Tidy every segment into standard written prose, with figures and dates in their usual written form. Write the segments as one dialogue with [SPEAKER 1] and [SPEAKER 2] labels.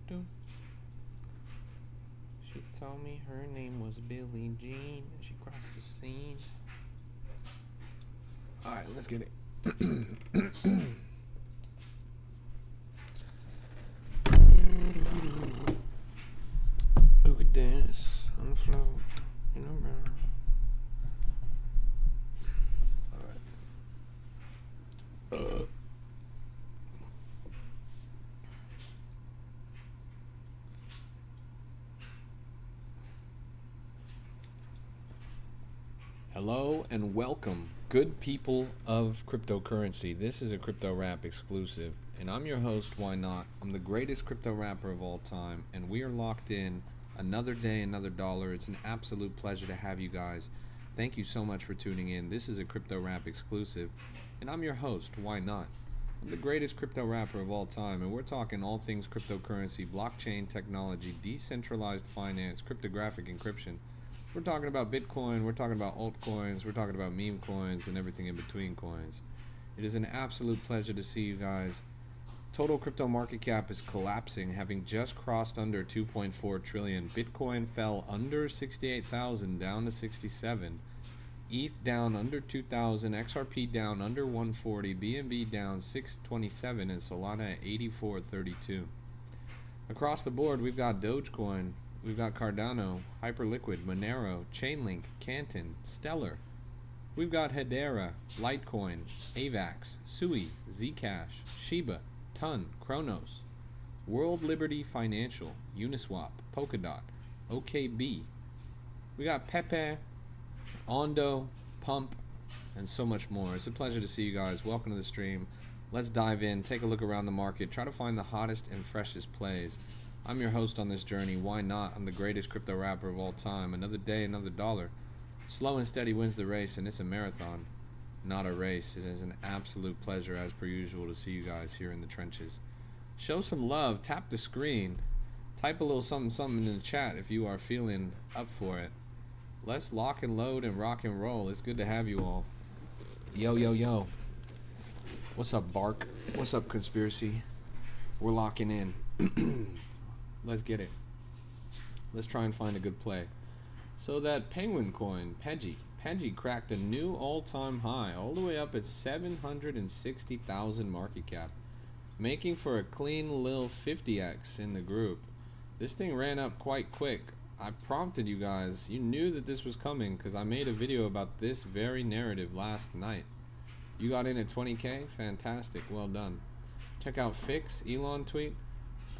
[SPEAKER 1] do. She told me her name was Billie Jean. She crossed the scene. All right, let's get it. Who could dance on the floor in a round? All right. Hello and welcome, good people of cryptocurrency. This is a Crypto Rap exclusive, and I'm your host, Why Not? I'm the greatest crypto rapper of all time, and we are locked in another day, another dollar. It's an absolute pleasure to have you guys. Thank you so much for tuning in. This is a Crypto Rap exclusive, and I'm your host, Why Not? I'm the greatest crypto rapper of all time, and we're talking all things cryptocurrency, blockchain technology, decentralized finance, cryptographic encryption. We're talking about Bitcoin, we're talking about altcoins, we're talking about meme coins, and everything in between coins. It is an absolute pleasure to see you guys. Total crypto market cap is collapsing, having just crossed under 2.4 trillion. Bitcoin fell under 68,000, down to 67. ETH down under 2,000, XRP down under 140, BNB down 627, and Solana at 84.32. Across the board, we've got Dogecoin. We've got Cardano, Hyperliquid, Monero, Chainlink, Canton, Stellar. We've got Hedera, Litecoin, AVAX, Sui, Zcash, Shiba, Ton, Kronos, World Liberty Financial, Uniswap, Polkadot, OKB. We got Pepe, Ondo, Pump, and so much more. It's a pleasure to see you guys. Welcome to the stream. Let's dive in, take a look around the market, try to find the hottest and freshest plays. I'm your host on this journey. Why not? I'm the greatest crypto rapper of all time. Another day, another dollar. Slow and steady wins the race, and it's a marathon, not a race. It is an absolute pleasure, as per usual, to see you guys here in the trenches. Show some love. Tap the screen. Type a little something, something in the chat if you are feeling up for it. Let's lock and load and rock and roll. It's good to have you all. Yo, yo, yo. What's up, Bark? What's up, Conspiracy? We're locking in. Let's get it. Let's try and find a good play. So that Penguin coin, Peggy cracked a new all-time high, all the way up at 760,000 market cap, making for a clean little 50x in the group. This thing ran up quite quick. I prompted you guys. You knew that this was coming because I made a video about this very narrative last night. You got in at 20k? Fantastic. Well done. Check out Fix, Elon tweet.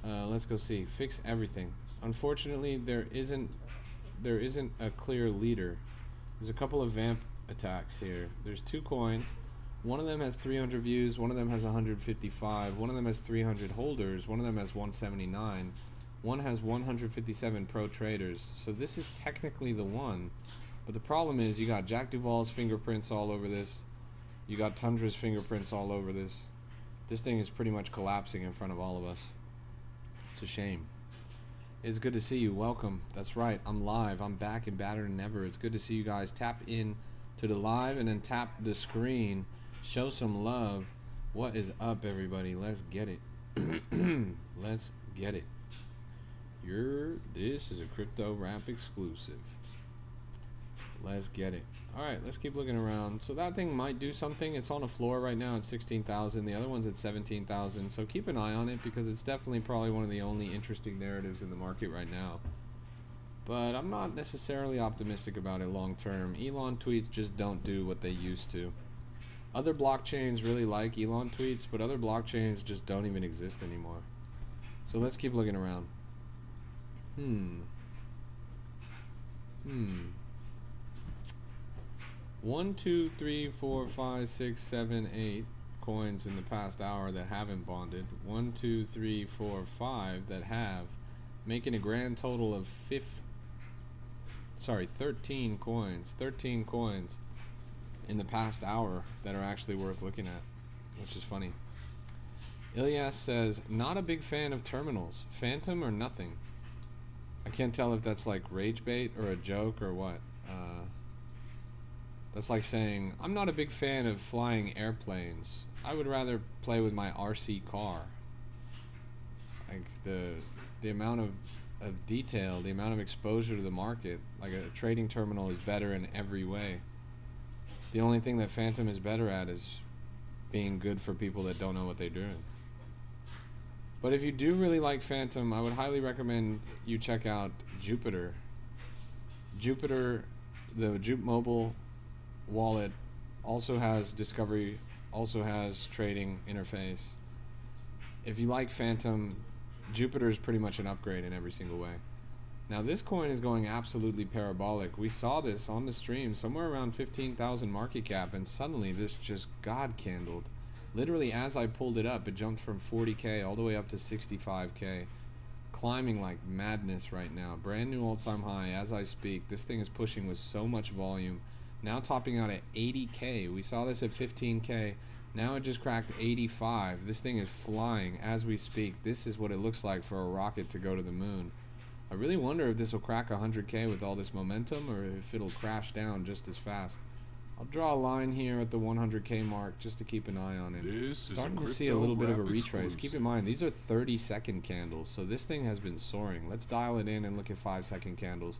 [SPEAKER 1] Let's go see. Fix everything. Unfortunately, there isn't a clear leader. There's a couple of vamp attacks here. There's two coins. One of them has 300 views. One of them has 155. One of them has 300 holders. One of them has 179. One has 157 pro traders. So this is technically the one. But the problem is you got Jack Duvall's fingerprints all over this. You got Tundra's fingerprints all over this. This thing is pretty much collapsing in front of all of us. It's a shame. It's good to see you. Welcome. That's right. I'm live. I'm back and badder than ever. It's good to see you guys. Tap in to the live and then tap the screen. Show some love. What is up, everybody? Let's get it. Let's get it. This is a Crypto Rap exclusive. Let's get it. Alright, let's keep looking around. So that thing might do something. It's on a floor right now at 16,000. The other one's at 17,000. So keep an eye on it because it's definitely probably one of the only interesting narratives in the market right now. But I'm not necessarily optimistic about it long term. Elon tweets just don't do what they used to. Other blockchains really like Elon tweets, but other blockchains just don't even exist anymore. So let's keep looking around. 1, 2, 3, 4, 5, 6, 7, 8 coins in the past hour that haven't bonded. 1, 2, 3, 4, 5 that have, making a grand total of 13 coins. 13 coins in the past hour that are actually worth looking at, which is funny. Ilyas says, not a big fan of terminals. Phantom or nothing? I can't tell if that's like rage bait or a joke or what. That's like saying, I'm not a big fan of flying airplanes. I would rather play with my RC car. Like the amount of detail, the amount of exposure to the market. Like a trading terminal is better in every way. The only thing that Phantom is better at is being good for people that don't know what they're doing. But if you do really like Phantom, I would highly recommend you check out Jupiter. Jupiter, the Jupe Mobile wallet, also has discovery, also has trading interface. If you like Phantom, Jupiter is pretty much an upgrade in every single way. Now this coin is going absolutely parabolic. We saw this on the stream somewhere around 15,000 market cap, and suddenly this just god candled. Literally as I pulled it up, it jumped from 40k all the way up to 65k, climbing like madness right now. Brand new all-time high as I speak. This thing is pushing with so much volume, now topping out at 80k. We saw this at 15k. Now it just cracked 85. This thing is flying as we speak. This is what it looks like for a rocket to go to the moon. I really wonder if this will crack 100k with all this momentum, or if it'll crash down just as fast. I'll draw a line here at the 100k mark just to keep an eye on it. Starting to see a little bit of a retrace. Keep in mind, these are 30-second candles, so this thing has been soaring. Let's dial it in and look at 5-second candles.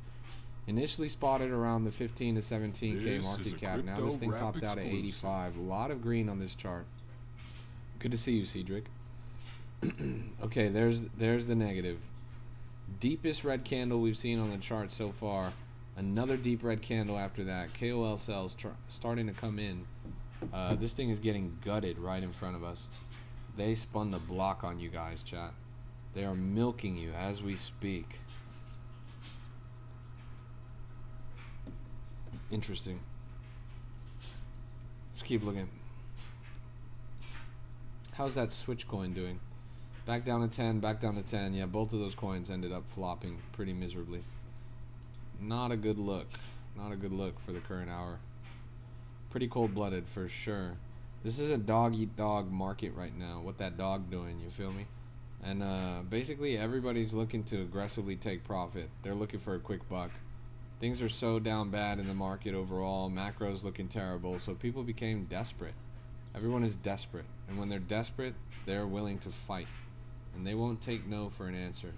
[SPEAKER 1] Initially spotted around the 15 to 17k market cap. Now this thing topped out at 85. A lot of green on this chart. Good to see you, Cedric. Okay, there's the negative. Deepest red candle we've seen on the chart so far. Another deep red candle after that. KOL cells starting to come in. This thing is getting gutted right in front of us. They spun the block on you guys, chat. They are milking you as we speak. Interesting. Let's keep looking. How's that Switch coin doing? Back down to 10, back down to 10. Yeah, both of those coins ended up flopping pretty miserably. Not a good look. Not a good look for the current hour. Pretty cold-blooded for sure. This is a dog-eat-dog market right now. What that dog doing, you feel me? And basically everybody's looking to aggressively take profit. They're looking for a quick buck. Things are so down bad in the market overall. Macro's looking terrible, so people became desperate. Everyone is desperate. And when they're desperate, they're willing to fight. And they won't take no for an answer.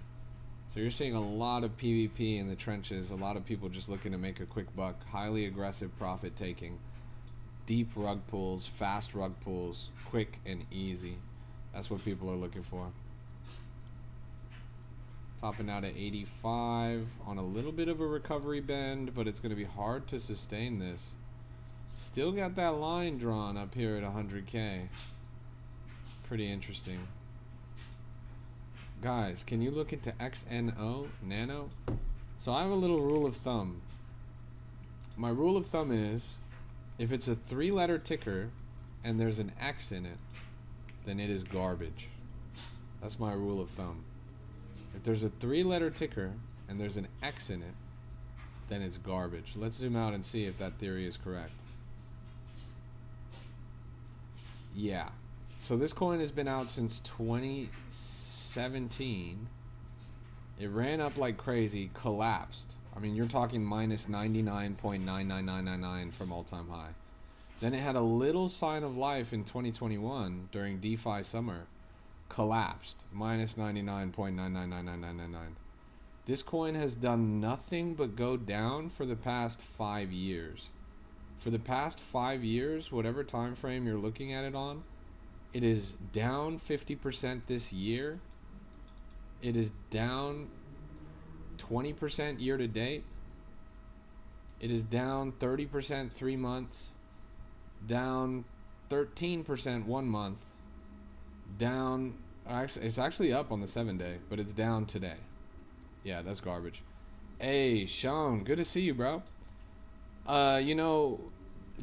[SPEAKER 1] So you're seeing a lot of PvP in the trenches, a lot of people just looking to make a quick buck, highly aggressive profit taking, deep rug pulls, fast rug pulls, quick and easy. That's what people are looking for. Topping out at 85 on a little bit of a recovery bend, but it's going to be hard to sustain this. Still got that line drawn up here at 100k. Pretty interesting. Guys, can you look into XNO, Nano? So I have a little rule of thumb. My rule of thumb is, if it's a 3-letter ticker and there's an X in it, then it is garbage. That's my rule of thumb. If there's a 3-letter ticker and there's an X in it, then it's garbage. Let's zoom out and see if that theory is correct. Yeah. So this coin has been out since 2017. It ran up like crazy, collapsed. I mean, you're talking minus 99.99999 from all-time high. Then it had a little sign of life in 2021 during DeFi summer. Collapsed, minus 99.9999999. This coin has done nothing but go down for the past 5 years. For the past 5 years, whatever time frame you're looking at it on, it is down 50% this year. It is down 20% year to date. It is down 30% 3 months. Down 13% 1 month. Down, it's actually up on the 7-day, but it's down today. Yeah, that's garbage. Hey, Sean, good to see you, bro. You know,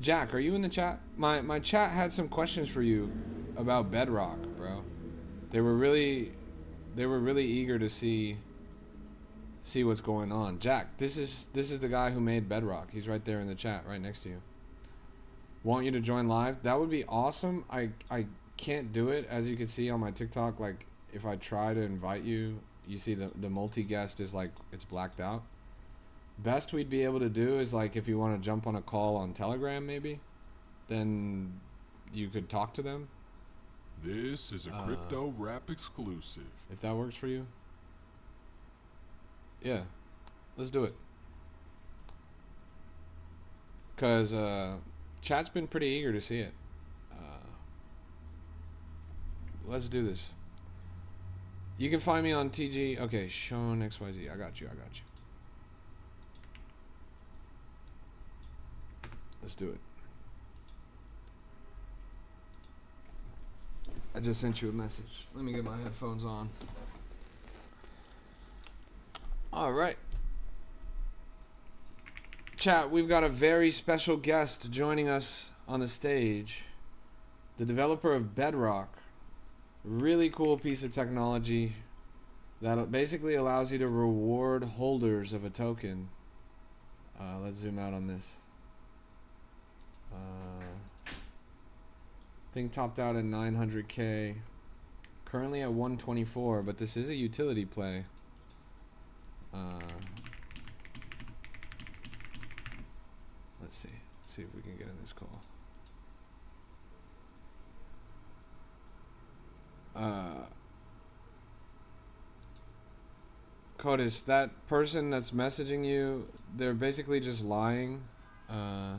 [SPEAKER 1] Jack, are you in the chat? My chat had some questions for you about Bedrock, bro. They were really eager to see what's going on. Jack, this is the guy who made Bedrock. He's right there in the chat, right next to you. Want you to join live? That would be awesome. I can't do it, as you can see on my TikTok. Like, if I try to invite you, you see the multi-guest is like, it's blacked out. Best we'd be able to do is, like, if you want to jump on a call on Telegram, maybe, then you could talk to them.
[SPEAKER 2] This is a crypto rap exclusive.
[SPEAKER 1] If that works for you. Yeah, let's do it. Cause chat's been pretty eager to see it. Uh, let's do this. You can find me on TG. Okay, Sean XYZ. I got you. I got you. Let's do it. I just sent you a message. Let me get my headphones on. All right. Chat, we've got a very special guest joining us on the stage. The developer of Bedrock. Really cool piece of technology that basically allows you to reward holders of a token. Let's zoom out on this. Thing topped out at 900K. Currently at 124, but this is a utility play. Let's see. Let's see if we can get in this call. Codis, that person that's messaging you, they're basically just lying. They're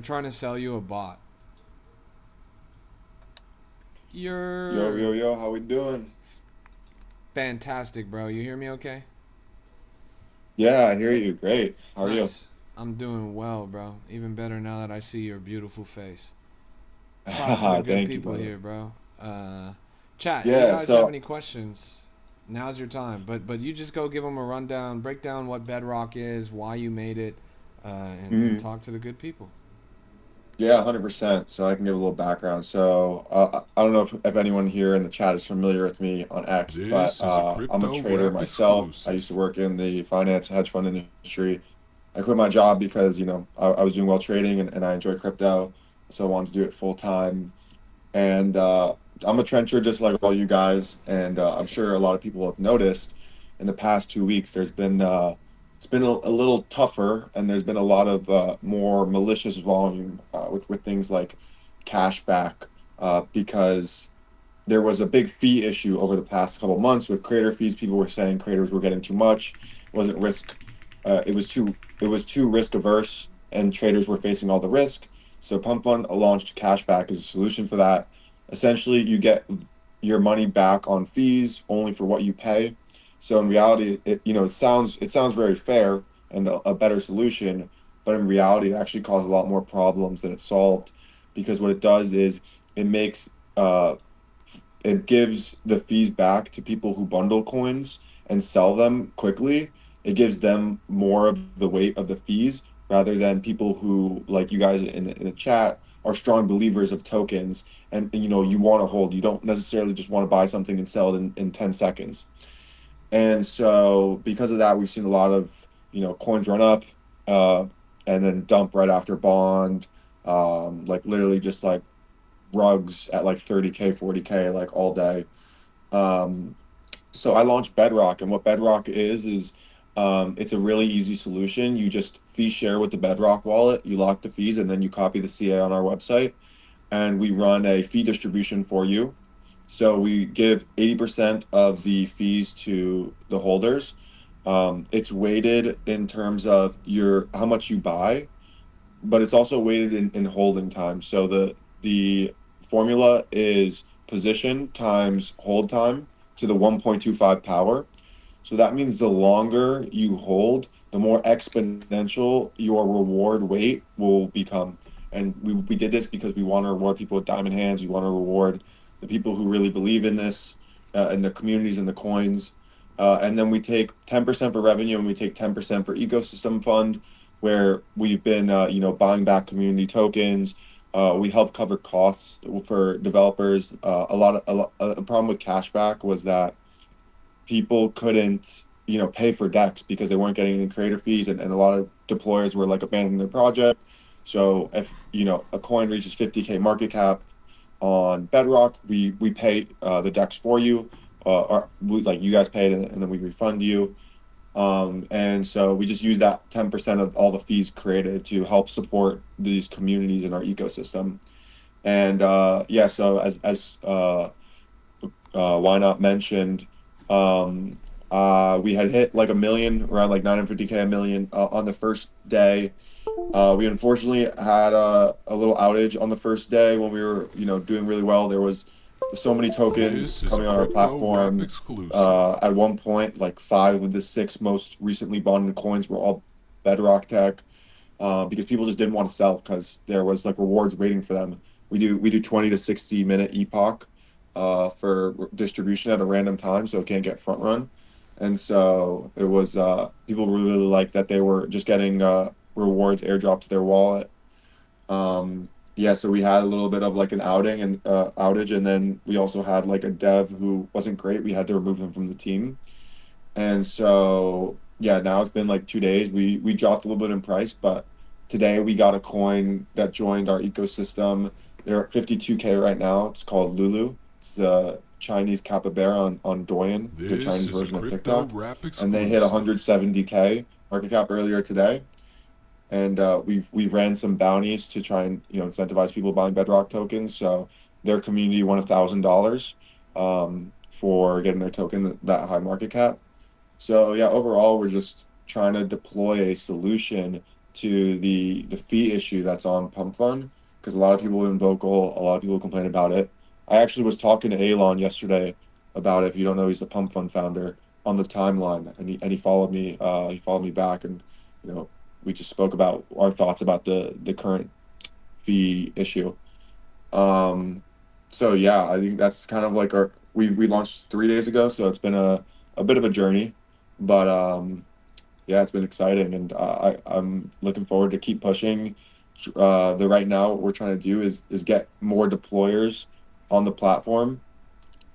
[SPEAKER 1] trying to sell you a bot.
[SPEAKER 2] Yo,
[SPEAKER 1] You're
[SPEAKER 2] yo, yo, how we doing?
[SPEAKER 1] fantastic, bro. You hear me okay?
[SPEAKER 2] Yeah, I hear you. Great. How are you?
[SPEAKER 1] Nice. I'm doing well, bro. Even better now that I see your beautiful face. Talk to the good
[SPEAKER 2] Thank you,
[SPEAKER 1] people
[SPEAKER 2] brother.
[SPEAKER 1] here, bro. Chat, if you
[SPEAKER 2] Yeah,
[SPEAKER 1] guys have
[SPEAKER 2] so
[SPEAKER 1] any questions, now's your time. But you just go give them a rundown, break down what Bedrock is, why you made it, and
[SPEAKER 2] mhm.
[SPEAKER 1] talk to the good people.
[SPEAKER 2] Yeah, 100%. So I can give a little background. So I don't know if anyone here in the chat is familiar with me on X, but
[SPEAKER 3] This is a
[SPEAKER 2] I'm a
[SPEAKER 3] crypto
[SPEAKER 2] trader
[SPEAKER 3] rap
[SPEAKER 2] myself. I used to
[SPEAKER 3] exclusive.
[SPEAKER 2] work in the finance hedge fund industry. I quit my job because, I was doing well trading and I enjoy crypto. So I wanted to do it full time. And I'm a trencher just like all you guys, and I'm sure a lot of people have noticed in the past 2 weeks there's been it's been a little tougher, and there's been a lot of more malicious volume with things like cashback because there was a big fee issue over the past couple months with creator fees. People were saying creators were getting too much, wasn't risk. It was too risk averse, and traders were facing all the risk. So Pump Fund launched cashback as a solution for that. Essentially, you get your money back on fees only for what you pay. So in reality, it sounds very fair and a better solution, but in reality, it actually caused a lot more problems than it solved, because what it does is it makes it gives the fees back to people who bundle coins and sell them quickly. It gives them more of the weight of the fees rather than people who, like you guys in the chat, are strong believers of tokens, and you want to hold. You don't necessarily just want to buy something and sell it in 10 seconds. And so because of that, we've seen a lot of, coins run up uh, and then dump right after bond, like literally just like rugs at like 30K, 40K, like all day. Um, so I launched Bedrock, and what Bedrock is it's a really easy solution. You just fee share with the Bedrock wallet, you lock the fees, and then you copy the CA on our website, and we run a fee distribution for you. So we give 80% of the fees to the holders. It's weighted in terms of your how much you buy, but it's also weighted in holding time. So the formula is position times hold time to the 1.25 power. So that means the longer you hold, the more exponential your reward weight will become. And we did this because we want to reward people with diamond hands. We want to reward the people who really believe in this, and the communities and the coins. And then we take 10% for revenue, and we take 10% for ecosystem fund, where we've been, buying back community tokens. We help cover costs for developers. A problem with cashback was that people couldn't, pay for decks because they weren't getting any creator fees, and a lot of deployers were like abandoning their project. So if, a coin reaches 50K market cap on Bedrock, we pay the decks for you, or like you guys pay it, and then we refund you. And so we just use that 10% of all the fees created to help support these communities in our ecosystem. And yeah, so as Why Not mentioned, um, We had hit like a million, around like 950K a million on the first day. We unfortunately had a little outage on the first day when we were, doing really well. There was so many tokens
[SPEAKER 3] This is a
[SPEAKER 2] coming on our
[SPEAKER 3] crypto rap
[SPEAKER 2] platform.
[SPEAKER 3] exclusive.
[SPEAKER 2] At one point, like five of the six most recently bonded coins were all Bedrock Tech, because people just didn't want to sell because there was like rewards waiting for them. We do 20 to 60 minute epoch for distribution at a random time, so it can't get front run. And so it was people really like that they were just getting rewards airdropped to their wallet. Yeah, so we had a little bit of like an outage, and then we also had like a dev who wasn't great. We had to remove him from the team. And so yeah, now it's been like 2 days. We dropped a little bit in price, but today we got a coin that joined our ecosystem. They're at 52K right now. It's called Lulu. It's the Chinese capybara on Douyin, the
[SPEAKER 3] This
[SPEAKER 2] Chinese
[SPEAKER 3] is a
[SPEAKER 2] version of
[SPEAKER 3] crypto
[SPEAKER 2] TikTok.
[SPEAKER 3] rap
[SPEAKER 2] And they hit
[SPEAKER 3] exclusive.
[SPEAKER 2] 170K market cap earlier today. And we ran some bounties to try and incentivize people buying Bedrock tokens. So their community won $1,000 for getting their token that high market cap. So yeah, overall, we're just trying to deploy a solution to the fee issue that's on Pump Fund, because a lot of people have been vocal, a lot of people complain about it. I actually was talking to Elon yesterday about it. If you don't know, he's the Pump Fund founder, on the timeline, and he followed me. He followed me back, and you know we just spoke about our thoughts about the current fee issue. Um, so yeah, I think that's kind of like we launched 3 days ago, so it's been a bit of a journey, but yeah, it's been exciting, and I'm looking forward to keep pushing. The right now what we're trying to do is get more deployers on the platform.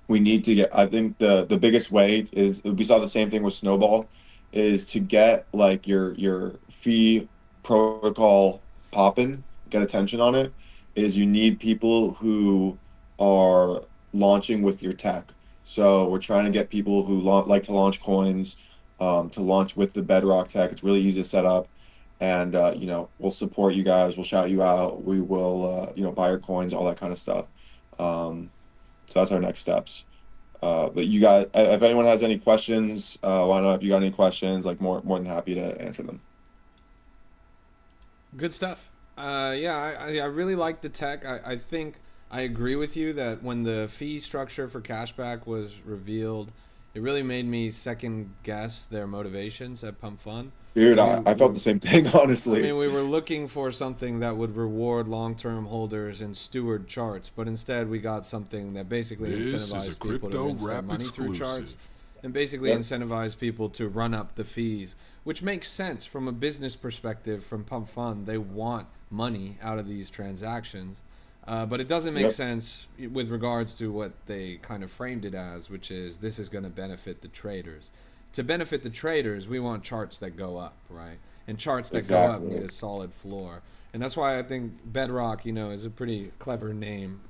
[SPEAKER 2] We need to get, I think the biggest way is, we saw the same thing with Snowball, is to get like your fee protocol popping, get attention on it, is you need people who are launching with your tech. So we're trying to get people who like to launch coins, to launch with the Bedrock tech. It's really easy to set up, and we'll support you guys, we'll shout you out, we will buy your coins, all that kind of stuff. So that's our next steps. But you got, if anyone has any questions, why not? If you got any questions, like more than happy to answer them.
[SPEAKER 1] Good stuff. Yeah, I really like the tech. I think I agree with you that when the fee structure for cashback was revealed, it really made me second guess their motivations at Pump Fun.
[SPEAKER 2] Dude,
[SPEAKER 1] Like
[SPEAKER 2] I felt the same thing,
[SPEAKER 1] I
[SPEAKER 2] honestly.
[SPEAKER 1] mean, we were looking for something that would reward long-term holders and steward charts, but instead we got something that basically
[SPEAKER 3] This is a
[SPEAKER 1] incentivized people to
[SPEAKER 3] crypto
[SPEAKER 1] rinse their
[SPEAKER 3] rap
[SPEAKER 1] money through charts
[SPEAKER 3] exclusive.
[SPEAKER 1] and basically
[SPEAKER 2] Yep,
[SPEAKER 1] incentivized people to run up the fees, which makes sense from a business perspective from Pump Fund. They want money out of these transactions. But it doesn't make
[SPEAKER 2] yep,
[SPEAKER 1] sense with regards to what they kind of framed it as, which is this is going to benefit the traders. To benefit the traders, we want charts that go up, right? And charts that go up need
[SPEAKER 2] exactly.
[SPEAKER 1] a solid floor. And that's why I think Bedrock, is a pretty clever name.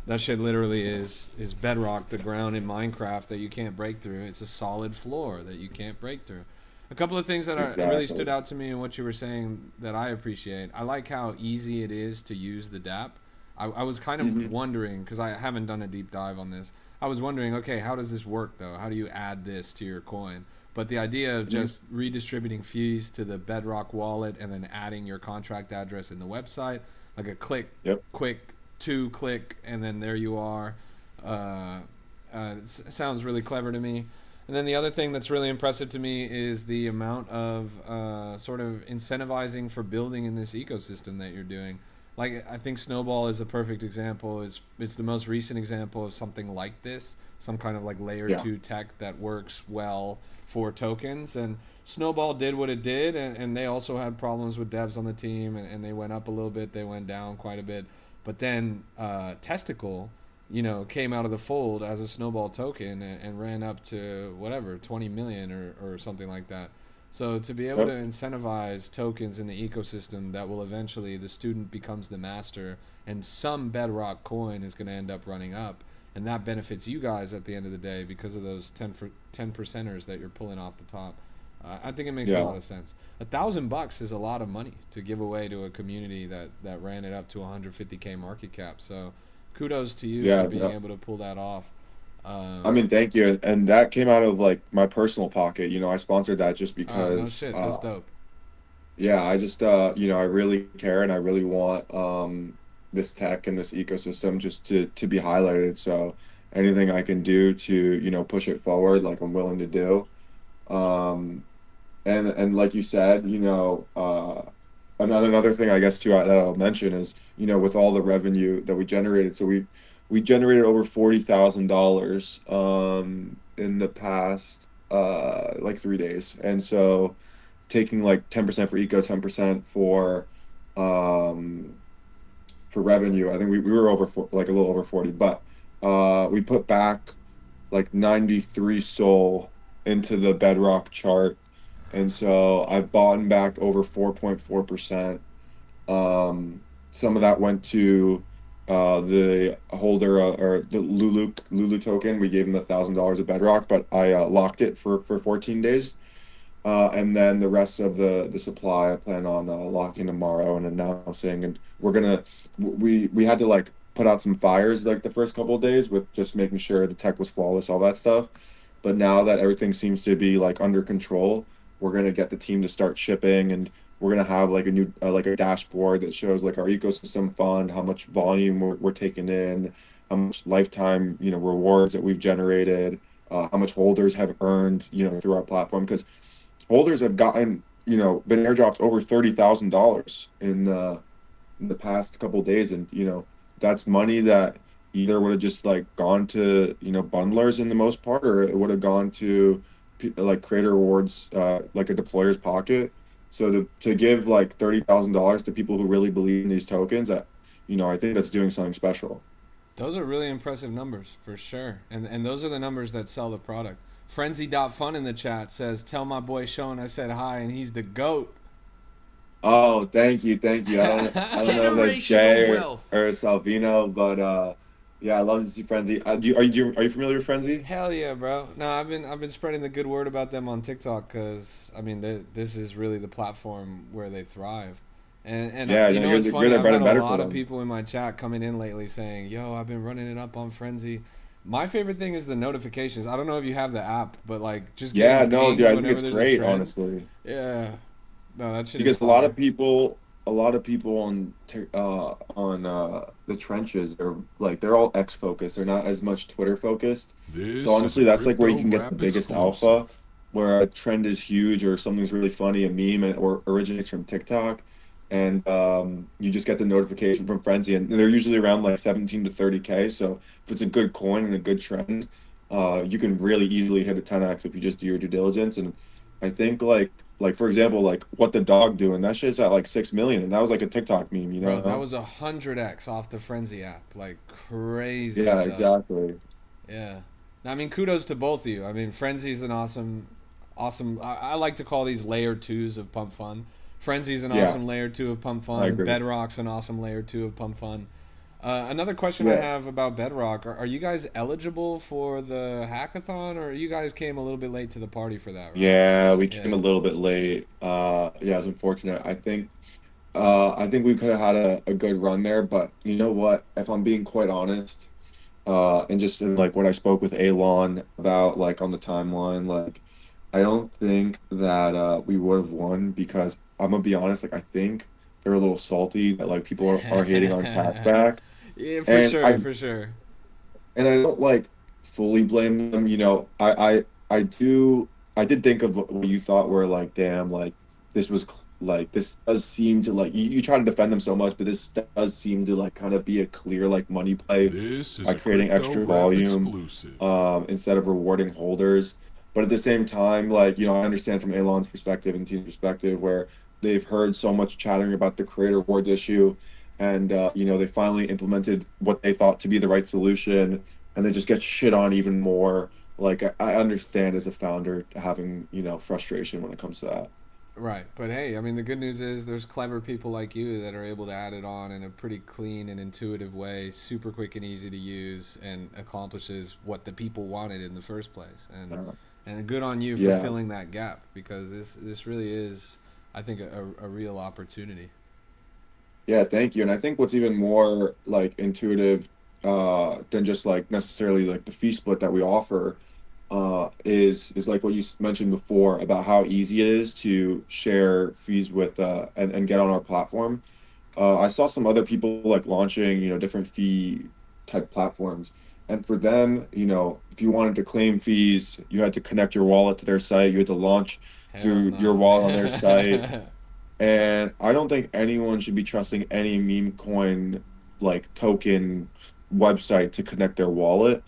[SPEAKER 1] That shit literally is bedrock, the ground in Minecraft that you can't break through. It's a solid floor that you can't break through. A couple of things that really stood
[SPEAKER 2] Exactly.
[SPEAKER 1] out to me in what you were saying that I appreciate. I like how easy it is to use the DApp. I was kind of
[SPEAKER 2] Hmm.
[SPEAKER 1] wondering, because I haven't done a deep dive on this. I was wondering, okay, how does this work though? How do you add this to your coin? But the idea of
[SPEAKER 2] Hmm.
[SPEAKER 1] just redistributing fees to the Bedrock wallet and then adding your contract address in the website, like a click,
[SPEAKER 2] Yep,
[SPEAKER 1] quick, two click, and then there you are. Sounds really clever to me. And then the other thing that's really impressive to me is the amount of sort of incentivizing for building in this ecosystem that you're doing. Like I think Snowball is a perfect example. It's the most recent example of something like this, some kind of like layer
[SPEAKER 2] yeah,
[SPEAKER 1] two tech that works well for tokens. And Snowball did what it did, and they also had problems with devs on the team, and they went up a little bit, they went down quite a bit. But then Testicle, came out of the fold as a Snowball token and ran up to whatever 20 million or something like that. So to be able to
[SPEAKER 2] yep,
[SPEAKER 1] incentivize tokens in the ecosystem that will eventually the student becomes the master and some bedrock coin is going to end up running up, and that benefits you guys at the end of the day because of those 10 percenters that you're pulling off the top. I think it makes a
[SPEAKER 2] yeah,
[SPEAKER 1] lot of sense. $1,000 is a lot of money to give away to a community that ran it up to 150K market cap. So kudos to you for
[SPEAKER 2] yeah,
[SPEAKER 1] being
[SPEAKER 2] yeah.
[SPEAKER 1] able to pull that off.
[SPEAKER 2] I mean, thank you. And that came out of like my personal pocket. I sponsored that just
[SPEAKER 1] No
[SPEAKER 2] because
[SPEAKER 1] shit, that's dope.
[SPEAKER 2] yeah, I just I really care and I really want this tech and this ecosystem just to be highlighted. So anything I can do to, push it forward, like I'm willing to do. Um and like you said, another thing I guess too that I'll mention is, with all the revenue that we generated, so we generated over $40,000 in the past like 3 days. And so taking like 10% for eco, 10% um for revenue. I think we were like a little over 40, but we put back like 93 soul into the Bedrock chart. And so I bought back over 4.4%. Some of that went to the holder or the Lulu token. We gave him $1,000 of Bedrock, but I locked it for 14 days. And then the rest of the supply I plan on locking tomorrow and announcing. And we had to like put out some fires like the first couple of days with just making sure the tech was flawless, all that stuff. But now that everything seems to be like under control, we're gonna get the team to start shipping, and we're gonna have like a new like a dashboard that shows like our ecosystem fund, how much volume we're taking in, how much lifetime rewards that we've generated, how much holders have earned through our platform, because holders have gotten, been airdropped over $30,000 in the past couple of days, and that's money that either would have just like gone to bundlers in the most part, or it would have gone to like creator rewards, like a deployer's pocket. So to give like $30,000 to people who really believe in these tokens, I think that's doing something special.
[SPEAKER 1] Those are really impressive numbers for sure, and those are the numbers that sell the product. Frenzy.fun in the chat says, "Tell my boy Sean I said hi, and he's the goat."
[SPEAKER 2] Oh, thank you. I don't know if that's Jay
[SPEAKER 3] Generational wealth.
[SPEAKER 2] or Salvino, but yeah, I love to see Frenzy. Are you familiar with Frenzy?
[SPEAKER 1] Hell yeah, bro. No, I've been spreading the good word about them on TikTok because I mean this is really the platform where they thrive. And
[SPEAKER 2] Yeah,
[SPEAKER 1] you
[SPEAKER 2] no,
[SPEAKER 1] know it's
[SPEAKER 2] you're
[SPEAKER 1] funny.
[SPEAKER 2] their
[SPEAKER 1] I've
[SPEAKER 2] bread
[SPEAKER 1] had
[SPEAKER 2] and
[SPEAKER 1] a
[SPEAKER 2] butter for
[SPEAKER 1] lot of
[SPEAKER 2] them.
[SPEAKER 1] people in my chat coming in lately saying, "Yo, I've been running it up on Frenzy." My favorite thing is the notifications. I don't know if you have the app, but like just
[SPEAKER 2] Yeah,
[SPEAKER 1] getting
[SPEAKER 2] no, dude,
[SPEAKER 1] pinged
[SPEAKER 2] I think
[SPEAKER 1] whenever
[SPEAKER 2] it's
[SPEAKER 1] there's a
[SPEAKER 2] great,
[SPEAKER 1] trend.
[SPEAKER 2] honestly,
[SPEAKER 1] Yeah, no, that shit is
[SPEAKER 2] because
[SPEAKER 1] fire.
[SPEAKER 2] a lot of people on the trenches, they're all X focused. They're not as much Twitter focused. So
[SPEAKER 3] This is a
[SPEAKER 2] honestly, that's like where you
[SPEAKER 3] crypto
[SPEAKER 2] can get the
[SPEAKER 3] rap
[SPEAKER 2] biggest alpha,
[SPEAKER 3] exclusive.
[SPEAKER 2] where a trend is huge or something's really funny, a meme, or originates from TikTok, and you just get the notification from Frenzy, and they're usually around like 17 to 30K. So if it's a good coin and a good trend, you can really easily hit a 10x if you just do your due diligence. And I think like for example, like what the dog doing, that shit's at like 6 million, and that was like a TikTok meme, you
[SPEAKER 1] Bro, that
[SPEAKER 2] know?
[SPEAKER 1] was 100x off the Frenzy app. Like crazy
[SPEAKER 2] Yeah,
[SPEAKER 1] stuff.
[SPEAKER 2] exactly.
[SPEAKER 1] Yeah. I mean, kudos to both of you. I mean, Frenzy's an awesome. I like to call these layer twos of Pump Fun. Frenzy's an
[SPEAKER 2] Yeah,
[SPEAKER 1] awesome layer two of Pump
[SPEAKER 2] I
[SPEAKER 1] Fun.
[SPEAKER 2] agree.
[SPEAKER 1] Bedrock's an awesome layer two of Pump Fun. Another question I
[SPEAKER 2] Yeah.
[SPEAKER 1] have about Bedrock: are you guys eligible for the hackathon, or you guys came a little bit late to the party for that, right?
[SPEAKER 2] Yeah, we came
[SPEAKER 1] Yeah.
[SPEAKER 2] a little bit late. Yeah, it's unfortunate. I think we could have had a good run there, but you know what? If I'm being quite honest, and just in like what I spoke with Alon about like on the timeline, like I don't think that we would have won, because I'm gonna be honest, like I think they're a little salty that like people are hating on cashback.
[SPEAKER 1] Yeah, for
[SPEAKER 2] And
[SPEAKER 1] sure, for sure.
[SPEAKER 2] I don't like fully blame them. I did think of what you thought were like, damn, like like this does seem to like you try to defend them so much, but this does seem to like kind of be a clear like money play
[SPEAKER 3] This is
[SPEAKER 2] by
[SPEAKER 3] a
[SPEAKER 2] creating
[SPEAKER 3] crypto
[SPEAKER 2] extra
[SPEAKER 3] rap
[SPEAKER 2] volume,
[SPEAKER 3] exclusive.
[SPEAKER 2] instead of rewarding holders. But at the same time, like, I understand from Elon's perspective and team's perspective where they've heard so much chattering about the creator rewards issue, and they finally implemented what they thought to be the right solution, and they just get shit on even more. Like I understand as a founder having, frustration when it comes to that.
[SPEAKER 1] Right, but hey, I mean, the good news is there's clever people like you that are able to add it on in a pretty clean and intuitive way, super quick and easy to use, and accomplishes what the people wanted in the first place.
[SPEAKER 2] Uh,
[SPEAKER 1] And good on you for
[SPEAKER 2] yeah.
[SPEAKER 1] filling that gap because this really is, I think, a real opportunity.
[SPEAKER 2] Yeah, thank you. And I think what's even more like intuitive, than just like necessarily like the fee split that we offer, is like what you mentioned before about how easy it is to share fees with and get on our platform. I saw some other people like launching, different fee type platforms. And for them, if you wanted to claim fees, you had to connect your wallet to their site. You had to launch
[SPEAKER 1] Hell
[SPEAKER 2] through your
[SPEAKER 1] no.
[SPEAKER 2] wallet on their site. And I don't think anyone should be trusting any meme coin like token website to connect their wallet.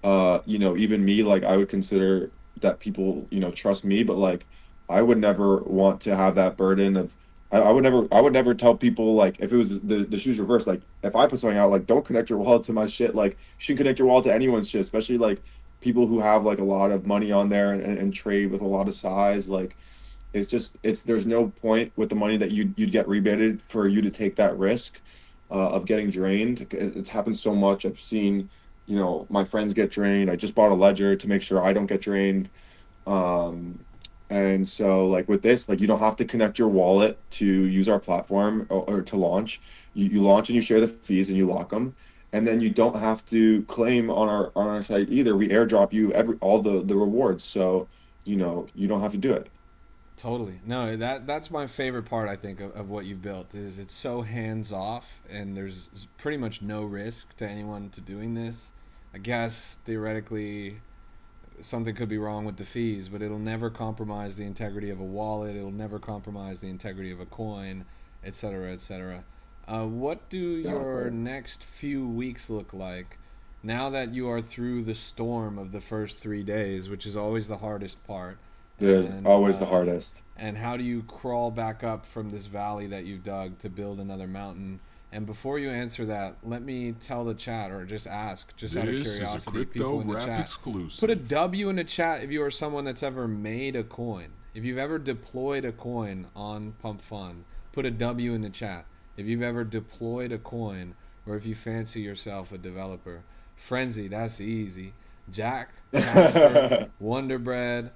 [SPEAKER 2] Even me, like I would consider that people, trust me, but like I would never want to have that burden of I would never tell people like if it was the shoes reverse, like if I put something out, like don't connect your wallet to my shit. Like you shouldn't connect your wallet to anyone's shit, especially like people who have like a lot of money on there and trade with a lot of size. Like it's there's no point with the money that you'd get rebated for you to take that risk of getting drained. It's happened so much. I've seen, my friends get drained. I just bought a ledger to make sure I don't get drained. Um, and so like with this, like you don't have to connect your wallet to use our platform or to launch. You launch and you share the fees and you lock them. And then you don't have to claim on our site either. We airdrop you all the rewards. So, you don't have to do it.
[SPEAKER 1] Totally. No, that's my favorite part. I think of what you've built is it's so hands off, and there's pretty much no risk to anyone to doing this. I guess theoretically something could be wrong with the fees, but it'll never compromise the integrity of a wallet. It'll never compromise the integrity of a coin, etc., etc. What do your
[SPEAKER 2] Exactly.
[SPEAKER 1] next few weeks look like now that you are through the storm of the first 3 days, which is always the hardest part?
[SPEAKER 2] They're
[SPEAKER 1] And
[SPEAKER 2] always the hardest.
[SPEAKER 1] and how do you crawl back up from this valley that you've dug to build another mountain? And before you answer that, let me tell the chat or just ask, just out of
[SPEAKER 3] This is a
[SPEAKER 1] curiosity,
[SPEAKER 3] crypto
[SPEAKER 1] people in the
[SPEAKER 3] rap
[SPEAKER 1] chat, put a
[SPEAKER 3] exclusive.
[SPEAKER 1] W in the chat if you are someone that's ever made a coin. If you've ever deployed a coin on Pump Fund, put a W in the chat. If you've ever deployed a coin or if you fancy yourself a developer. Frenzy, that's easy. Jack, Casper, Wonderbread,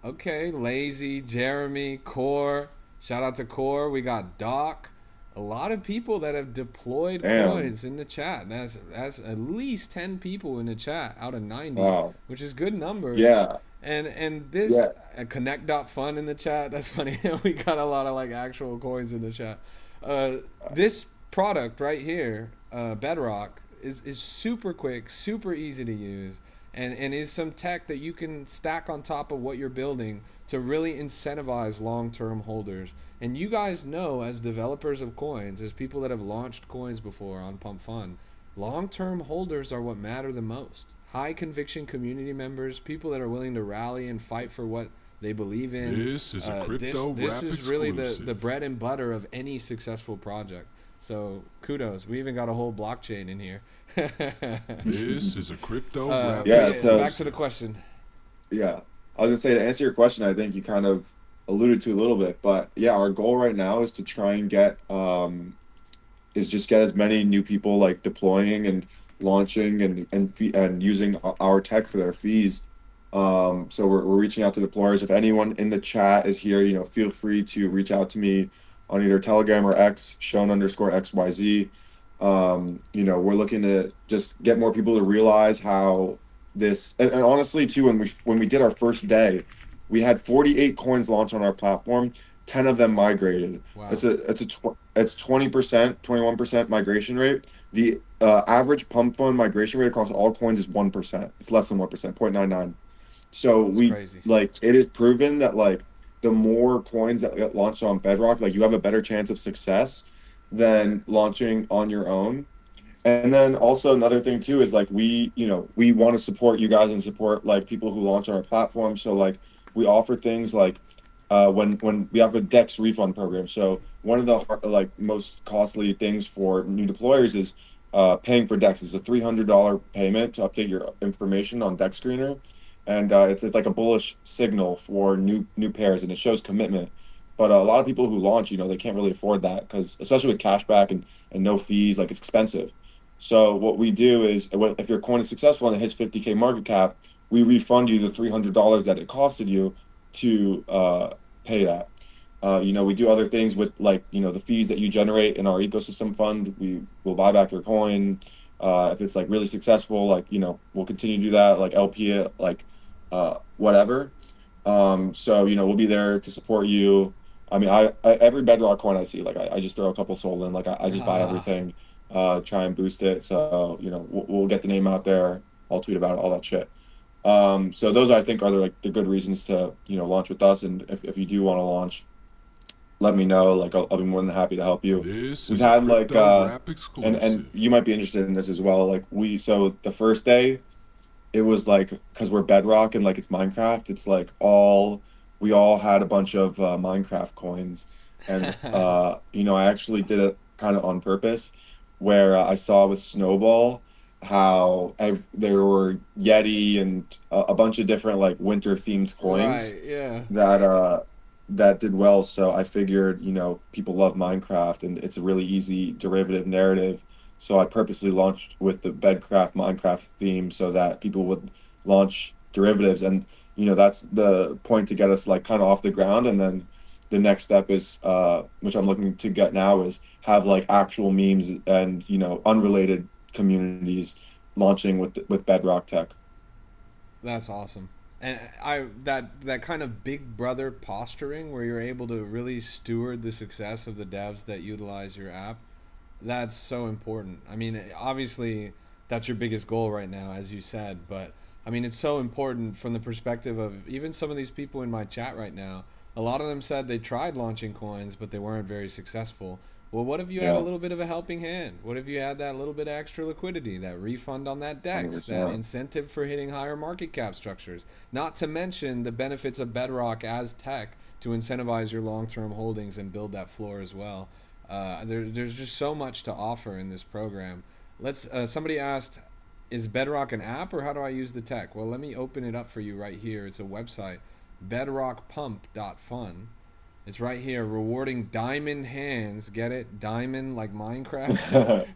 [SPEAKER 1] okay, Lazy, Jeremy, Core. Shout out to Core. We got Doc. A lot of people that have deployed
[SPEAKER 2] Damn.
[SPEAKER 1] coins in the chat. That's at least 10 people in the chat out of 90,
[SPEAKER 2] Wow.
[SPEAKER 1] which is good numbers.
[SPEAKER 2] Yeah.
[SPEAKER 1] And
[SPEAKER 2] Yeah.
[SPEAKER 1] this Connect.fun in the chat. That's funny. We got a lot of like actual coins in the chat. This product right here, Bedrock, is super quick, super easy to use, and is some tech that you can stack on top of what you're building to really incentivize long-term holders. And you guys know, as developers of coins, as people that have launched coins before on Pump Fund, long-term holders are what matter the most. High conviction community members, people that are willing to rally and fight for what they believe in.
[SPEAKER 3] This is a
[SPEAKER 1] This
[SPEAKER 3] crypto
[SPEAKER 1] this
[SPEAKER 3] rap
[SPEAKER 1] is really the
[SPEAKER 3] exclusive.
[SPEAKER 1] bread and butter of any successful project. So kudos. We even got a whole blockchain in here.
[SPEAKER 3] This is a crypto rap
[SPEAKER 2] Yeah.
[SPEAKER 1] Okay,
[SPEAKER 2] So
[SPEAKER 1] back to the
[SPEAKER 3] exclusive.
[SPEAKER 1] question.
[SPEAKER 2] yeah, I was gonna say to answer your question, I think you kind of alluded to a little bit, but yeah, our goal right now is to try and get as many new people like deploying and launching and using our tech for their fees. So we're reaching out to deployers. If anyone in the chat is here, feel free to reach out to me on either Telegram or X, Shown_XYZ. We're looking to just get more people to realize how this, and honestly too, when we did our first day, we had 48 coins launched on our platform. 10 of them migrated.
[SPEAKER 1] Wow.
[SPEAKER 2] It's 20%, 21% migration rate. The average pump fund migration rate across all coins is 1%. It's less than 1%, 0.99. So
[SPEAKER 1] It's
[SPEAKER 2] we
[SPEAKER 1] crazy.
[SPEAKER 2] like it is proven that like the more coins that get launched on Bedrock, like you have a better chance of success than launching on your own. And then also another thing too is like we want to support you guys and support like people who launch on our platform. So like we offer things like when we have a Dex refund program. So one of the like most costly things for new deployers is paying for Dex. It's a $300 payment to update your information on Dex Screener, and it's like a bullish signal for new pairs, and it shows commitment. But a lot of people who launch, they can't really afford that because especially with cashback and no fees, like it's expensive. So what we do is if your coin is successful and it hits 50K market cap, we refund you the $300 that it costed you to pay that. We do other things with like, the fees that you generate in our ecosystem fund. We will buy back your coin. If it's like really successful, like, we'll continue to do that, like LP it, like whatever. So, we'll be there to support you. I mean, every Bedrock coin I see, like I just throw a couple sold in, like I just buy
[SPEAKER 1] Ah,
[SPEAKER 2] everything, try and boost it. So, we'll get the name out there. I'll tweet about it, all that shit. So those I think are the good reasons to, launch with us. And if you do want to launch, let me know. Like I'll be more than happy to help you.
[SPEAKER 3] This
[SPEAKER 2] We've
[SPEAKER 3] is a
[SPEAKER 2] had like
[SPEAKER 3] crypto rap
[SPEAKER 2] and
[SPEAKER 3] exclusive.
[SPEAKER 2] you might be interested in this as well. Like so the first day it was like, because we're Bedrock and like it's Minecraft, it's like we all had a bunch of Minecraft coins. And I actually did it kind of on purpose, where I saw with Snowball how there were Yeti and a bunch of different like winter themed coins
[SPEAKER 1] right, yeah.
[SPEAKER 2] that that did well. So I figured, people love Minecraft and it's a really easy derivative narrative. So I purposely launched with the Bedcraft Minecraft theme so that people would launch derivatives. And that's the point to get us like kind of off the ground. And then the next step is, which I'm looking to get now, is have like actual memes and unrelated communities launching with Bedrock Tech.
[SPEAKER 1] That's awesome. And that kind of big brother posturing where you're able to really steward the success of the devs that utilize your app, that's so important. I mean, obviously that's your biggest goal right now, as you said, but I mean, it's so important from the perspective of even some of these people in my chat right now. A lot of them said they tried launching coins, but they weren't very successful. Well, what if you had a
[SPEAKER 2] Yeah,
[SPEAKER 1] little bit of a helping hand? What if you had that little bit of extra liquidity, that refund on that DEX, that
[SPEAKER 2] 100%.
[SPEAKER 1] incentive for hitting higher market cap structures? Not to mention the benefits of Bedrock as tech to incentivize your long term holdings and build that floor as well. There's just so much to offer in this program. Let's. Somebody asked, "Is Bedrock an app or how do I use the tech?" Well, let me open it up for you right here. It's a website, bedrockpump.fun. It's right here, rewarding diamond hands. Get it? Diamond like Minecraft.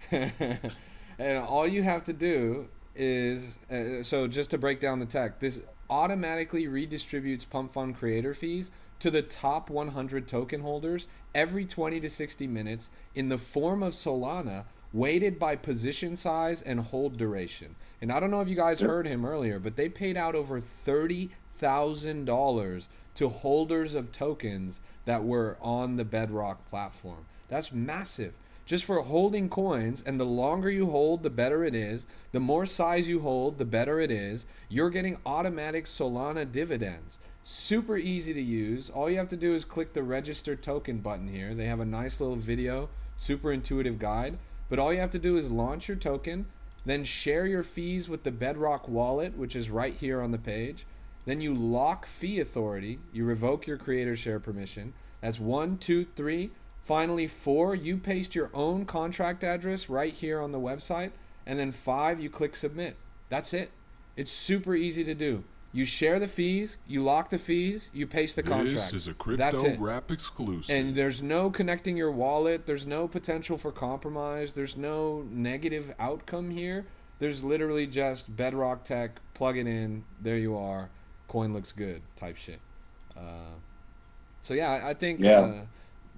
[SPEAKER 1] And all you have to do is so just to break down the tech, this automatically redistributes pump fund creator fees to the top 100 token holders every 20 to 60 minutes in the form of Solana, weighted by position size and hold duration. And I don't know if you guys
[SPEAKER 2] Yep.
[SPEAKER 1] heard him earlier, but they paid out over $30,000 to holders of tokens that were on the Bedrock platform. That's massive. Just for holding coins, and the longer you hold, the better it is. The more size you hold, the better it is. You're getting automatic Solana dividends. Super easy to use. All you have to do is click the register token button here. They have a nice little video, super intuitive guide. But all you have to do is launch your token, then share your fees with the Bedrock wallet, which is right here on the page. Then you lock fee authority. You revoke your creator share permission. That's 1, 2, 3. Finally, 4, you paste your own contract address right here on the website. And then 5, you click submit. That's it. It's super easy to do. You share the fees, you lock the fees, you paste the
[SPEAKER 3] This
[SPEAKER 1] contract.
[SPEAKER 3] is a
[SPEAKER 1] That's
[SPEAKER 3] crypto
[SPEAKER 1] it.
[SPEAKER 3] rap
[SPEAKER 1] And
[SPEAKER 3] exclusive.
[SPEAKER 1] there's no connecting your wallet. There's no potential for compromise. There's no negative outcome here. There's literally just Bedrock Tech, plug it in, there you are, coin looks good type shit. Uh, so yeah, I think
[SPEAKER 2] Yeah.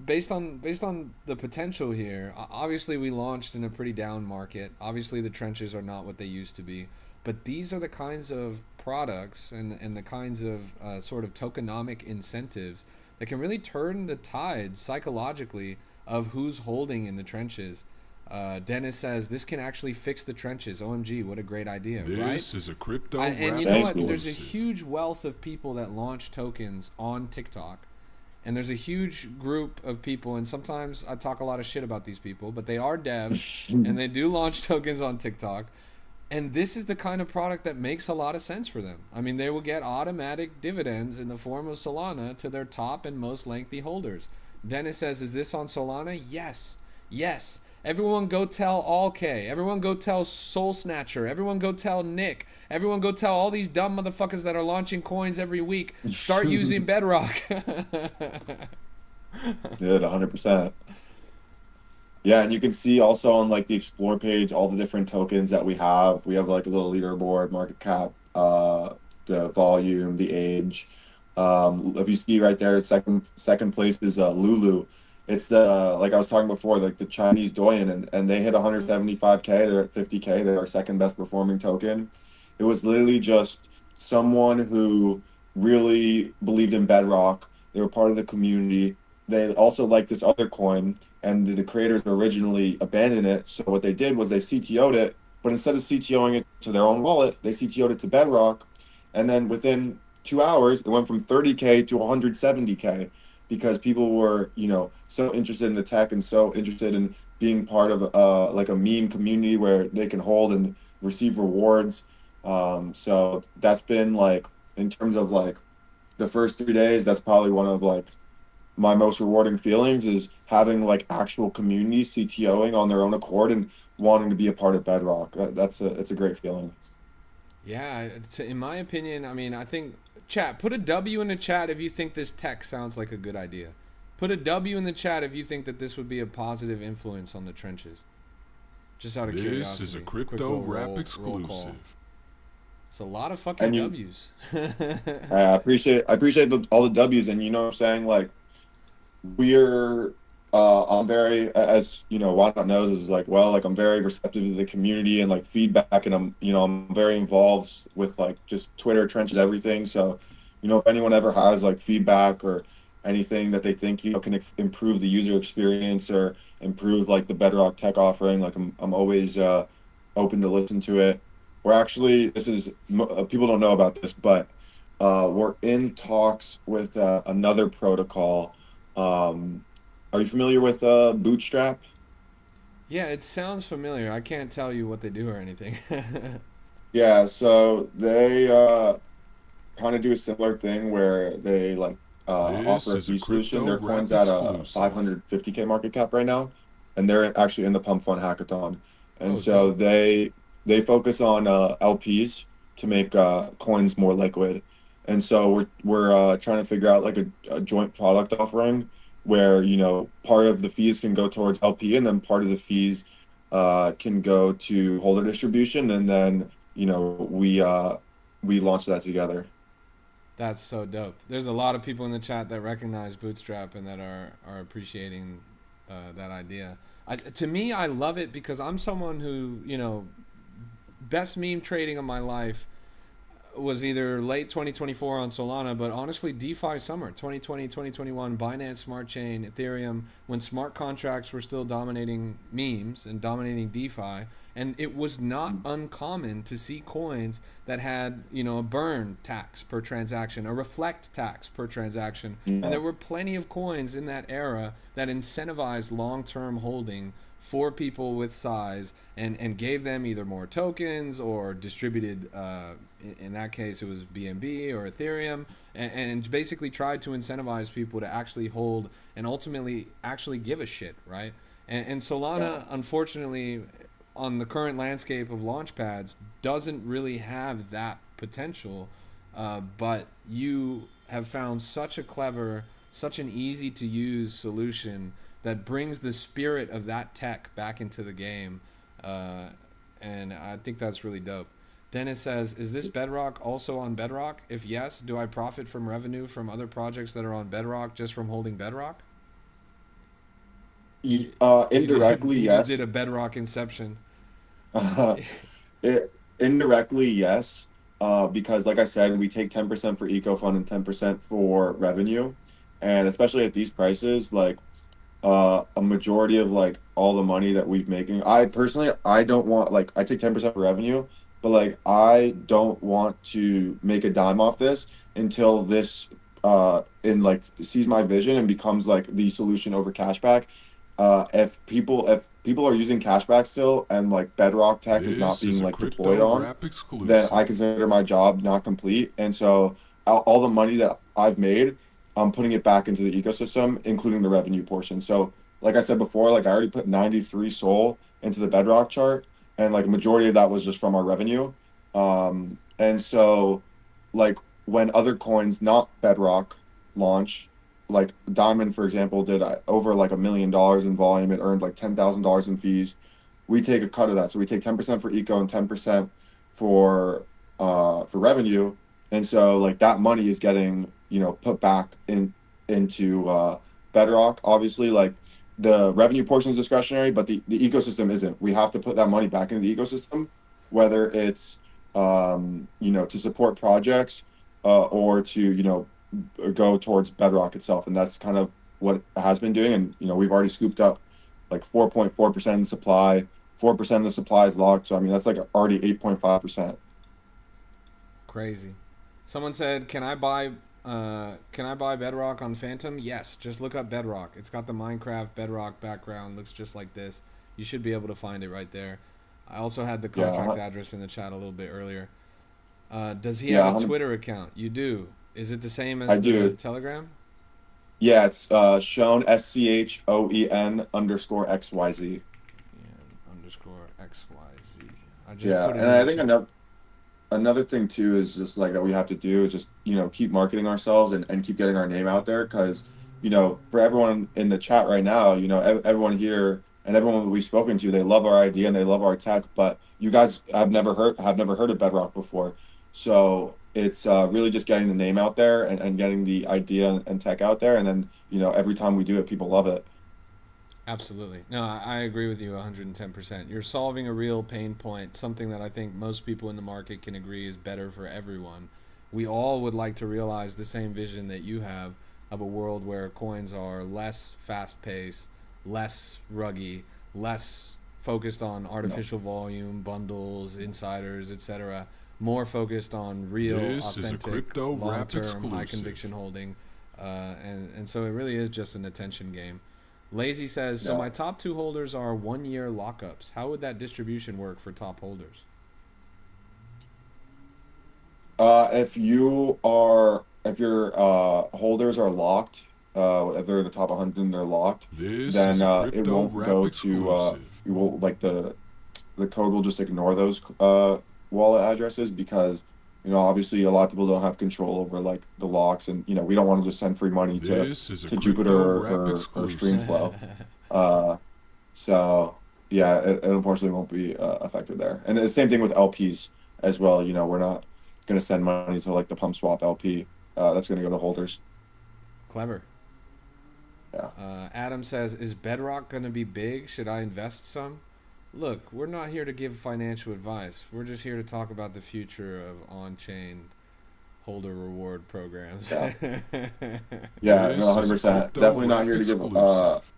[SPEAKER 1] based on the potential here, obviously we launched in a pretty down market. Obviously the trenches are not what they used to be, but these are the kinds of products and the kinds of sort of tokenomic incentives that can really turn the tide psychologically of who's holding in the trenches. Dennis says this can actually fix the trenches. OMG, what a great idea, right?
[SPEAKER 3] This is a crypto
[SPEAKER 1] And
[SPEAKER 3] rap
[SPEAKER 1] you know
[SPEAKER 2] Thank
[SPEAKER 1] what?
[SPEAKER 2] you.
[SPEAKER 1] There's a
[SPEAKER 3] exclusive.
[SPEAKER 1] huge wealth of people that launch tokens on TikTok. And there's a huge group of people, and sometimes I talk a lot of shit about these people, but they are devs and they do launch tokens on TikTok. And this is the kind of product that makes a lot of sense for them. I mean, they will get automatic dividends in the form of Solana to their top and most lengthy holders. Dennis says, "Is this on Solana?" Yes. Yes. Everyone go tell All K. Everyone go tell Soul Snatcher. Everyone go tell Nick. Everyone go tell all these dumb motherfuckers that are launching coins every week. Start using Bedrock.
[SPEAKER 2] Good, 100%. Yeah, and you can see also on like the explore page all the different tokens that we have. We have like a little leaderboard, market cap, the volume, the age. If you see right there, second place is Lulu. It's the like I was talking before, like the Chinese Douyin, and they hit 175K. They're at 50K. They're our second best performing token. It was literally just someone who really believed in Bedrock. They were part of the community. They also liked this other coin, and the creators originally abandoned it. So what they did was they CTO'd it, but instead of CTOing it to their own wallet, they CTO'd it to Bedrock, and then within 2 hours, it went from 30K to 170K because people were, so interested in the tech and so interested in being part of like a meme community where they can hold and receive rewards. So that's been like in terms of like the first 3 days, that's probably one of like my most rewarding feelings is having like actual community CTOing on their own accord and wanting to be a part of Bedrock. It's a great feeling.
[SPEAKER 1] Yeah, in my opinion, I mean, I think chat, put a W in the chat if you think this tech sounds like a good idea. Put a W in the chat if you think that this would be a positive influence on the trenches. Just out of curiosity.
[SPEAKER 3] This is a
[SPEAKER 1] Quick
[SPEAKER 3] crypto
[SPEAKER 1] little
[SPEAKER 3] rap
[SPEAKER 1] roll call.
[SPEAKER 3] exclusive.
[SPEAKER 1] It's a lot of fucking
[SPEAKER 2] And
[SPEAKER 1] W's.
[SPEAKER 2] I appreciate all the W's, and you know what I'm saying, like we're I'm very, as you know, Why Not knows, is like, well, like I'm very receptive to the community and like feedback, and I'm very involved with like just Twitter trenches everything. So if anyone ever has like feedback or anything that they think can improve the user experience or improve like the Bedrock tech offering, like I'm always open to listen to it. We're actually, people don't know about this, but we're in talks with another protocol. Are you familiar with Bootstrap?
[SPEAKER 1] Yeah, it sounds familiar. I can't tell you what they do or anything.
[SPEAKER 2] Yeah, so they kind of do a similar thing where they like
[SPEAKER 3] This
[SPEAKER 2] offer a
[SPEAKER 3] is a
[SPEAKER 2] fee solution.
[SPEAKER 3] crypto
[SPEAKER 2] Their
[SPEAKER 3] rap
[SPEAKER 2] coin's at a
[SPEAKER 3] exclusive.
[SPEAKER 2] 550K market cap right now, and they're actually in the Pump Fund hackathon. And
[SPEAKER 1] Oh,
[SPEAKER 2] so
[SPEAKER 1] dope.
[SPEAKER 2] they focus on LPs to make coins more liquid. And so we're trying to figure out like a joint product offering where part of the fees can go towards LP, and then part of the fees can go to holder distribution, and then we launched that together.
[SPEAKER 1] That's so dope. There's a lot of people in the chat that recognize Bootstrap and that are appreciating that idea. To me, I love it because I'm someone who, best meme trading of my life was either late 2024 on Solana, but honestly, DeFi summer 2020, 2021, Binance Smart Chain, Ethereum, when smart contracts were still dominating memes and dominating DeFi. And it was not uncommon to see coins that had, a burn tax per transaction, a reflect tax per transaction. And
[SPEAKER 2] Yeah.
[SPEAKER 1] there were plenty of coins in that era that incentivized long term holding for people with size and gave them either more tokens or distributed, in that case, it was BNB or Ethereum, and basically tried to incentivize people to actually hold and ultimately actually give a shit, right? And Solana, unfortunately, on the current landscape of launch pads, doesn't really have that potential. But you have found such a clever, such an easy to use solution that brings the spirit of that tech back into the game. Uh, and I think that's really dope. Dennis says, is this Bedrock also on Bedrock? If yes, do I profit from revenue from other projects that are on Bedrock just from holding Bedrock?
[SPEAKER 2] Indirectly,
[SPEAKER 1] He just did
[SPEAKER 2] yes.
[SPEAKER 1] a Bedrock inception.
[SPEAKER 2] Indirectly, yes. Because like I said, we take 10% for eco fund and 10% for revenue. And especially at these prices, like a majority of like all the money that we've making. I personally, I don't want, like, I take 10% for revenue, but like I don't want to make a dime off this until this in like sees my vision and becomes like the solution over cashback. If people are using cashback still and like Bedrock tech is not
[SPEAKER 3] This is
[SPEAKER 2] being
[SPEAKER 3] a
[SPEAKER 2] like deployed
[SPEAKER 3] crypto
[SPEAKER 2] on,
[SPEAKER 3] rap
[SPEAKER 2] then I
[SPEAKER 3] exclusive.
[SPEAKER 2] consider my job not complete. And so all the money that I've made, I'm putting it back into the ecosystem, including the revenue portion. So, like I said before, like I already put 93 Sol into the Bedrock chart, and like a majority of that was just from our revenue. And so, like when other coins not Bedrock launch, like Diamond, for example, did over like $1 million in volume. It earned like $10,000 in fees. We take a cut of that, so we take 10% for eco and 10% for revenue, and so like that money is getting put back into Bedrock, obviously, like the revenue portion is discretionary, but the ecosystem isn't. We have to put that money back into the ecosystem, whether it's to support projects or to go towards Bedrock itself, and that's kind of what it has been doing. And we've already scooped up like 4.4% of the supply. 4% of the supply is locked, so I mean that's like already 8.5%.
[SPEAKER 1] Crazy. Someone said, can I buy Bedrock on Phantom? Yes, just look up Bedrock. It's got the Minecraft Bedrock background, looks just like this. You should be able to find it right there. I also had the contract
[SPEAKER 2] Yeah,
[SPEAKER 1] address in the chat a little bit earlier. Does he have
[SPEAKER 2] yeah,
[SPEAKER 1] a Twitter account? You do. Is it the same
[SPEAKER 2] I
[SPEAKER 1] as the
[SPEAKER 2] do.
[SPEAKER 1] Telegram?
[SPEAKER 2] Yeah, it's shown SCHOEN_XYZ.
[SPEAKER 1] Yeah, underscore XYZ. I just
[SPEAKER 2] Yeah,
[SPEAKER 1] put it
[SPEAKER 2] and
[SPEAKER 1] in
[SPEAKER 2] I
[SPEAKER 1] the
[SPEAKER 2] think
[SPEAKER 1] chat.
[SPEAKER 2] another thing too is just like that we have to do is just keep marketing ourselves and keep getting our name out there because for everyone in the chat right now, everyone here and everyone that we've spoken to, they love our idea and they love our tech, but you guys have never heard of Bedrock before. So it's really just getting the name out there and getting the idea and tech out there, and then every time we do it, people love it.
[SPEAKER 1] Absolutely. No, I agree with you 110%. You're solving a real pain point, something that I think most people in the market can agree is better for everyone. We all would like to realize the same vision that you have of a world where coins are less fast paced, less ruggy, less focused on
[SPEAKER 2] No.
[SPEAKER 1] artificial volume, bundles, insiders, etc. More focused on real,
[SPEAKER 3] This is a
[SPEAKER 1] authentic,
[SPEAKER 3] Crypto
[SPEAKER 1] long
[SPEAKER 3] Rap
[SPEAKER 1] term, high conviction
[SPEAKER 3] exclusive.
[SPEAKER 1] holding. And so it really is just an attention game. Lazy says, so
[SPEAKER 2] Yeah.
[SPEAKER 1] my top two holders are 1 year lockups. How would that distribution work for top holders?
[SPEAKER 2] If your holders are locked, if they're in the top 100 and they're locked,
[SPEAKER 3] This is
[SPEAKER 2] then
[SPEAKER 3] a
[SPEAKER 2] it
[SPEAKER 3] Crypto
[SPEAKER 2] won't
[SPEAKER 3] Rap
[SPEAKER 2] go to
[SPEAKER 3] exclusive.
[SPEAKER 2] you will like the code will just ignore those wallet addresses because obviously a lot of people don't have control over like the locks, and we don't want to just send free money
[SPEAKER 3] This is a
[SPEAKER 2] to
[SPEAKER 3] Crypto
[SPEAKER 2] Jupiter
[SPEAKER 3] Rap
[SPEAKER 2] or
[SPEAKER 3] exclusive.
[SPEAKER 2] Streamflow. Uh, so yeah, it unfortunately won't be affected there. And the same thing with LPs as well. We're not going to send money to like the Pump Swap LP. That's going to go to holders.
[SPEAKER 1] Clever.
[SPEAKER 2] Yeah.
[SPEAKER 1] Adam says, is Bedrock going to be big? Should I invest some? Look, we're not here to give financial advice. We're just here to talk about the future of on chain holder reward programs.
[SPEAKER 2] Yeah. Yeah. No,
[SPEAKER 3] This is a
[SPEAKER 2] 100%.
[SPEAKER 3] Crypto
[SPEAKER 2] Definitely not
[SPEAKER 3] Rap
[SPEAKER 2] here to give
[SPEAKER 3] exclusive.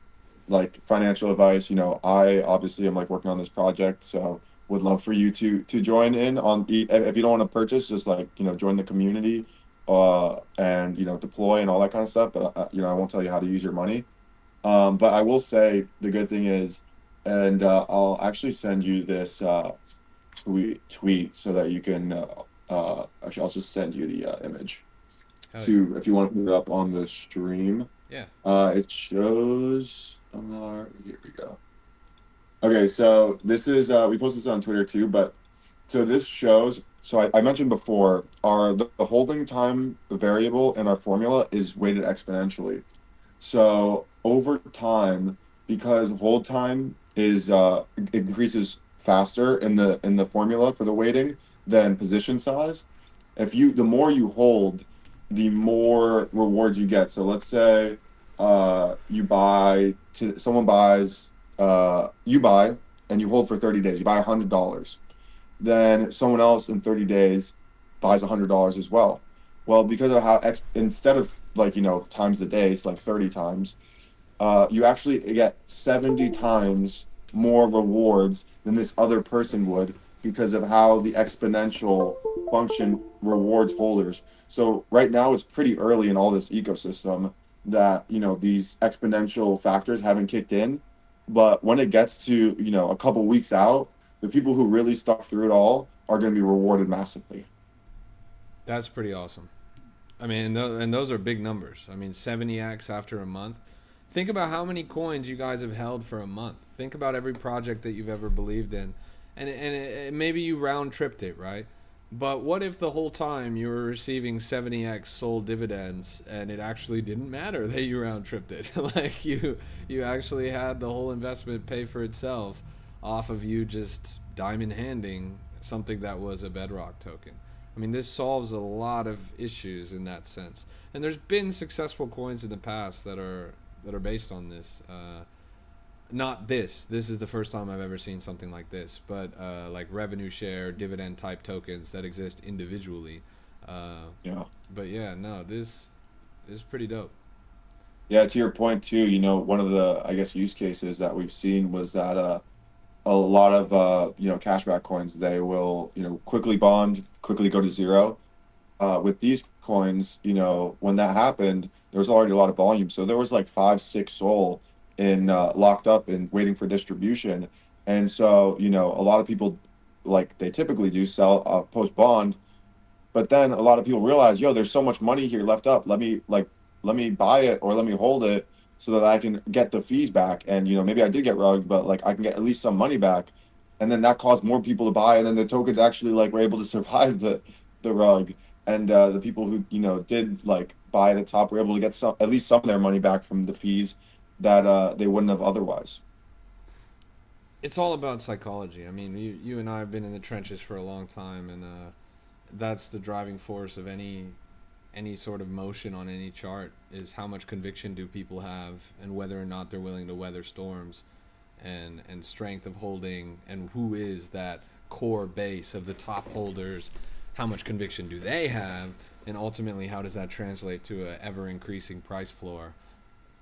[SPEAKER 2] like financial advice. I obviously am like working on this project, so would love for you to join in on if you don't want to purchase, just like join the community, and deploy and all that kind of stuff. But I won't tell you how to use your money. But I will say the good thing is, and I'll actually send you this tweet so that you can actually I'll just send you the image
[SPEAKER 1] Hell yeah.
[SPEAKER 2] to if you want to put it up on the stream.
[SPEAKER 1] Yeah.
[SPEAKER 2] It shows. Here we go. Okay, so this is we posted this on Twitter too, but so this shows. So I mentioned before, the holding time variable in our formula is weighted exponentially. So over time, because hold time is increases faster in the formula for the weighting than position size. The more you hold, the more rewards you get. So let's say someone buys you buy and you hold for 30 days. You buy $100. Then someone else in 30 days buys $100 as well. Well, because of how instead of like times the days like 30 times, you actually get 70 times more rewards than this other person would because of how the exponential function rewards holders. So right now it's pretty early in all this ecosystem that these exponential factors haven't kicked in, but when it gets to a couple weeks out, the people who really stuck through it all are going to be rewarded massively.
[SPEAKER 1] That's pretty awesome. I mean, and those are big numbers. I mean, 70x after a month. Think about how many coins you guys have held for a month. Think about every project that you've ever believed in. Maybe you round tripped it, right? But what if the whole time you were receiving 70x sold dividends and it actually didn't matter that you round tripped it? Like you actually had the whole investment pay for itself off of you just diamond handing something that was a Bedrock token. I mean, this solves a lot of issues in that sense. And there's been successful coins in the past that are that are based on this. Not this. This is the first time I've ever seen something like this, but like revenue share, dividend type tokens that exist individually.
[SPEAKER 2] Yeah.
[SPEAKER 1] But yeah, no, this is pretty dope.
[SPEAKER 2] Yeah, to your point too, you know, one of the, I guess, use cases that we've seen was that a lot of you know, cashback coins, they will, you know, quickly bond, quickly go to zero. With these coins, you know, when that happened, there was already a lot of volume. So there was like 5, 6 SOL in locked up and waiting for distribution. And so, you know, a lot of people, like they typically do, sell post bond. But then a lot of people realize, yo, there's so much money here left up. Let me buy it or let me hold it so that I can get the fees back. And you know, maybe I did get rugged, but like I can get at least some money back. And then that caused more people to buy, and then the tokens actually like were able to survive the rug. And the people who, you know, did like buy at the top were able to get some, at least some of their money back from the fees that they wouldn't have otherwise.
[SPEAKER 1] It's all about psychology. I mean, you and I have been in the trenches for a long time, and that's the driving force of any sort of motion on any chart, is how much conviction do people have, and whether or not they're willing to weather storms, and strength of holding, and who is that core base of the top holders, how much conviction do they have, and ultimately how does that translate to a ever increasing price floor.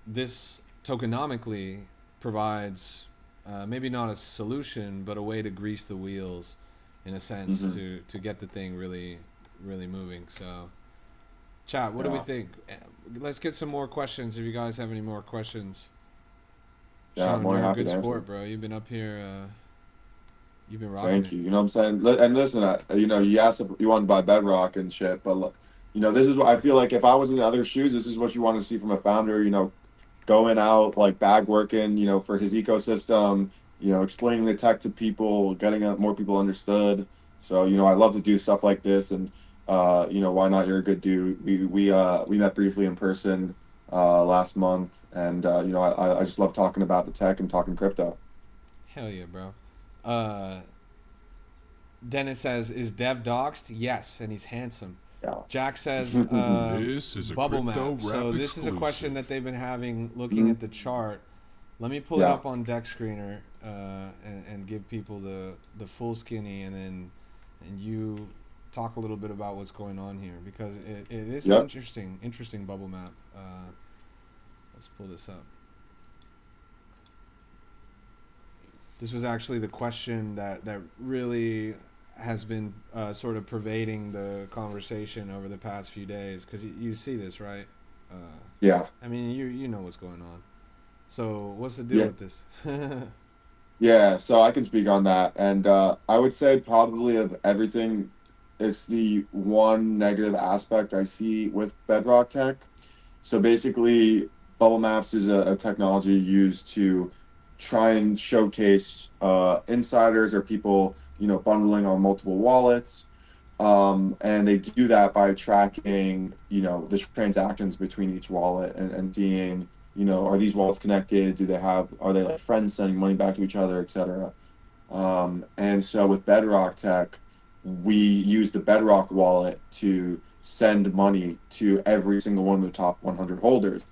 [SPEAKER 1] This tokenomically provides maybe not a solution, but a way to grease the wheels in a sense, to get the thing really moving. So chat, what do we think? Let's get some more questions if you guys have any more questions.
[SPEAKER 2] Yeah,
[SPEAKER 1] Sean,
[SPEAKER 2] I'm more
[SPEAKER 1] you're a
[SPEAKER 2] happy
[SPEAKER 1] good
[SPEAKER 2] to answer.
[SPEAKER 1] sport, bro. You've been up here, you've been rocking
[SPEAKER 2] Thank
[SPEAKER 1] it.
[SPEAKER 2] you. You know what I'm saying? And listen, you know, you asked if you want to buy Bedrock and shit, but look, you know, this is what I feel like if I was in other shoes, this is what you want to see from a founder, you know, going out, like bag working, you know, for his ecosystem, you know, explaining the tech to people, getting more people understood. So, you know, I love to do stuff like this. And, you know, why not? You're a good dude. We met briefly in person last month. And, you know, I just love talking about the tech and talking crypto.
[SPEAKER 1] Hell yeah, bro. Dennis says, is Dev doxed? Yes, and he's handsome.
[SPEAKER 2] Yeah.
[SPEAKER 1] Jack says,
[SPEAKER 3] This is a
[SPEAKER 1] bubble
[SPEAKER 3] crypto
[SPEAKER 1] map.
[SPEAKER 3] rap
[SPEAKER 1] So this is a question
[SPEAKER 3] exclusive.
[SPEAKER 1] that they've been having looking at the chart. Let me pull it
[SPEAKER 2] Yeah.
[SPEAKER 1] up on Deck Screener and give people the full skinny, and you talk a little bit about what's going on here, because it is an
[SPEAKER 2] Yep.
[SPEAKER 1] interesting bubble map. Let's pull this up. This was actually the question that really has been sort of pervading the conversation over the past few days, because you see this, right?
[SPEAKER 2] Yeah.
[SPEAKER 1] I mean, you know what's going on. So what's the deal
[SPEAKER 2] Yeah.
[SPEAKER 1] with this?
[SPEAKER 2] Yeah, so I can speak on that. And I would say probably of everything, it's the one negative aspect I see with Bedrock Tech. So basically, Bubble Maps is a technology used to try and showcase insiders or people, you know, bundling on multiple wallets. And they do that by tracking, you know, the transactions between each wallet, and seeing, you know, are these wallets connected? Are they like friends sending money back to each other, et cetera? And so with Bedrock Tech, we use the Bedrock wallet to send money to every single one of the top 100 holders.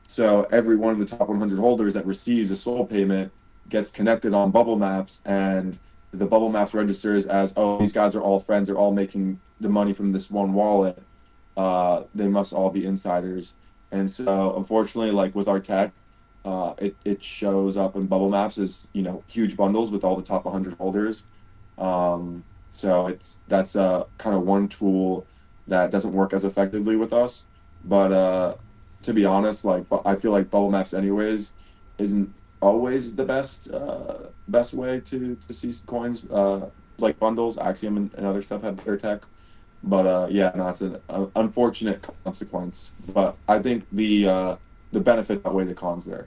[SPEAKER 2] So every one of the top 100 holders that receives a SOL payment gets connected on Bubble Maps, and the Bubble Maps registers as, oh, these guys are all friends. They're all making the money from this one wallet. They must all be insiders. And so, unfortunately, like with our tech, it shows up in Bubble Maps as, you know, huge bundles with all the top 100 holders. So that's kind of one tool that doesn't work as effectively with us. But to be honest, like I feel like Bubble Maps anyways isn't always the best way to see coins, like bundles. Axiom and other stuff have better tech. But yeah, no, it's an unfortunate consequence. But I think the benefit outweigh the cons there.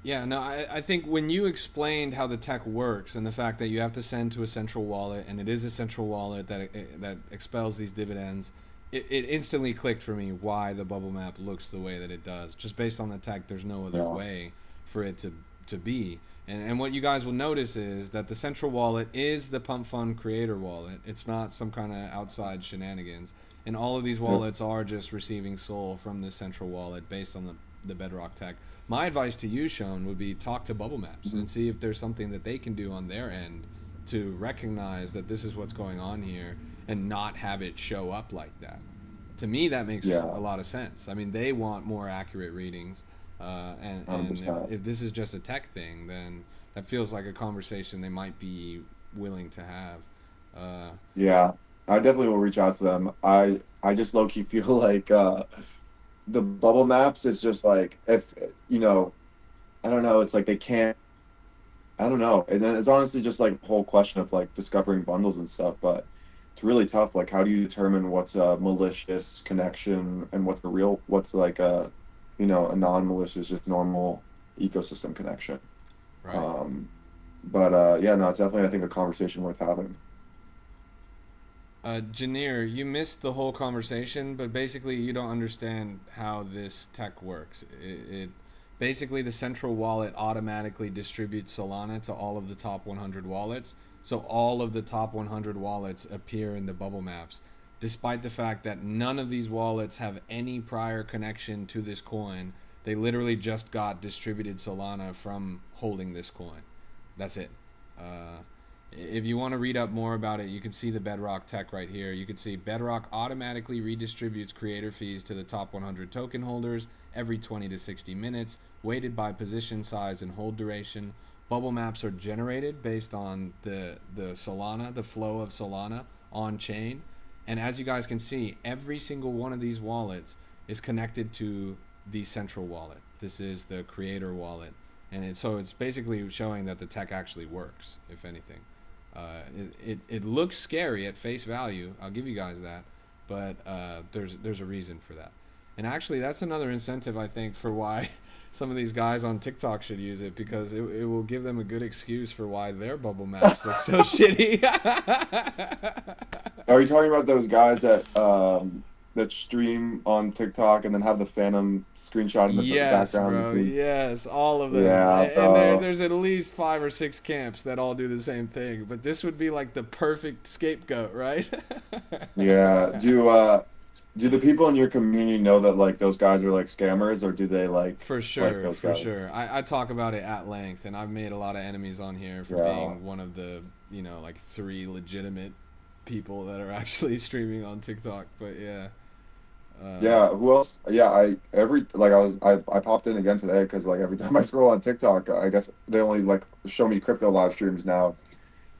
[SPEAKER 1] Yeah, no, I think when you explained how the tech works, and the fact that you have to send to a central wallet, and it is a central wallet that expels these dividends, it instantly clicked for me why the bubble map looks the way that it does. Just based on the tech, there's no other way for it to be. And what you guys will notice is that the central wallet is the Pump Fund creator wallet. It's not some kind of outside shenanigans. And all of these wallets are just receiving SOL from this central wallet based on the the Bedrock tech. My advice to you, Sean, would be talk to Bubble Maps and see if there's something that they can do on their end to recognize that this is what's going on here and not have it show up like that. To me, that makes
[SPEAKER 2] Yeah,
[SPEAKER 1] a lot of sense. I mean, they want more accurate readings, and
[SPEAKER 2] 100%.
[SPEAKER 1] if this is just a tech thing, then that feels like a conversation they might be willing to have. Uh,
[SPEAKER 2] Yeah, I definitely will reach out to them. I just low key feel like the bubble maps. It's just like if you know, I don't know. It's like they can't. I don't know. And then it's honestly just like a whole question of like discovering bundles and stuff. But it's really tough. Like, how do you determine what's a malicious connection and what's a real, what's like a, a non-malicious, just normal ecosystem connection.
[SPEAKER 1] right.
[SPEAKER 2] Um, but yeah, no, it's definitely I think a conversation worth having.
[SPEAKER 1] Janeer, you missed the whole conversation, but basically you don't understand how this tech works. It basically the central wallet automatically distributes Solana to all of the top 100 wallets. So all of the top 100 wallets appear in the bubble maps, despite the fact that none of these wallets have any prior connection to this coin. They literally just got distributed Solana from holding this coin. That's it. Uh, if you want to read up more about it, you can see the Bedrock tech right here. You can see Bedrock automatically redistributes creator fees to the top 100 token holders every 20 to 60 minutes, weighted by position size and hold duration. Bubble maps are generated based on the Solana, the flow of Solana on chain. And as you guys can see, every single one of these wallets is connected to the central wallet. This is the creator wallet. And so it's basically showing that the tech actually works, if anything. It looks scary at face value. I'll give you guys that, but there's a reason for that. And actually, that's another incentive I think for why some of these guys on TikTok should use it, because it will give them a good excuse for why their bubble maps look so shitty.
[SPEAKER 2] Are you talking about those guys that stream on TikTok and then have the Phantom screenshot in the
[SPEAKER 1] Yes,
[SPEAKER 2] background?
[SPEAKER 1] bro. Yes, all of them.
[SPEAKER 2] Yeah,
[SPEAKER 1] And
[SPEAKER 2] bro.
[SPEAKER 1] there's at least 5 or 6 camps that all do the same thing. But this would be like the perfect scapegoat, right?
[SPEAKER 2] Yeah. Do the people in your community know that like those guys are like scammers, or do they
[SPEAKER 1] For
[SPEAKER 2] like
[SPEAKER 1] sure,
[SPEAKER 2] those
[SPEAKER 1] for
[SPEAKER 2] guys?
[SPEAKER 1] sure. I talk about it at length, and I've made a lot of enemies on here for
[SPEAKER 2] Yeah.
[SPEAKER 1] being one of the, like 3 legitimate people that are actually streaming on TikTok. But yeah.
[SPEAKER 2] Yeah, who else? Yeah, I popped in again today because like every time I scroll on TikTok, I guess they only like show me crypto live streams now,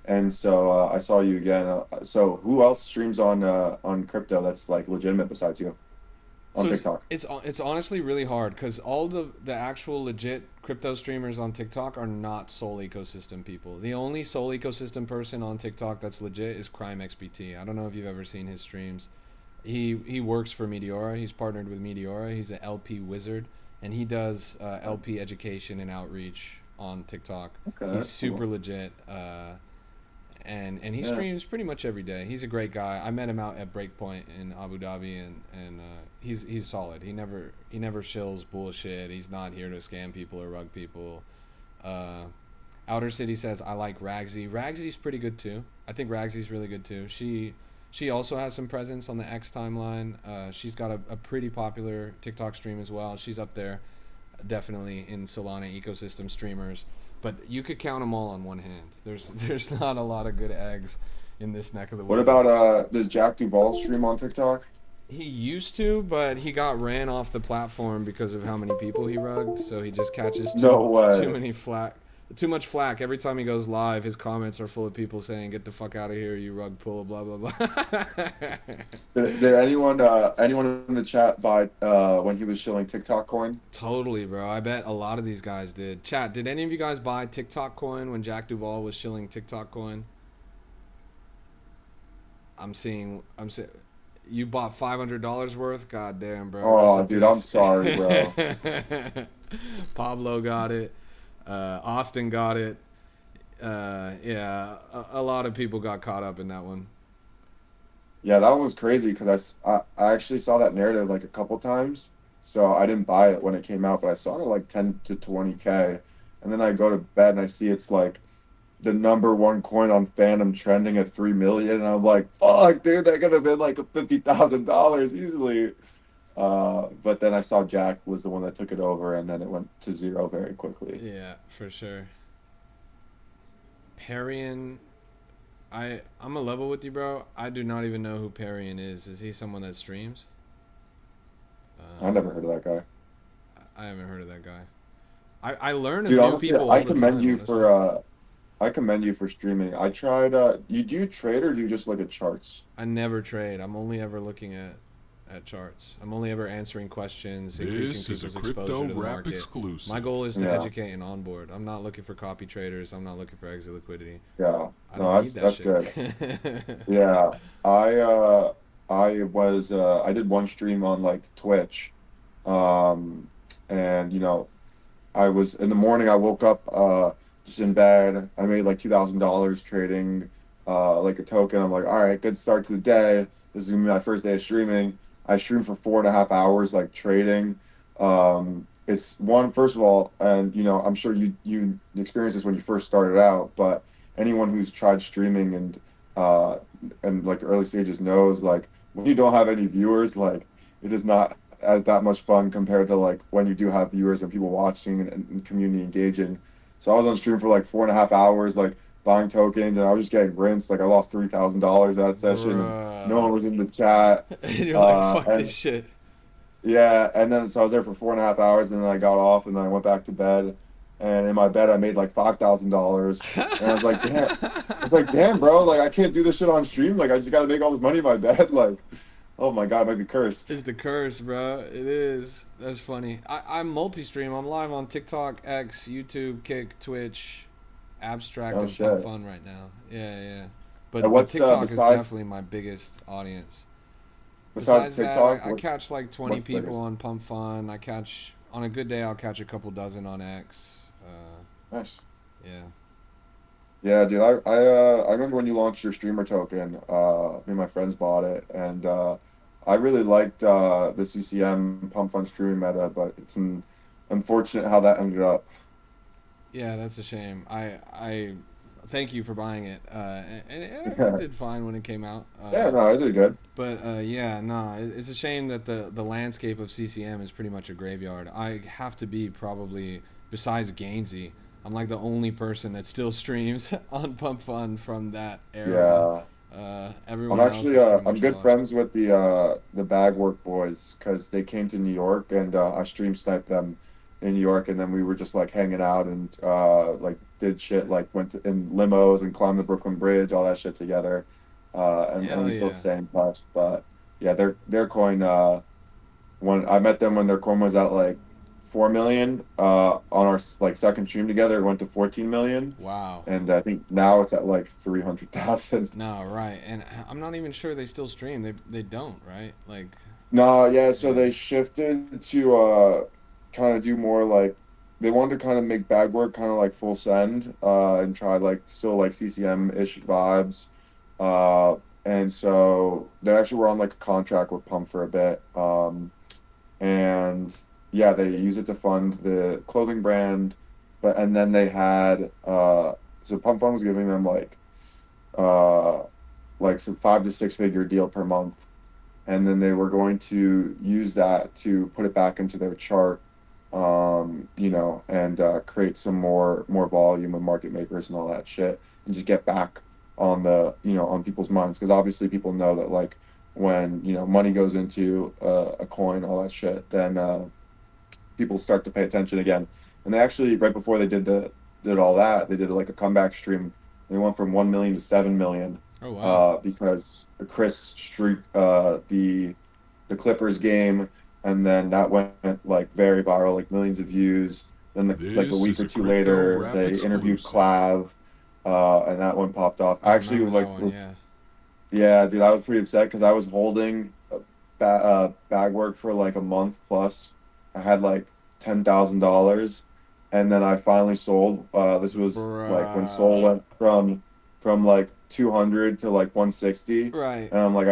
[SPEAKER 2] and so I saw you again. So who else streams on crypto that's like legitimate besides you on
[SPEAKER 1] So
[SPEAKER 2] TikTok?
[SPEAKER 1] it's honestly really hard because all the actual legit crypto streamers on TikTok are not Soul Ecosystem people. The only Soul Ecosystem person on TikTok that's legit is Crime XBT. I don't know if you've ever seen his streams. He works for Meteora. He's partnered with Meteora. He's an LP wizard, and he does LP education and outreach on TikTok.
[SPEAKER 2] Okay,
[SPEAKER 1] He's
[SPEAKER 2] that's
[SPEAKER 1] super
[SPEAKER 2] cool.
[SPEAKER 1] legit, and he
[SPEAKER 2] Yeah,
[SPEAKER 1] streams pretty much every day. He's a great guy. I met him out at Breakpoint in Abu Dhabi, and he's solid. He never shills bullshit. He's not here to scam people or rug people. Uh, Outer City says I like Ragsy. Ragsy's pretty good too. I think Ragsy's really good too. She also has some presence on the X timeline. She's got a pretty popular TikTok stream as well. She's up there, definitely in Solana ecosystem streamers. But you could count them all on one hand. There's not a lot of good eggs in this neck of the
[SPEAKER 2] what about
[SPEAKER 1] woods.
[SPEAKER 2] does Jack Duval stream on TikTok?
[SPEAKER 1] He used to, but he got ran off the platform because of how many people he rugged. So he just catches
[SPEAKER 2] No
[SPEAKER 1] too
[SPEAKER 2] way.
[SPEAKER 1] many too much flack every time he goes live. His comments are full of people saying, "Get the fuck out of here, you rug pull," blah blah blah.
[SPEAKER 2] Did anyone in the chat buy when he was shilling TikTok coin?
[SPEAKER 1] Totally, bro. I bet a lot of these guys did. Chat, did any of you guys buy TikTok coin when Jack Duval was shilling TikTok coin? I'm seeing. You bought $500 worth? God damn, bro. Rest
[SPEAKER 2] Oh,
[SPEAKER 1] in
[SPEAKER 2] dude, I'm
[SPEAKER 1] peace.
[SPEAKER 2] sorry, bro.
[SPEAKER 1] Pablo got it. Austin got it. Yeah, a lot of people got caught up in that one.
[SPEAKER 2] Yeah, that one was crazy because I actually saw that narrative like a couple times. So I didn't buy it when it came out, but I saw it at like 10 to 20K. And then I go to bed and I see it's like the number one coin on Phantom trending at 3 million. And I'm like, fuck, dude, that could have been like $50,000 easily. But then I saw Jack was the one that took it over, and then it went to zero very quickly.
[SPEAKER 1] Yeah, for sure. Parian, I'm a level with you, bro. I do not even know who Parian is. Is he someone that streams?
[SPEAKER 2] I never heard of that guy.
[SPEAKER 1] I haven't heard of that guy. I learn of
[SPEAKER 2] Dude,
[SPEAKER 1] new
[SPEAKER 2] honestly,
[SPEAKER 1] people all the time, honestly.
[SPEAKER 2] I commend you for streaming. I tried you do you trade or do you just look at charts?
[SPEAKER 1] I never trade. I'm only ever looking at charts. I'm only ever answering questions, increasing
[SPEAKER 3] This is a
[SPEAKER 1] people's
[SPEAKER 3] crypto
[SPEAKER 1] exposure to the
[SPEAKER 3] rap
[SPEAKER 1] market.
[SPEAKER 3] exclusive.
[SPEAKER 1] My goal is to
[SPEAKER 2] Yeah.
[SPEAKER 1] educate and onboard. I'm not looking for copy traders. I'm not looking for exit liquidity.
[SPEAKER 2] Yeah.
[SPEAKER 1] I
[SPEAKER 2] No,
[SPEAKER 1] don't need that
[SPEAKER 2] that's good.
[SPEAKER 1] shit.
[SPEAKER 2] Yeah. I uh I did one stream on like Twitch. Um and I was in the morning. I woke up just in bed. I made like $2,000 trading like a token. I'm like, all right, good start to the day. This is gonna be my first day of streaming. I streamed for 4.5 hours, like trading. It's one first of all, and I'm sure you experienced this when you first started out, but anyone who's tried streaming uh and like early stages knows like when you don't have any viewers, like it is not that much fun compared to like when you do have viewers and people watching and community engaging. So I was on stream for like 4.5 hours, like buying tokens, and I was just getting rinsed. Like I lost $3,000 that session, and no
[SPEAKER 1] Bruh.
[SPEAKER 2] one was in the chat.
[SPEAKER 1] And you're like, fuck this
[SPEAKER 2] And
[SPEAKER 1] shit.
[SPEAKER 2] yeah, and then so I was there for 4.5 hours, and then I got off, and then I went back to bed. And in my bed, I made like $5,000, and I was like, damn. I was like, damn, bro, like I can't do this shit on stream. Like I just got to make all this money in my bed. Like, oh my God, I might be cursed.
[SPEAKER 1] It's the curse, bro. It is. That's funny. I'm multi-stream. I'm live on TikTok, X, YouTube, Kick, Twitch, Abstract,
[SPEAKER 2] Oh
[SPEAKER 1] and Pump
[SPEAKER 2] shit.
[SPEAKER 1] Fun right now. Yeah, yeah.
[SPEAKER 2] And
[SPEAKER 1] But
[SPEAKER 2] what's
[SPEAKER 1] TikTok is
[SPEAKER 2] besides
[SPEAKER 1] definitely my biggest audience.
[SPEAKER 2] besides
[SPEAKER 1] Besides that,
[SPEAKER 2] TikTok?
[SPEAKER 1] I catch like 20
[SPEAKER 2] What's the
[SPEAKER 1] people
[SPEAKER 2] biggest?
[SPEAKER 1] on Pump Fun. I catch on a good day. I'll catch a couple dozen on X.
[SPEAKER 2] Nice.
[SPEAKER 1] Yeah.
[SPEAKER 2] Yeah, dude. I remember when you launched your streamer token. Me and my friends bought it, and I really liked the CCM Pump Fund streaming meta, but it's unfortunate how that ended up.
[SPEAKER 1] Yeah, that's a shame. I thank you for buying it. And it
[SPEAKER 2] Yeah,
[SPEAKER 1] did fine when it came out.
[SPEAKER 2] yeah, no, I did good.
[SPEAKER 1] But yeah, no, it's a shame that the landscape of CCM is pretty much a graveyard. I have to be probably, besides Gainsey, I'm like the only person that still streams on Pump Fun from that era.
[SPEAKER 2] Yeah, I'm
[SPEAKER 1] Everyone else
[SPEAKER 2] actually
[SPEAKER 1] is pretty
[SPEAKER 2] I'm
[SPEAKER 1] much
[SPEAKER 2] good
[SPEAKER 1] washed.
[SPEAKER 2] friends with the Bagwork boys because they came to New York and I stream sniped them in New York, and then we were just like hanging out and like did shit like in limos and climbed the Brooklyn Bridge, all that shit together. And
[SPEAKER 1] Hell
[SPEAKER 2] we still
[SPEAKER 1] yeah.
[SPEAKER 2] stay in touch. But yeah, their coin when I met them when their coin was at like 4 million on our like second stream together, it went to 14 million,
[SPEAKER 1] Wow.
[SPEAKER 2] and I think now it's at like 300,000.
[SPEAKER 1] No, right. And I'm not even sure they still stream. They don't, right? Like,
[SPEAKER 2] No, yeah, so
[SPEAKER 1] yeah.
[SPEAKER 2] they shifted to kind of do more like they wanted to kind of make bag work kind of like full send and try like still like CCM-ish vibes. Uh and so they actually were on like a contract with Pump for a bit. And yeah, they use it to fund the clothing brand, but and then they had so Pump Fund was giving them uh some 5 to 6 figure deal per month, and then they were going to use that to put it back into their chart, and create some more volume with market makers and all that shit, and just get back on on people's minds because obviously people know that like when money goes into a coin, all that shit, then people start to pay attention again. And they actually right before they did all that, they did like a comeback stream. They went from 1 million to 7 million
[SPEAKER 1] Oh wow.
[SPEAKER 2] because Chris streak the Clippers game, and then that went like very viral, like millions of views. Then like a
[SPEAKER 3] This
[SPEAKER 2] week
[SPEAKER 3] is
[SPEAKER 2] or
[SPEAKER 3] a
[SPEAKER 2] two
[SPEAKER 3] crypto
[SPEAKER 2] later,
[SPEAKER 3] rap
[SPEAKER 2] they interviewed
[SPEAKER 3] exclusive.
[SPEAKER 2] Clav, and that one popped off.
[SPEAKER 1] I
[SPEAKER 2] I actually
[SPEAKER 1] remember that
[SPEAKER 2] like
[SPEAKER 1] one,
[SPEAKER 2] was
[SPEAKER 1] yeah.
[SPEAKER 2] yeah, dude, I was pretty upset because I was holding bag work for like a month plus. I had like $10,000, and then I finally sold. This was like when Sol
[SPEAKER 1] Bruh.
[SPEAKER 2] went from like 200 to like 160,
[SPEAKER 1] Right.
[SPEAKER 2] and I'm like,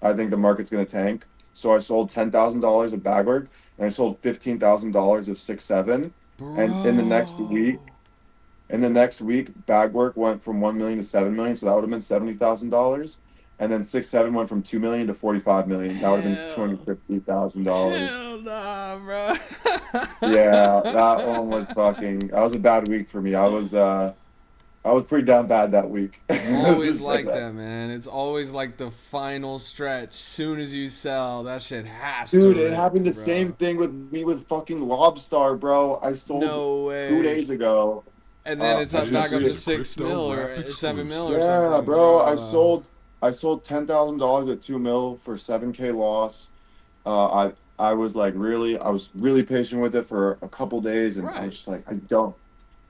[SPEAKER 2] I think the market's gonna tank. So I sold $10,000 of bag work, and I sold $15,000 of 6-7, and
[SPEAKER 1] Bro.
[SPEAKER 2] in the next week, bag work went from 1 million to 7 million, so that would have been $70,000. and then 6-7 went from 2 million to 45 million. That would have been
[SPEAKER 1] Hell,
[SPEAKER 2] $250,000.
[SPEAKER 1] hell nah, bro.
[SPEAKER 2] Yeah, that one was fucking. That was a bad week for me. I was pretty down bad that week.
[SPEAKER 1] It's
[SPEAKER 2] Let's
[SPEAKER 1] always
[SPEAKER 2] just say
[SPEAKER 1] like
[SPEAKER 2] that.
[SPEAKER 1] that, man. It's always like the final stretch. Soon as you sell, that shit has to
[SPEAKER 2] Dude, it
[SPEAKER 1] rip,
[SPEAKER 2] happened the same
[SPEAKER 1] bro.
[SPEAKER 2] thing with me with fucking Lobstar, bro. I sold
[SPEAKER 1] No
[SPEAKER 2] two
[SPEAKER 1] way.
[SPEAKER 2] days ago.
[SPEAKER 1] And then it's up back
[SPEAKER 3] This
[SPEAKER 1] up to
[SPEAKER 3] is
[SPEAKER 2] Dude,
[SPEAKER 3] a
[SPEAKER 1] 6
[SPEAKER 3] crypto
[SPEAKER 1] mil
[SPEAKER 3] rap
[SPEAKER 1] or 7 mil or
[SPEAKER 3] exclusive.
[SPEAKER 2] yeah,
[SPEAKER 1] something,
[SPEAKER 2] bro.
[SPEAKER 1] bro.
[SPEAKER 2] I sold $10,000 at 2 mil for 7K loss. I was like I was really patient with it for a couple days, and I was
[SPEAKER 1] Right.
[SPEAKER 2] just like, I don't.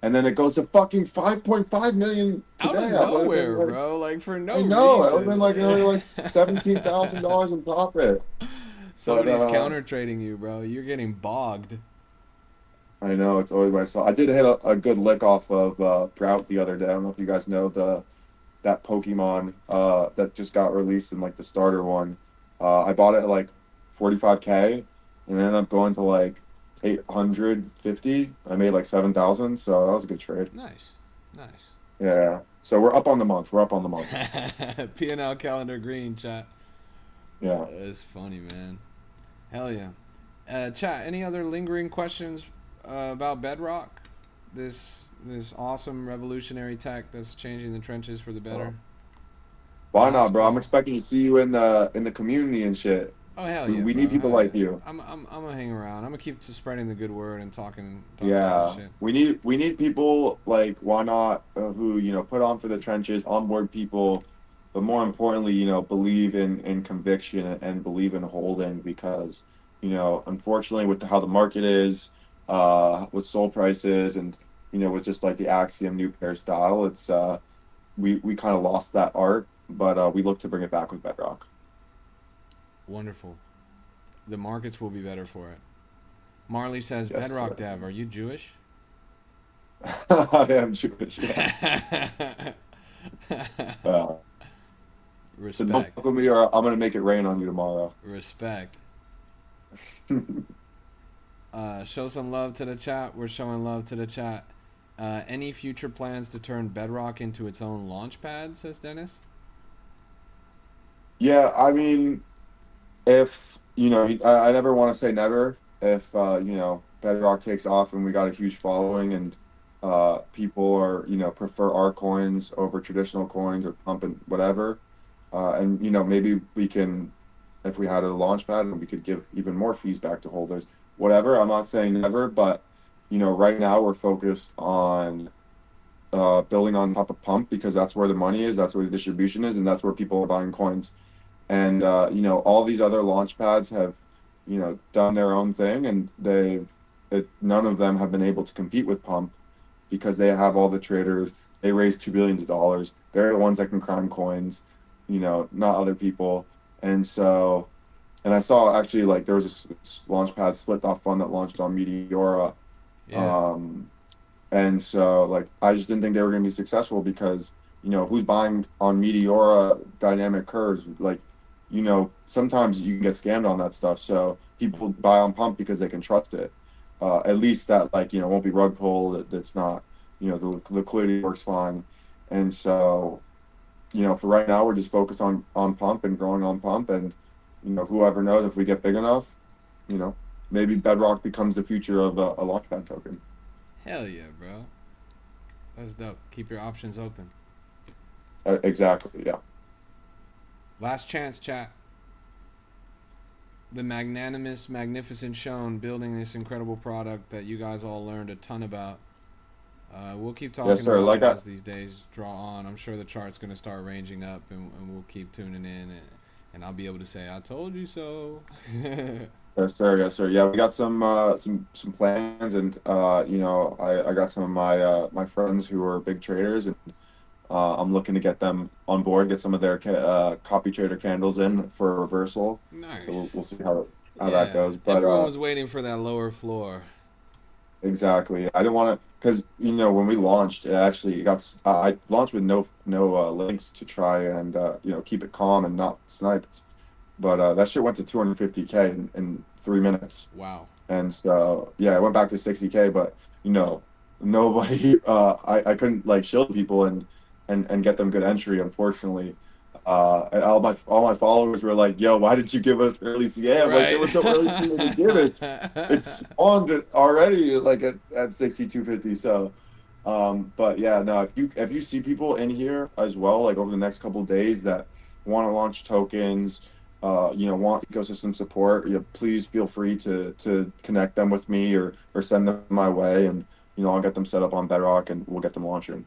[SPEAKER 2] And then it goes to fucking 5.5 million
[SPEAKER 1] Out of
[SPEAKER 2] today. I would have been
[SPEAKER 1] nowhere,
[SPEAKER 2] like,
[SPEAKER 1] bro. Like for no
[SPEAKER 2] I know, it would have
[SPEAKER 1] reason.
[SPEAKER 2] been like another like $17,000 in profit. But
[SPEAKER 1] Somebody's counter trading you, bro. You're getting bogged.
[SPEAKER 2] I know it's always myself. I did hit a good lick off of Prout the other day. I don't know if you guys know that Pokemon that just got released in like the starter one. I bought it at like 45K and it ended up going to like 850. I made like 7,000, so that was a good trade.
[SPEAKER 1] Nice. Nice.
[SPEAKER 2] Yeah. So we're up on the month. We're up on the month.
[SPEAKER 1] P&L calendar green, chat.
[SPEAKER 2] Yeah.
[SPEAKER 1] It's funny, man. Hell yeah. Chat, any other lingering questions about Bedrock? This awesome revolutionary tech that's changing the trenches for the better.
[SPEAKER 2] Why not, bro? I'm
[SPEAKER 1] Gospel.
[SPEAKER 2] expecting to see you in the community and shit.
[SPEAKER 1] Oh hell
[SPEAKER 2] We,
[SPEAKER 1] yeah,
[SPEAKER 2] we
[SPEAKER 1] bro.
[SPEAKER 2] need people
[SPEAKER 1] Hell
[SPEAKER 2] like
[SPEAKER 1] yeah.
[SPEAKER 2] you.
[SPEAKER 1] I'm gonna hang around. I'm gonna keep spreading the good word and talking about this
[SPEAKER 2] Yeah,
[SPEAKER 1] shit.
[SPEAKER 2] we need people like why not who put on for the trenches, onboard people, but more importantly, believe in conviction and believe in holding because unfortunately with how the market is, with soul prices and with just like the Axiom new pair style, it's we kind of lost that art, but we look to bring it back with Bedrock.
[SPEAKER 1] Wonderful. The markets will be better for it. Marley says,
[SPEAKER 2] Yes,
[SPEAKER 1] Bedrock
[SPEAKER 2] sir.
[SPEAKER 1] Dev, are you Jewish?
[SPEAKER 2] I am Jewish, yeah. Uh, so don't
[SPEAKER 1] Respect.
[SPEAKER 2] fuck with me or I'm gonna make it rain on you tomorrow.
[SPEAKER 1] Respect. Show some love to the chat. We're showing love to the chat. Any future plans to turn Bedrock into its own launch pad, says Dennis?
[SPEAKER 2] Yeah, I mean, if I never want to say never. If Bedrock takes off and we got a huge following and people are prefer our coins over traditional coins or pump and whatever, and maybe we can, if we had a launch pad and we could give even more fees back to holders, whatever. I'm not saying never, but right now we're focused on building on top of pump because that's where the money is, that's where the distribution is, and that's where people are buying coins. And all these other launch pads have done their own thing, and none of them have been able to compete with Pump because they have all the traders. They raise $2 billion. They're the ones that can crime coins, not other people. And so, and I saw actually like there was this launch pad split off fund that launched on Meteora.
[SPEAKER 1] Yeah.
[SPEAKER 2] um, and so, like, I just didn't think they were going to be successful because, who's buying on Meteora dynamic curves? Like, sometimes you can get scammed on that stuff. So people buy on Pump because they can trust it. At least that, like, won't be rug pull. That's not, the liquidity works fine. And so, for right now, we're just focused on Pump and growing on Pump. And, whoever knows if we get big enough, you know, maybe Bedrock becomes the future of a launchpad token.
[SPEAKER 1] Hell yeah, bro. That's dope. Keep your options open.
[SPEAKER 2] Exactly. Yeah.
[SPEAKER 1] Last chance, chat. The magnanimous, magnificent Shone building this incredible product that you guys all learned a ton about. We'll keep talking
[SPEAKER 2] Yes, sir.
[SPEAKER 1] about
[SPEAKER 2] Like
[SPEAKER 1] it as these days draw on. I'm sure the chart's going to start ranging up, and we'll keep tuning in, and I'll be able to say, I told you so.
[SPEAKER 2] Yes, sir. Yes, sir. Yeah, we got some plans, and I got some of my friends who are big traders, and I'm looking to get them on board, get some of their copy trader candles in for a reversal. So we'll,
[SPEAKER 1] Nice.
[SPEAKER 2] we'll see how that
[SPEAKER 1] Yeah.
[SPEAKER 2] goes. But
[SPEAKER 1] Everyone was waiting for that lower floor.
[SPEAKER 2] exactly, I didn't want to because when we launched, it actually got I launched with no links to try and keep it calm and not snipe. But that shit went to 250K in 3 minutes.
[SPEAKER 1] Wow.
[SPEAKER 2] And so, yeah, I went back to 60K, but nobody, I couldn't like shield people and get them good entry, unfortunately. And all my followers were like, "Yo, why didn't you give us early CA?" I'm like, there
[SPEAKER 1] Right.
[SPEAKER 2] was no early CA to give. It's spawned already like at 6250. So, but yeah, no, if you see people in here as well, like over the next couple of days that want to launch tokens, want ecosystem support, please feel free to connect them with me or send them my way, and I'll get them set up on Bedrock and we'll get them launching.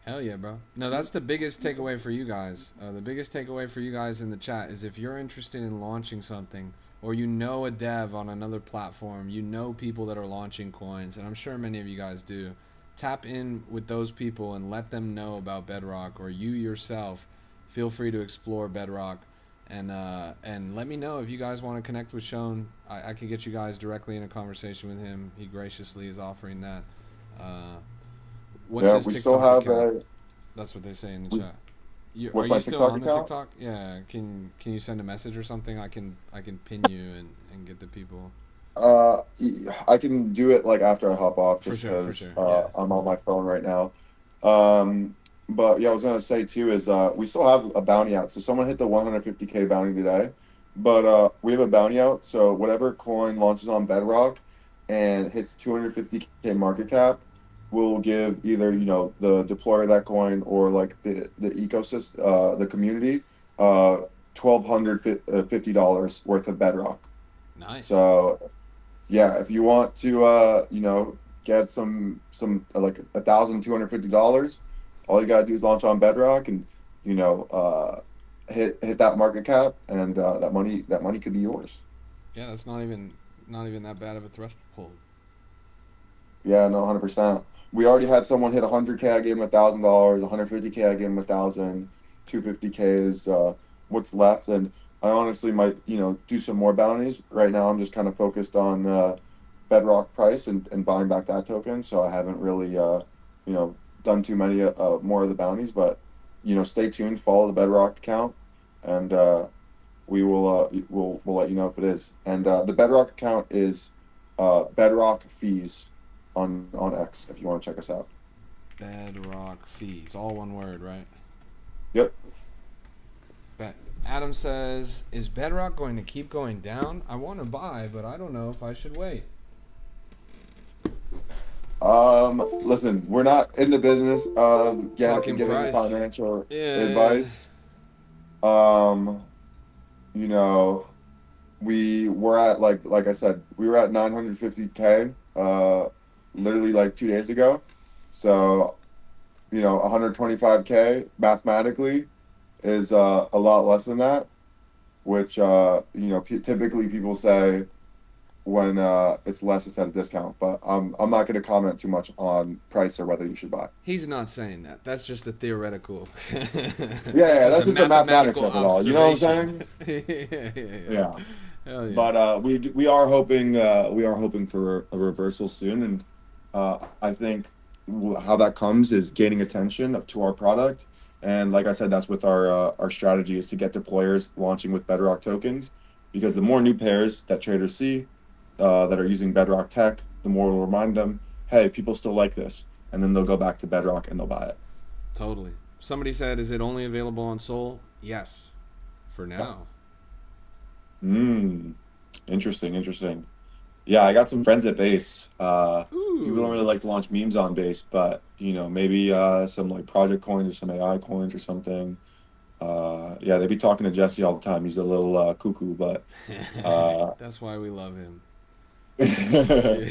[SPEAKER 1] Hell yeah, bro. No, that's the biggest takeaway for you guys. The biggest takeaway for you guys in the chat is if you're interested in launching something, or you know a dev on another platform, you know people that are launching coins, and I'm sure many of you guys do, tap in with those people and let them know about Bedrock, or you yourself feel free to explore Bedrock. And let me know if you guys want to connect with Sean. I can get you guys directly in a conversation with him. He graciously is offering that. Uh, What's
[SPEAKER 2] Yeah,
[SPEAKER 1] his
[SPEAKER 2] we still
[SPEAKER 1] TikTok
[SPEAKER 2] have
[SPEAKER 1] account? That's what they say in the
[SPEAKER 2] we,
[SPEAKER 1] chat. Are
[SPEAKER 2] what's my
[SPEAKER 1] you still
[SPEAKER 2] TikTok
[SPEAKER 1] on the
[SPEAKER 2] account?
[SPEAKER 1] TikTok? Yeah. Can you send a message or something? I can pin you and get the people.
[SPEAKER 2] I can do it like after I hop off
[SPEAKER 1] For
[SPEAKER 2] just
[SPEAKER 1] sure, for
[SPEAKER 2] because
[SPEAKER 1] sure. Yeah.
[SPEAKER 2] I'm on my phone right now. But yeah, I was gonna say too is we still have a bounty out. So someone hit the 150K bounty today, but we have a bounty out. So whatever coin launches on Bedrock and hits 250K market cap, we'll give either the deployer of that coin or like the ecosystem, the community, $1,250 worth of Bedrock.
[SPEAKER 1] Nice.
[SPEAKER 2] So yeah, if you want to get some like $1,250, all you gotta do is launch on Bedrock and you know uh hit that market cap, and that money could be yours.
[SPEAKER 1] Yeah, that's not even that bad of a threshold.
[SPEAKER 2] Yeah, no, 100%. We already had someone hit 100K. I gave him $1,000. 150K. I gave him 1,000. 250K is what's left, and I honestly might do some more bounties. Right now, I'm just kind of focused on Bedrock price and buying back that token. So I haven't really done too many more of the bounties, but stay tuned. Follow the Bedrock account, and we'll let you know if it is. And the Bedrock account is Bedrock Fees on X if you want to check us out.
[SPEAKER 1] Bedrock fees, all one word, right?
[SPEAKER 2] Yep.
[SPEAKER 1] Bet. Adam says, "Is Bedrock going to keep going down? I want to buy, but I don't know if I should wait."
[SPEAKER 2] Listen, we're not in the business of
[SPEAKER 1] Talking
[SPEAKER 2] giving
[SPEAKER 1] price.
[SPEAKER 2] financial
[SPEAKER 1] Yeah.
[SPEAKER 2] advice. Um, you know, we were at like I said, we were at 950K literally like 2 days ago. So, 125K mathematically is a lot less than that, which typically people say when it's less, it's at a discount. But I'm not going to comment too much on price or whether you should buy.
[SPEAKER 1] He's not saying that. That's just a theoretical.
[SPEAKER 2] Yeah,
[SPEAKER 1] That's
[SPEAKER 2] yeah,
[SPEAKER 1] just
[SPEAKER 2] that's
[SPEAKER 1] a
[SPEAKER 2] just the mathematics
[SPEAKER 1] mathematical
[SPEAKER 2] of it all. You know what I'm
[SPEAKER 1] observation.
[SPEAKER 2] saying?
[SPEAKER 1] Yeah.
[SPEAKER 2] Yeah.
[SPEAKER 1] Hell yeah.
[SPEAKER 2] But we are hoping for a reversal soon, and I think how that comes is gaining attention to our product. And like I said, that's with our strategy is to get deployers launching with Bedrock tokens, because the more new pairs that traders see that are using Bedrock tech, the more we'll remind them, hey, people still like this, and then they'll go back to Bedrock and they'll buy it.
[SPEAKER 1] Totally. Somebody said, "Is it only available on Soul?" Yes, for
[SPEAKER 2] Yeah.
[SPEAKER 1] now.
[SPEAKER 2] Hmm. Interesting. Interesting. Yeah, I got some friends at base. People don't
[SPEAKER 1] Ooh.
[SPEAKER 2] really like to launch memes on base, but maybe some like project coins or some AI coins or something. Yeah, they be talking to Jesse all the time. He's a little cuckoo, but uh,
[SPEAKER 1] That's why we love him.
[SPEAKER 2] yeah,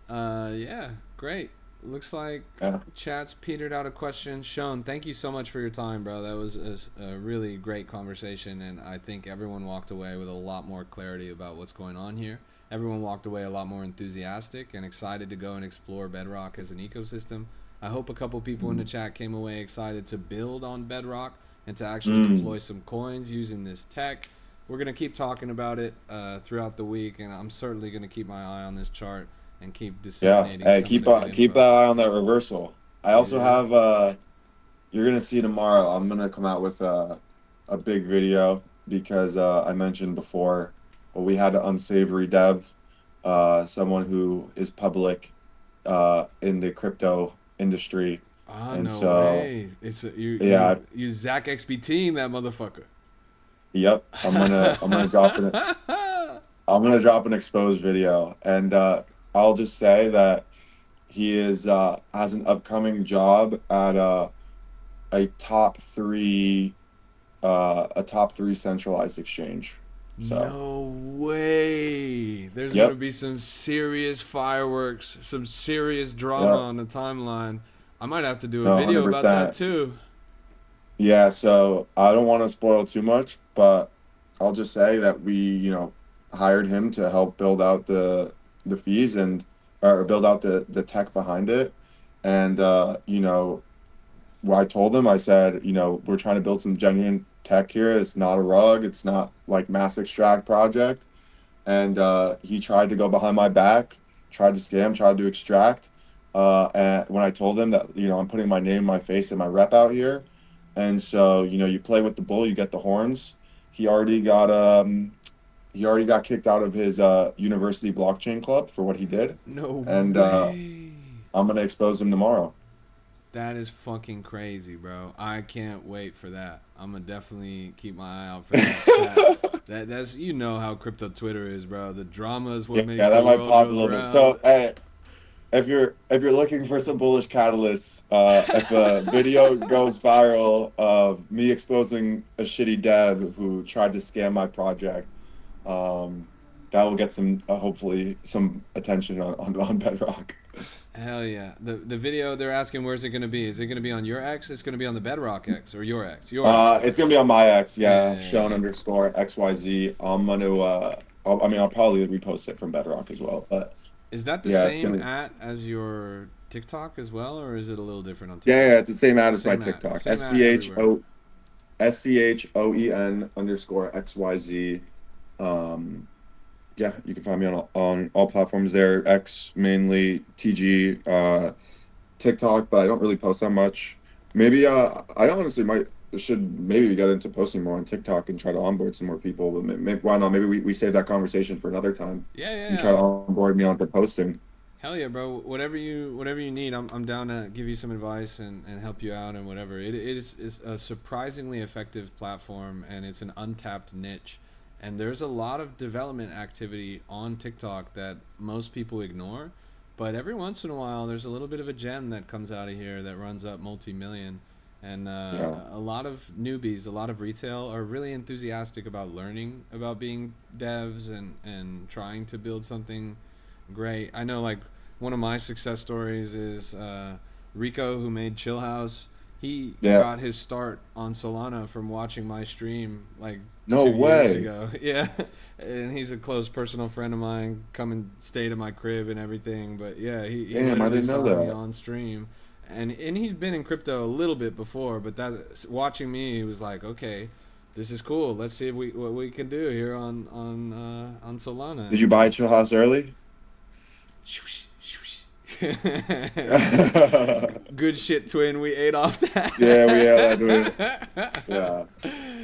[SPEAKER 1] Yeah, great. Looks like chat's petered out a question. Sean, thank you so much for your time, bro. That was a really great conversation, and I think everyone walked away with a lot more clarity about what's going on here. Everyone walked away a lot more enthusiastic and excited to go and explore Bedrock as an ecosystem. I hope a couple people in the chat came away excited to build on Bedrock and to actually
[SPEAKER 2] mm,
[SPEAKER 1] deploy some coins using this tech. We're going to keep talking about it throughout the week, and I'm certainly going to keep my eye on this chart and keep
[SPEAKER 2] yeah.
[SPEAKER 1] disseminating
[SPEAKER 2] Hey,
[SPEAKER 1] some of
[SPEAKER 2] keep
[SPEAKER 1] the good
[SPEAKER 2] keep that
[SPEAKER 1] info.
[SPEAKER 2] eye on that reversal. I
[SPEAKER 1] Yeah,
[SPEAKER 2] also
[SPEAKER 1] dude.
[SPEAKER 2] have you're gonna see tomorrow. I'm gonna come out with a big video because I mentioned before, well, we had an unsavory dev, someone who is public in the crypto industry.
[SPEAKER 1] Ah,
[SPEAKER 2] And
[SPEAKER 1] no
[SPEAKER 2] so,
[SPEAKER 1] way. It's
[SPEAKER 2] yeah,
[SPEAKER 1] you Zach XBT that motherfucker.
[SPEAKER 2] yep, I'm gonna drop it. I'm gonna drop an exposed video, and I'll just say that he is has an upcoming job at a top three centralized exchange. So,
[SPEAKER 1] No way. There's gonna
[SPEAKER 2] yep,
[SPEAKER 1] be some serious fireworks, some serious drama
[SPEAKER 2] yep,
[SPEAKER 1] on the timeline. I might have to do a
[SPEAKER 2] no,
[SPEAKER 1] video about that
[SPEAKER 2] 100%.
[SPEAKER 1] too.
[SPEAKER 2] Yeah, so I don't want to spoil too much, but I'll just say that we, hired him to help build out the fees and or build out the tech behind it. And what I told him, I said, we're trying to build some genuine tech here. It's not a rug, it's not like mass extract project. And he tried to go behind my back, tried to scam, tried to extract. And when I told him that, I'm putting my name, my face, and my rep out here, and so you play with the bull, you get the horns. He already got kicked out of his university blockchain club for what he did,
[SPEAKER 1] No
[SPEAKER 2] and
[SPEAKER 1] way.
[SPEAKER 2] I'm gonna expose him tomorrow.
[SPEAKER 1] That is fucking crazy, bro. I can't wait for that. I'm gonna definitely keep my eye out for that. That's how crypto Twitter is, bro. The drama is what
[SPEAKER 2] Yeah,
[SPEAKER 1] makes the
[SPEAKER 2] that might
[SPEAKER 1] world
[SPEAKER 2] pop a
[SPEAKER 1] goes
[SPEAKER 2] little bit.
[SPEAKER 1] round.
[SPEAKER 2] So, hey, if you're looking for some bullish catalysts, if a video goes viral of me exposing a shitty dev who tried to scam my project, um, that will get some hopefully some attention on Bedrock.
[SPEAKER 1] Hell yeah. The video they're asking where's it gonna be? Is it gonna be on your X? It's gonna be on the Bedrock X or your X? Your X, right?
[SPEAKER 2] It's gonna be on my X,
[SPEAKER 1] Yeah,
[SPEAKER 2] yeah,
[SPEAKER 1] yeah,
[SPEAKER 2] Sean
[SPEAKER 1] yeah.
[SPEAKER 2] underscore XYZ. I'm gonna I'll probably repost it from Bedrock as well, but
[SPEAKER 1] Is that the
[SPEAKER 2] yeah, it's
[SPEAKER 1] same
[SPEAKER 2] gonna.
[SPEAKER 1] at as your TikTok as well, or is it a little different on
[SPEAKER 2] Yeah,
[SPEAKER 1] TikTok?
[SPEAKER 2] yeah, it's the same ad as my
[SPEAKER 1] Same at,
[SPEAKER 2] TikTok.
[SPEAKER 1] same at everywhere.
[SPEAKER 2] SCHOEN underscore XYZ. Um, yeah, you can find me on all platforms there. X mainly, TG, TikTok, but I don't really post that much. Maybe I honestly might should maybe get into posting more on TikTok and try to onboard some more people. But maybe, why not? Maybe we save that conversation for another time.
[SPEAKER 1] Yeah,
[SPEAKER 2] You try to
[SPEAKER 1] yeah.
[SPEAKER 2] onboard me onto posting.
[SPEAKER 1] Hell yeah, bro. Whatever you need, I'm down to give you some advice and help you out and whatever. It is a surprisingly effective platform and it's an untapped niche. And there's a lot of development activity on TikTok that most people ignore. But every once in a while, there's a little bit of a gem that comes out of here that runs up multi-million. And
[SPEAKER 2] Yeah,
[SPEAKER 1] a lot of newbies, a lot of retail are really enthusiastic about learning about being devs and trying to build something great. I know, like, one of my success stories is Rico, who made Chill House. He
[SPEAKER 2] yeah.
[SPEAKER 1] got his start on Solana from watching my stream like
[SPEAKER 2] No
[SPEAKER 1] 2 years
[SPEAKER 2] way.
[SPEAKER 1] ago. Yeah, and he's a close personal friend of mine. Come and stay to my crib and everything. But yeah, he
[SPEAKER 2] Damn, I
[SPEAKER 1] literally
[SPEAKER 2] didn't know
[SPEAKER 1] saw me
[SPEAKER 2] that.
[SPEAKER 1] on stream, and he's been in crypto a little bit before. But that watching me, he was like, okay, this is cool. Let's see what we can do here on Solana.
[SPEAKER 2] Did you buy Chill House early?
[SPEAKER 1] Swoosh, swoosh.
[SPEAKER 2] Yeah,
[SPEAKER 1] Good shit, twin. We ate off that.
[SPEAKER 2] we had that. Yeah,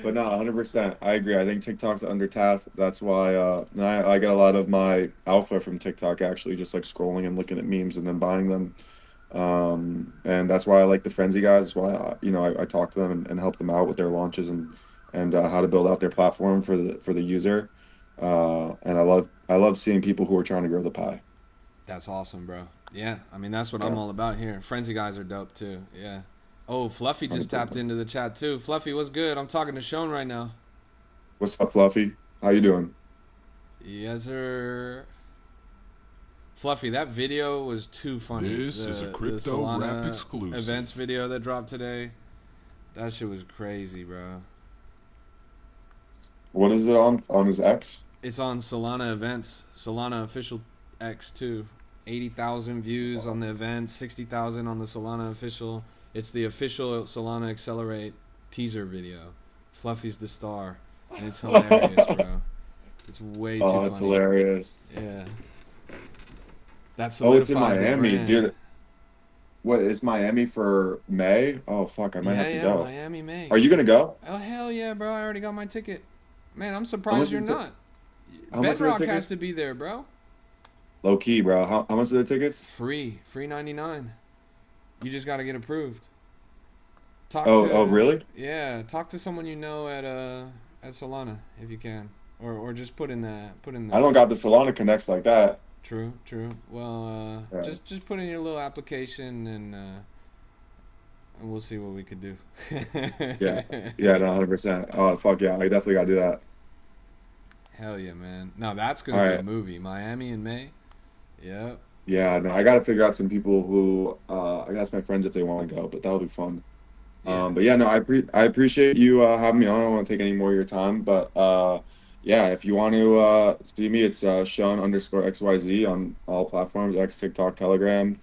[SPEAKER 2] but no, 100%. I agree. I think TikTok's undertapped. That's why and I get a lot of my alpha from TikTok actually, just like scrolling and looking at memes and then buying them. And that's why I like the Frenzy guys. That's why I talk to them and help them out with their launches and how to build out their platform for the user. And I love seeing people who are trying to grow the pie.
[SPEAKER 1] That's awesome, bro. Yeah, I mean that's what I'm
[SPEAKER 2] Yeah,
[SPEAKER 1] all about here. Frenzy guys are dope too. Yeah. Oh, Fluffy just tapped
[SPEAKER 2] 100%.
[SPEAKER 1] into the chat too. Fluffy, what's good? I'm talking to Sean right now.
[SPEAKER 2] What's up, Fluffy? How you doing?
[SPEAKER 1] Yes, sir. Fluffy, that video was too funny.
[SPEAKER 3] This is a
[SPEAKER 1] The
[SPEAKER 3] crypto rap
[SPEAKER 1] Solana events
[SPEAKER 3] exclusive.
[SPEAKER 1] video that dropped today. That shit was crazy, bro.
[SPEAKER 2] What is it on his X?
[SPEAKER 1] It's on Solana events, Solana official X2. 80,000 views on the event, 60,000 on the Solana official. It's the official Solana Accelerate teaser video. Fluffy's the star, and it's hilarious, bro. It's way too
[SPEAKER 2] Oh, it's
[SPEAKER 1] funny.
[SPEAKER 2] hilarious.
[SPEAKER 1] Yeah, that
[SPEAKER 2] Oh, it's in
[SPEAKER 1] solidified the
[SPEAKER 2] Miami,
[SPEAKER 1] brand.
[SPEAKER 2] dude. What is Miami for May? Oh, fuck, I might
[SPEAKER 1] Yeah,
[SPEAKER 2] have to
[SPEAKER 1] yeah,
[SPEAKER 2] go.
[SPEAKER 1] Miami May.
[SPEAKER 2] Are you gonna go?
[SPEAKER 1] Oh hell yeah, bro! I already got my ticket. Man, I'm
[SPEAKER 2] How
[SPEAKER 1] surprised
[SPEAKER 2] much
[SPEAKER 1] you're
[SPEAKER 2] are the
[SPEAKER 1] not.
[SPEAKER 2] how much are the
[SPEAKER 1] Bedrock has
[SPEAKER 2] tickets?
[SPEAKER 1] to be there, bro.
[SPEAKER 2] Low key, bro. How much are the tickets?
[SPEAKER 1] Free 99. You just got to get approved. Talk
[SPEAKER 2] Oh, really?
[SPEAKER 1] yeah, talk to someone you know at Solana if you can, or just put in the
[SPEAKER 2] I don't got the Solana connects like that.
[SPEAKER 1] true, true. Well,
[SPEAKER 2] Yeah,
[SPEAKER 1] just put in your little application and we'll see what we could do.
[SPEAKER 2] yeah, yeah. No, 100%. Oh, fuck yeah! I definitely gotta do that.
[SPEAKER 1] Hell yeah, man. Now that's
[SPEAKER 2] All
[SPEAKER 1] gonna be a
[SPEAKER 2] right.
[SPEAKER 1] movie. Miami in May. Yep.
[SPEAKER 2] Yeah, no, I gotta figure out some people who I can ask my friends if they want to go, but that'll be fun.
[SPEAKER 1] Yeah.
[SPEAKER 2] But yeah, no, I appreciate you having me on. I don't want to take any more of your time, but yeah, if you want to see me, it's Sean_XYZ on all platforms, X, TikTok, Telegram.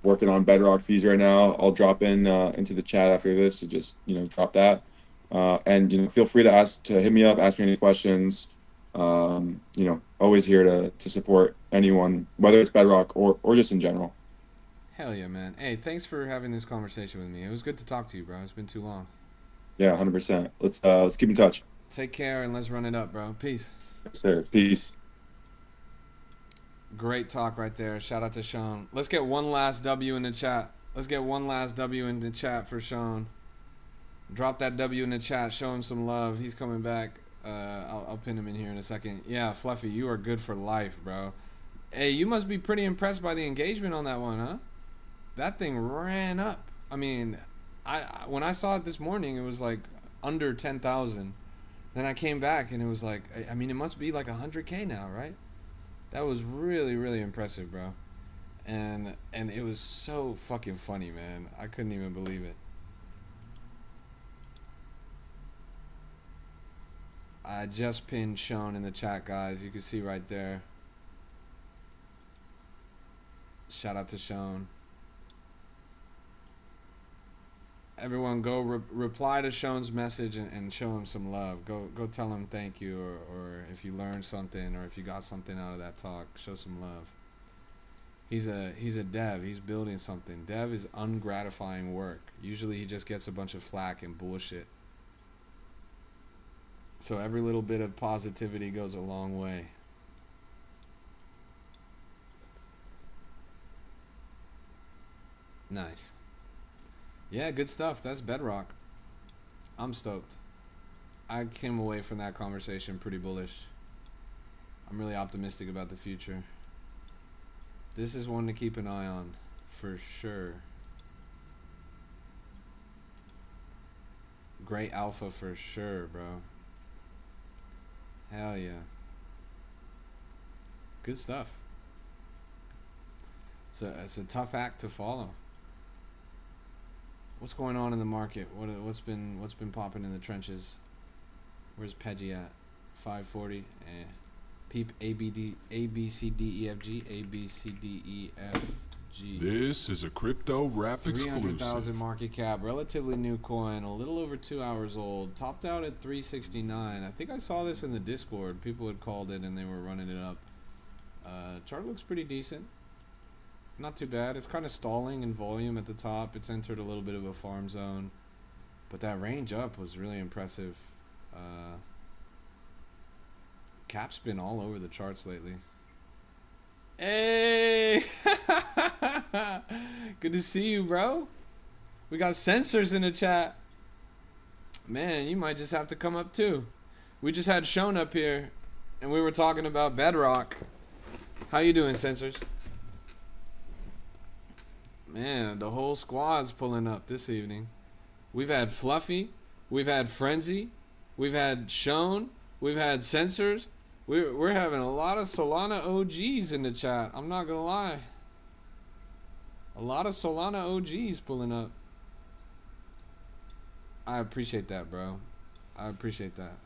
[SPEAKER 2] Working on Bedrock fees right now. I'll drop in into the chat after this to just drop that. And feel free to hit me up, ask me any questions. Always here to support anyone, whether it's Bedrock or just in general.
[SPEAKER 1] Hell yeah, man. Hey, thanks for having this conversation with me. It was good to talk to you, bro. It's been too long.
[SPEAKER 2] Yeah, 100%. Let's keep in touch.
[SPEAKER 1] Take care and let's run it up, bro. Peace.
[SPEAKER 2] Yes, sir. Peace.
[SPEAKER 1] Great talk right there. Shout out to Sean. Let's get one last W in the chat. Let's get one last W in the chat for Sean. Drop that W in the chat. Show him some love. He's coming back. I'll pin him in here in a second. Yeah, Fluffy, you are good for life, bro. Hey, you must be pretty impressed by the engagement on that one, huh? That thing ran up. I mean, when I saw it this morning, it was like under 10,000. Then I came back and it was like, I mean, it must be like 100K now, right? That was really, really impressive, bro. And it was so fucking funny, man. I couldn't even believe it. I just pinned Sean in the chat, guys. You can see right there. Shout out to Sean. Everyone go reply to Sean's message and show him some love. Go tell him thank you, or if you learned something, or if you got something out of that talk, show some love. He's a dev. He's building something. Dev is ungratifying work. Usually he just gets a bunch of flack and bullshit. So every little bit of positivity goes a long way. Nice. Yeah, good stuff. That's Bedrock. I'm stoked. I came away from that conversation pretty bullish. I'm really optimistic about the future. This is one to keep an eye on, for sure. Great alpha for sure, bro. Hell yeah. Good stuff. So it's a tough act to follow. What's going on in the market? What's been popping in the trenches? Where's Peggy at? 540. Peep A B C D E F G A B C D E F G.
[SPEAKER 3] This is a crypto rap
[SPEAKER 1] 300,000
[SPEAKER 3] exclusive.
[SPEAKER 1] market cap, relatively new coin, a little over 2 hours old. Topped out at 369. I think I saw this in the Discord. People had called it and they were running it up. Chart looks pretty decent. Not too bad. It's kind of stalling in volume at the top. It's entered a little bit of a farm zone. But that range up was really impressive. Cap's been all over the charts lately. Hey! Good to see you, bro. We got sensors in the chat. Man, you might just have to come up too. We just had Sean up here, and we were talking about Bedrock. How you doing, sensors? Man, the whole squad's pulling up this evening. We've had Fluffy, we've had Frenzy, we've had Sean, we've had Sensors. We're having a lot of Solana OGs in the chat. I'm not gonna lie. A lot of Solana OGs pulling up. I appreciate that, bro. I appreciate that.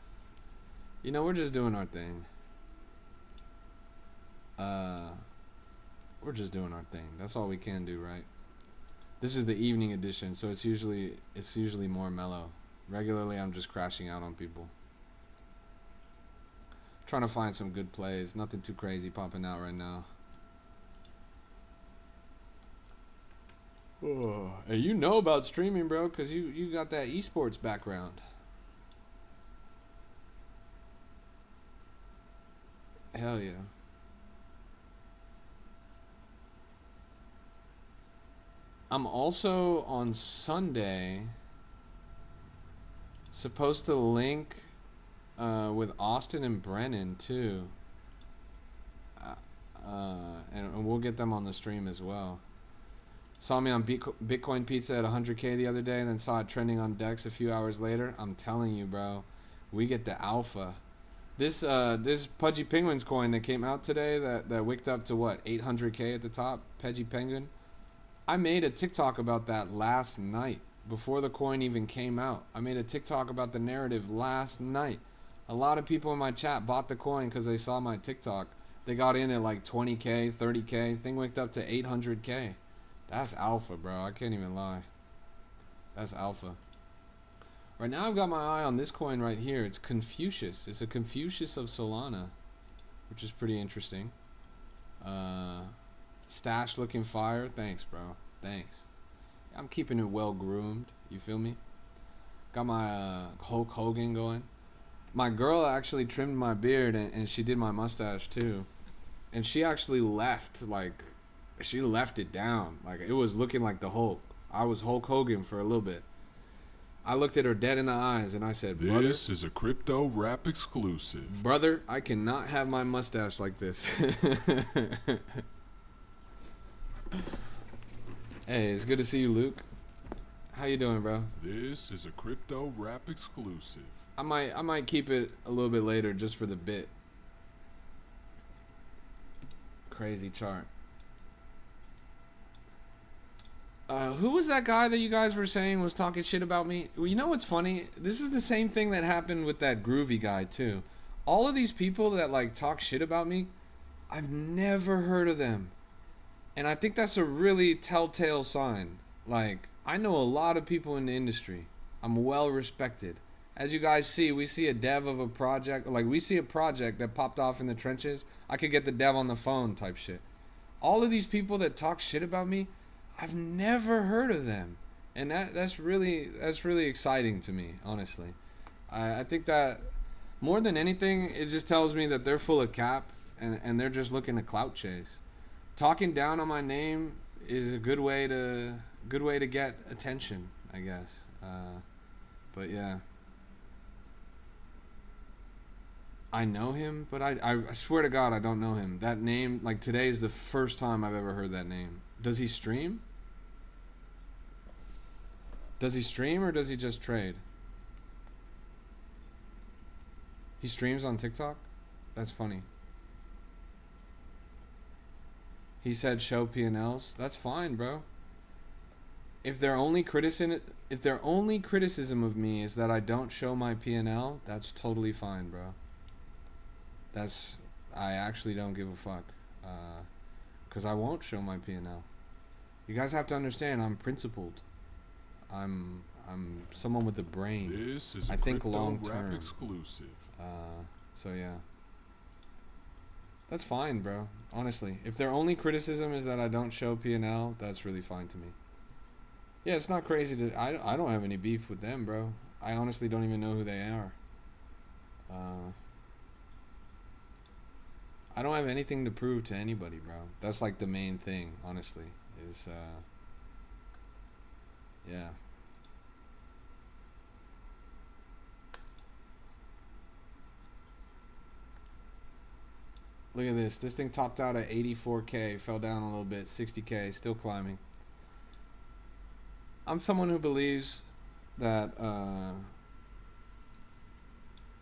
[SPEAKER 1] You know, we're just doing our thing. We're just doing our thing. That's all we can do, right? This is the evening edition, so it's usually more mellow. Regularly, I'm just crashing out on people. Trying to find some good plays. Nothing too crazy popping out right now. Oh, hey, you know about streaming, bro, because you got that esports background. Hell yeah. I'm also on Sunday supposed to link with Austin and Brennan too. And we'll get them on the stream as well. Saw me on Bitcoin Pizza at 100K the other day, and then saw it trending on Dex a few hours later. I'm telling you, bro, we get the alpha. This Pudgy Penguins coin that came out today that wicked up to what, 800K at the top, Pudgy Penguin. I made a TikTok about that last night before the coin even came out. I made a TikTok about the narrative last night. A lot of people in my chat bought the coin because they saw my TikTok. They got in at like 20K, 30K. Thing wicked up to 800K. That's alpha, bro. I can't even lie. That's alpha. Right now I've got my eye on this coin right here. It's Confucius. It's a Confucius of Solana, which is pretty interesting. Stash looking fire. Thanks, bro. Thanks. I'm keeping it well groomed. You feel me? Got my Hulk Hogan going. My girl actually trimmed my beard and she did my mustache too. And she actually left, like, she left it down. Like, it was looking like the Hulk. I was Hulk Hogan for a little bit. I looked at her dead in the eyes and I said, brother,
[SPEAKER 3] This is a crypto rap exclusive.
[SPEAKER 1] brother, I cannot have my mustache like this. Hey, it's good to see you, Luke. How you doing, bro?
[SPEAKER 3] This is a crypto rap exclusive.
[SPEAKER 1] I might keep it a little bit later just for the bit. Crazy chart. Who was that guy that you guys were saying was talking shit about me? Well, you know what's funny? This was the same thing that happened with that Groovy guy too. All of these people that like talk shit about me, I've never heard of them. And I think that's a really telltale sign. Like, I know a lot of people in the industry. I'm well respected. As you guys see, we see a dev of a project, like we see a project that popped off in the trenches. I could get the dev on the phone type shit. All of these people that talk shit about me, I've never heard of them. And that's really exciting to me, honestly. I think that more than anything, it just tells me that they're full of cap and they're just looking to clout chase. Talking down on my name is a good way to get attention, I guess. But yeah. I know him, but I swear to God I don't know him. That name, like today is the first time I've ever heard that name. Does he stream? Does he stream or does he just trade? He streams on TikTok? That's funny. He said show P&Ls. That's fine, bro. If their only criticism of me is that I don't show my P&L, that's totally fine, bro. I actually don't give a fuck. Because I won't show my P&L. You guys have to understand, I'm principled. I'm someone with a brain.
[SPEAKER 3] This is a
[SPEAKER 1] I think
[SPEAKER 3] crypto
[SPEAKER 1] long
[SPEAKER 3] rap
[SPEAKER 1] term.
[SPEAKER 3] exclusive.
[SPEAKER 1] So yeah. That's fine, bro. Honestly, if their only criticism is that I don't show P&L, that's really fine to me. Yeah, it's not crazy to. I don't have any beef with them, bro. I honestly don't even know who they are. I don't have anything to prove to anybody, bro. That's like the main thing, honestly. Is yeah. Look at this. This thing topped out at 84K, fell down a little bit, 60K, still climbing. I'm someone who believes that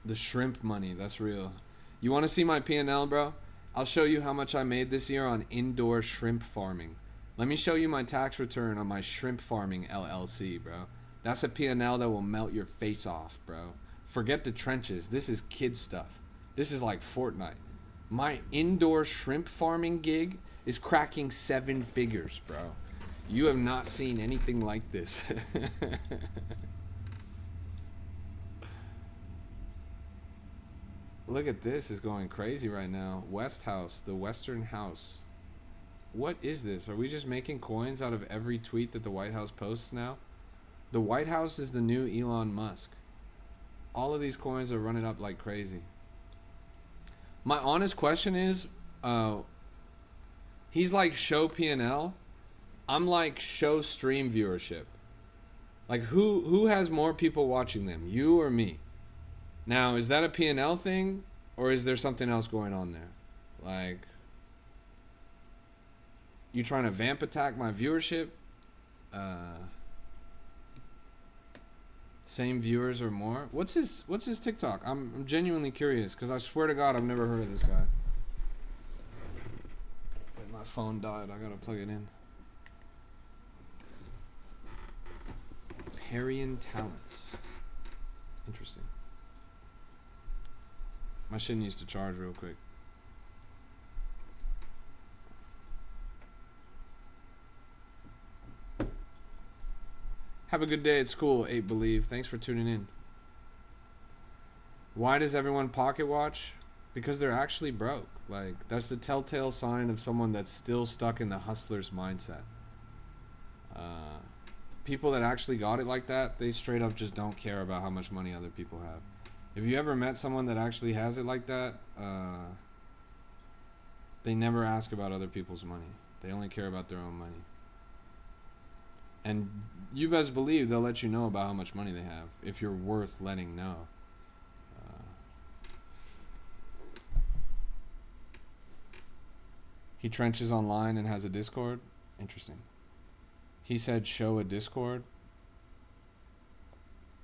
[SPEAKER 1] the shrimp money, that's real. You want to see my P&L, bro? I'll show you how much I made this year on indoor shrimp farming. Let me show you my tax return on my shrimp farming LLC, bro. That's a P&L that will melt your face off, bro. Forget the trenches. This is kid stuff. This is like Fortnite. My indoor shrimp farming gig is cracking 7 figures, bro. You have not seen anything like this. Look at this, is going crazy right now. West House, the Western House. What is this? Are we just making coins out of every tweet that the White House posts now? The White House is the new Elon Musk. All of these coins are running up like crazy. My honest question is, he's like show P&L. I'm like show stream viewership. Like who has more people watching them, you or me? Now, is that a P&L thing, or is there something else going on there? Like, you trying to vamp attack my viewership? Same viewers or more? What's his TikTok? I'm genuinely curious, because I swear to God I've never heard of this guy. Wait, my phone died. I gotta plug it in. Parian Talents. Interesting. My shit needs to charge real quick. Have a good day at school, 8 Believe. Thanks for tuning in. Why does everyone pocket watch? Because they're actually broke. Like, that's the telltale sign of someone that's still stuck in the hustler's mindset. People that actually got it like that, they straight up just don't care about how much money other people have. If you ever met someone that actually has it like that, they never ask about other people's money. They only care about their own money. And you best believe they'll let you know about how much money they have if you're worth letting know. He trenches online and has a Discord. Interesting. He said show a Discord.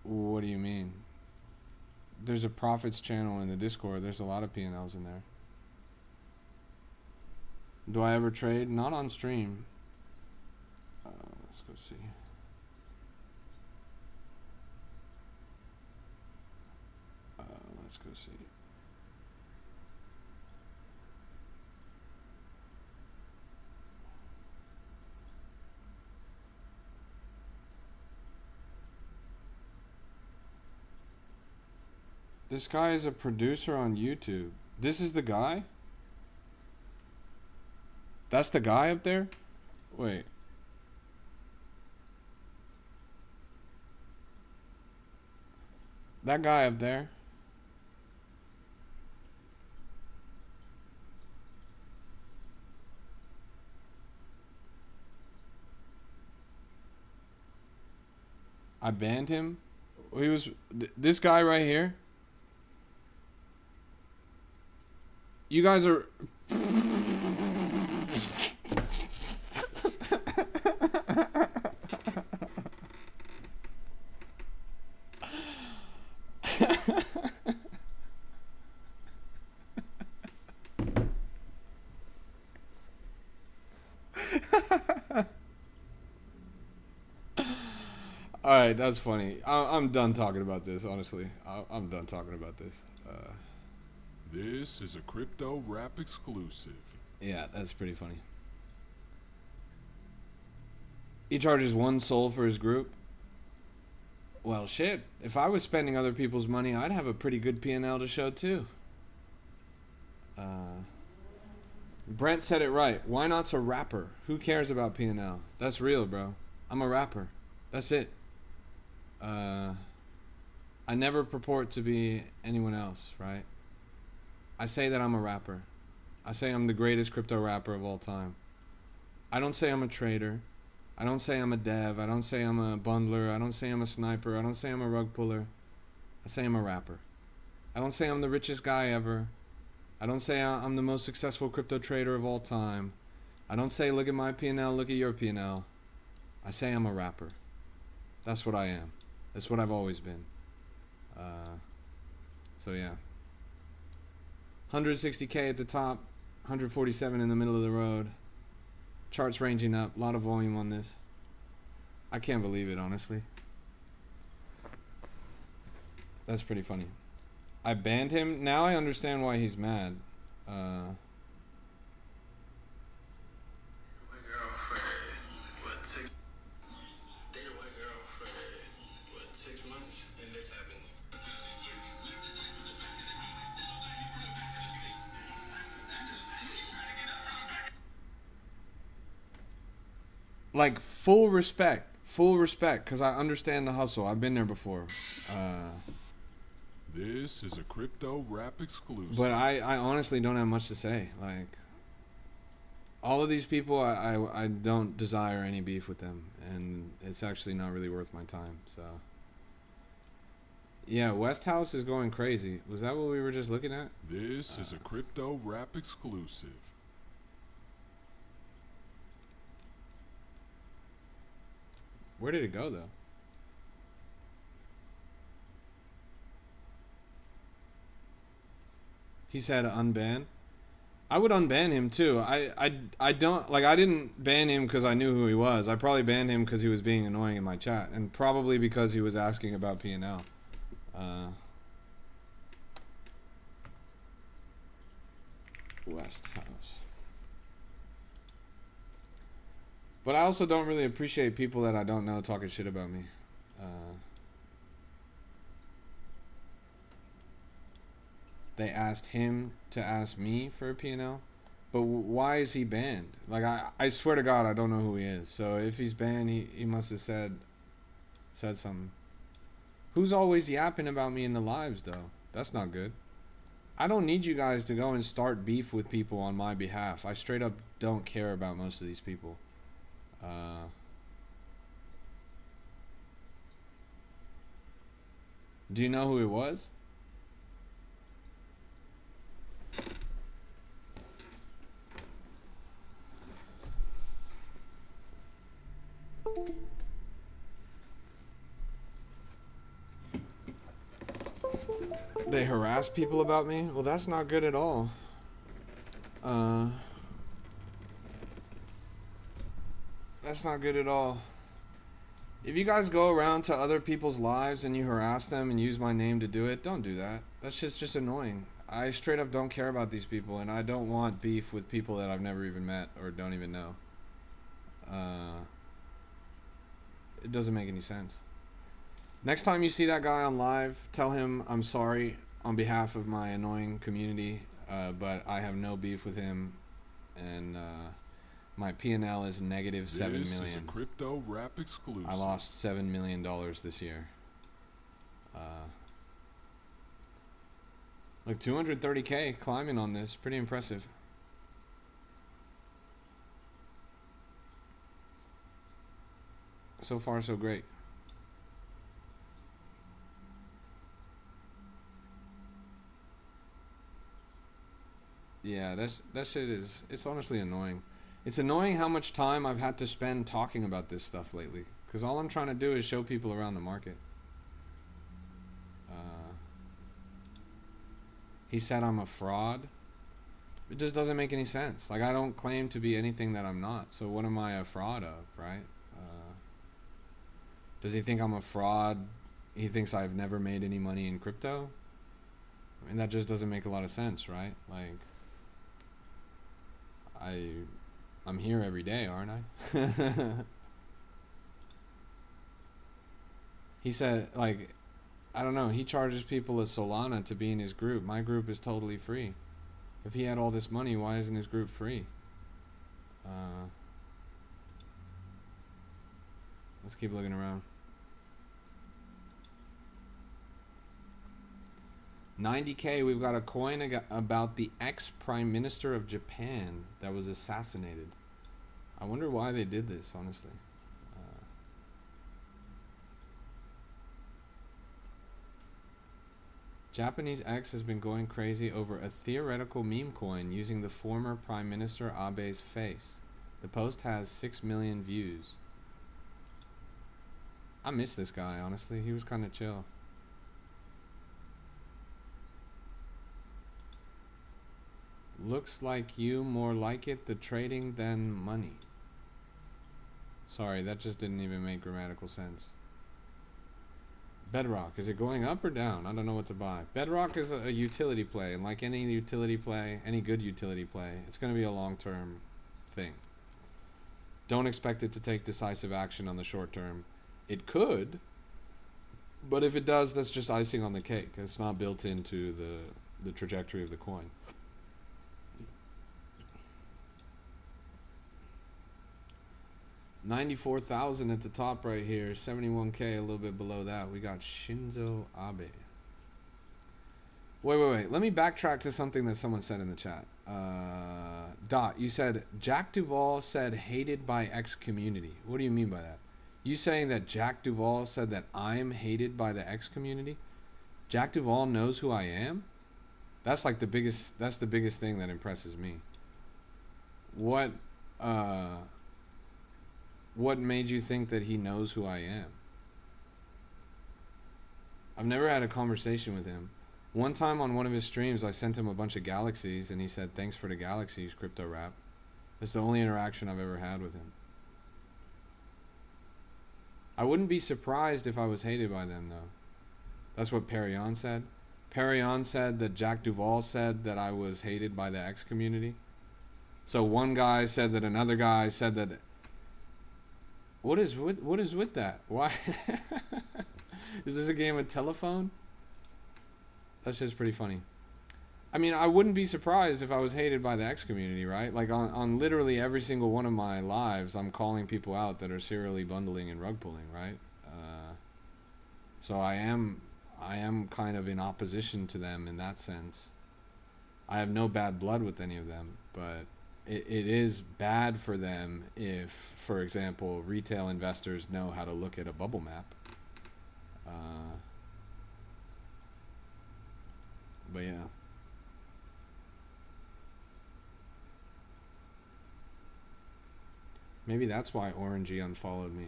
[SPEAKER 1] What do you mean? There's a profits channel in the Discord. There's a lot of P&Ls in there. Do I ever trade? Not on stream. Let's go see. Let's go see. This guy is a producer on YouTube. This is the guy? That's the guy up there? Wait. That guy up there? I banned him? He was... This guy right here? You guys are... Alright, that's funny. I'm done talking about this, honestly. I'm done talking about this.
[SPEAKER 3] This is a crypto rap exclusive.
[SPEAKER 1] Yeah, that's pretty funny. He charges 1 soul for his group. Well, shit. If I was spending other people's money, I'd have a pretty good P&L to show, too. Brent said it right. Why not's a rapper? Who cares about P&L? That's real, bro. I'm a rapper. That's it. I never purport to be anyone else, right? I say that I'm a rapper. I say I'm the greatest crypto rapper of all time. I don't say I'm a trader. I don't say I'm a dev. I don't say I'm a bundler. I don't say I'm a sniper. I don't say I'm a rug puller. I say I'm a rapper. I don't say I'm the richest guy ever. I don't say I'm the most successful crypto trader of all time. I don't say look at my P&L, look at your P&L. I say I'm a rapper. That's what I am. That's what I've always been. So yeah. 160K at the top, 147 in the middle of the road. Charts ranging up, a lot of volume on this. I can't believe it, honestly. That's pretty funny. I banned him. Now I understand why he's mad. Like, full respect, because I understand the hustle. I've been there before.
[SPEAKER 3] This is a crypto rap exclusive.
[SPEAKER 1] But I honestly don't have much to say. Like, all of these people, I don't desire any beef with them, and it's actually not really worth my time. So, yeah, West House is going crazy. Was that what we were just looking at?
[SPEAKER 3] This is a Crypto Rap exclusive.
[SPEAKER 1] Where did it go, though? He said unban. I would unban him too. I don't like. I didn't ban him because I knew who he was. I probably banned him because he was being annoying in my chat, and probably because he was asking about P&L. West House. But I also don't really appreciate people that I don't know talking shit about me. They asked him to ask me for a P&L. But why is he banned? Like, I swear to God, I don't know who he is. So if he's banned, he must have said something. Who's always yapping about me in the lives, though? That's not good. I don't need you guys to go and start beef with people on my behalf. I straight up don't care about most of these people. Do you know who it was? They harass people about me? Well, that's not good at all. That's not good at all. If you guys go around to other people's lives and you harass them and use my name to do it, don't do that. That shit's just annoying. I straight up don't care about these people, and I don't want beef with people that I've never even met or don't even know. It doesn't make any sense. Next time you see that guy on live, tell him I'm sorry on behalf of my annoying community, but I have no beef with him, and my P&L is negative $7 million.
[SPEAKER 3] This is a Crypto Rap exclusive.
[SPEAKER 1] I lost $7 million this year. Like 230K climbing on this, pretty impressive. So far, so great. Yeah, that shit is, it's honestly annoying. It's annoying how much time I've had to spend talking about this stuff lately, because all I'm trying to do is show people around the market. He said I'm a fraud. It just doesn't make any sense. Like, I don't claim to be anything that I'm not, so what am I a fraud of, right? Does he think I'm a fraud? He thinks I've never made any money in crypto? I mean, that just doesn't make a lot of sense, right? Like, I'm here every day, aren't I? He said, like, I don't know, he charges people a Solana to be in his group. My group is totally free. If he had all this money, why isn't his group free? Let's keep looking around. 90K, we've got a coin about the ex-prime minister of Japan that was assassinated. I wonder why they did this, honestly. Japanese X has been going crazy over a theoretical meme coin using the former Prime Minister Abe's face. The post has 6 million views. I miss this guy, honestly. He was kind of chill. Looks like you more like it, the trading than money. Sorry, that just didn't even make grammatical sense. Bedrock, is it going up or down? I don't know what to buy. Bedrock is a utility play, and like any utility play, any good utility play, it's going to be a long-term thing. Don't expect it to take decisive action on the short term. It could, but if it does, that's just icing on the cake. It's not built into the trajectory of the coin. $94,000 at the top right here. 71K a little bit below that. We got Shinzo Abe. Wait. Let me backtrack to something that someone said in the chat. Dot, you said Jack Duvall said hated by X community. What do you mean by that? You saying that Jack Duvall said that I'm hated by the X community? Jack Duvall knows who I am? That's like the biggest thing that impresses me. What made you think that he knows who I am? I've never had a conversation with him. One time on one of his streams, I sent him a bunch of galaxies, and he said, "Thanks for the galaxies, Crypto Rap." That's the only interaction I've ever had with him. I wouldn't be surprised if I was hated by them, though. That's what Perion said. Perion said that Jack Duvall said that I was hated by the X community. So one guy said that another guy said that. What is with that? Why? Is this a game of telephone? That's just pretty funny. I mean, I wouldn't be surprised if I was hated by the X community, right? Like on literally every single one of my lives, I'm calling people out that are serially bundling and rug pulling, right? So I am kind of in opposition to them in that sense. I have no bad blood with any of them, but it is bad for them if, for example, retail investors know how to look at a bubble map. But yeah. Maybe that's why Orangey unfollowed me.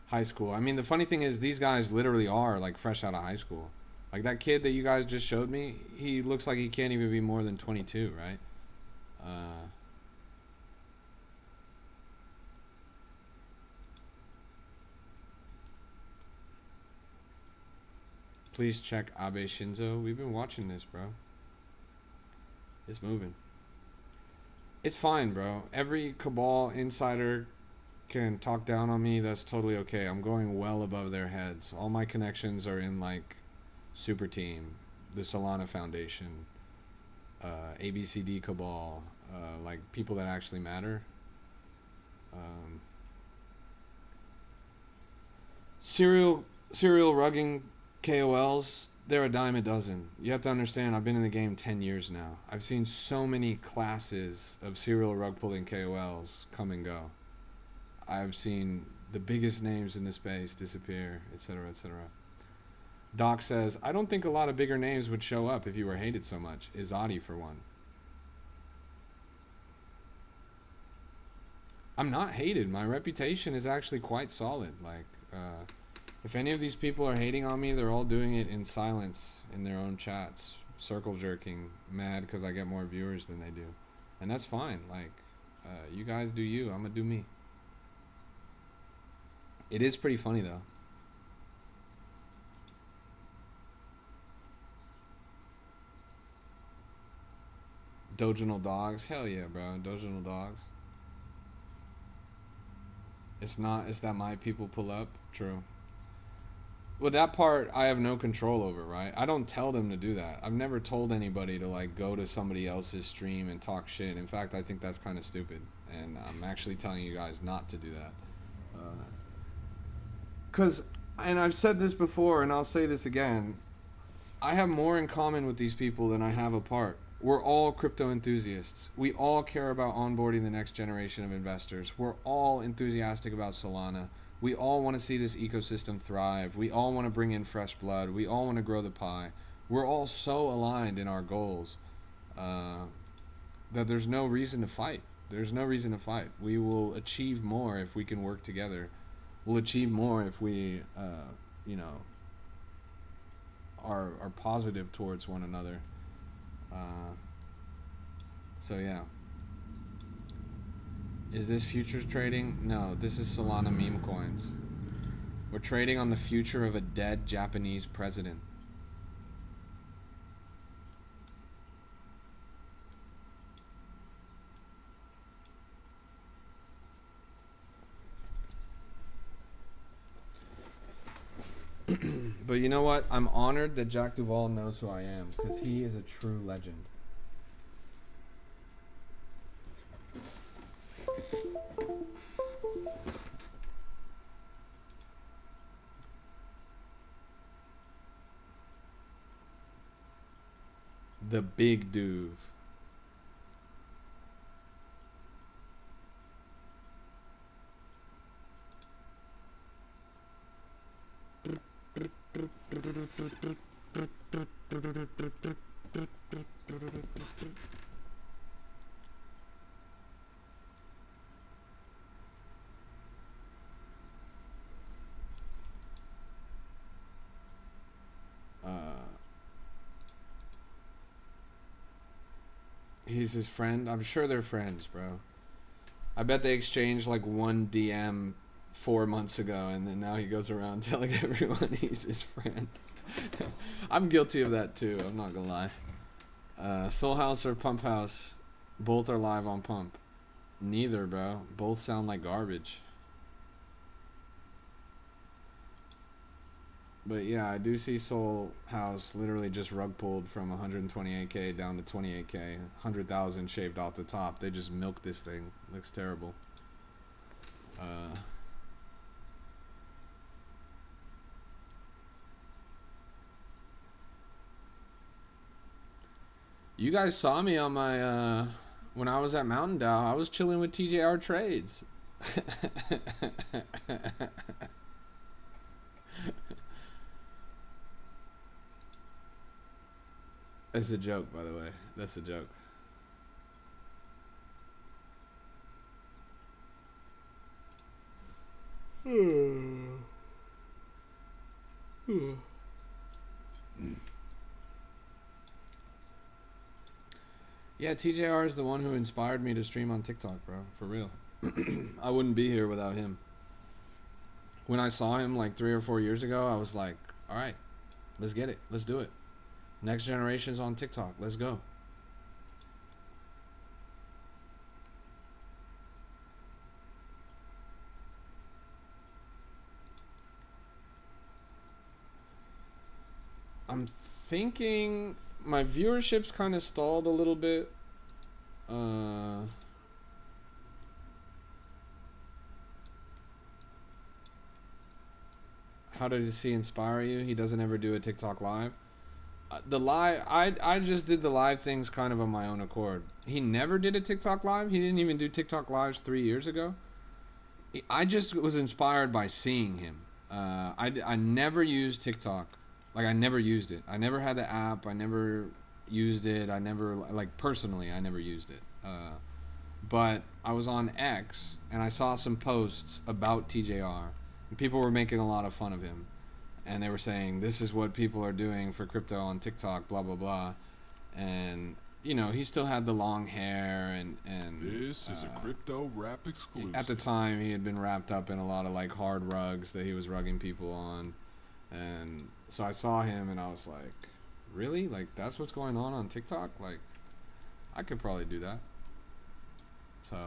[SPEAKER 1] High school. I mean, the funny thing is these guys literally are like fresh out of high school. Like that kid that you guys just showed me, he looks like he can't even be more than 22, right? Please check Abe Shinzo. We've been watching this, bro. It's moving. It's fine, bro. Every Cabal insider can talk down on me. That's totally okay. I'm going well above their heads. All my connections are in like Super Team, the Solana Foundation, ABCD Cabal, like people that actually matter. Serial rugging KOLs, they're a dime a dozen. You have to understand, I've been in the game 10 years now. I've seen so many classes of serial rug pulling KOLs come and go. I've seen the biggest names in the space disappear, etc., etc. Doc says, I don't think a lot of bigger names would show up if you were hated so much. Izadi, for one. I'm not hated. My reputation is actually quite solid. Like, if any of these people are hating on me, they're all doing it in silence in their own chats, circle jerking, mad because I get more viewers than they do. And that's fine. Like, you guys do you. I'm going to do me. It is pretty funny, though. Doginal dogs? Hell yeah, bro. Doginal dogs. It's that my people pull up? True. Well, that part I have no control over, right? I don't tell them to do that. I've never told anybody to like go to somebody else's stream and talk shit. In fact, I think that's kind of stupid. And I'm actually telling you guys not to do that. And I've said this before and I'll say this again, I have more in common with these people than I have apart. We're all crypto enthusiasts. We all care about onboarding the next generation of investors. We're all enthusiastic about Solana. We all want to see this ecosystem thrive. We all want to bring in fresh blood. We all want to grow the pie. We're all so aligned in our goals that there's no reason to fight. There's no reason to fight. We will achieve more if we can work together. We'll achieve more if we, are positive towards one another. So yeah. Is this futures trading? No, this is Solana meme coins. We're trading on the future of a dead Japanese president. But you know what? I'm honored that Jack Duvall knows who I am, because he is a true legend. The big duve. He's his friend. I'm sure they're friends, bro. I bet they exchanged like one DM 4 months ago, and then now he goes around telling everyone he's his friend. I'm guilty of that too. I'm not gonna lie. Soul House or Pump House, both are live on Pump. Neither, bro. Both sound like garbage. But yeah, I do see Soul House literally just rug pulled from 128k down to 28k, 100,000 shaved off the top. They just milked this thing. Looks terrible. You guys saw me on my when I was at Mountain Dow. I was chilling with TJR Trades. That's a joke, by the way. That's a joke. Yeah, TJR is the one who inspired me to stream on TikTok, bro. For real. I wouldn't be here without him. When I saw him like 3 or 4 years ago, I was like, all right, let's get it. Let's do it. Next generation's on TikTok. Let's go. I'm thinking my viewership's kind of stalled a little bit. How does he inspire you? He doesn't ever do a TikTok live. I just did the live things kind of on my own accord. He never did a TikTok live. He didn't even do TikTok lives 3 years ago. I just was inspired by seeing him. I never used TikTok. Like, I never used it. I never had the app. I never used it. I never, like, personally, I never used it. But I was on X, and I saw some posts about TJR. And people were making a lot of fun of him. And they were saying, this is what people are doing for crypto on TikTok, blah, blah, blah. And, you know, he still had the long hair and
[SPEAKER 3] This is a crypto rap exclusive.
[SPEAKER 1] At the time, he had been wrapped up in a lot of, like, hard rugs that he was rugging people on. And so I saw him, and I was like, really? Like, that's what's going on TikTok? Like, I could probably do that. So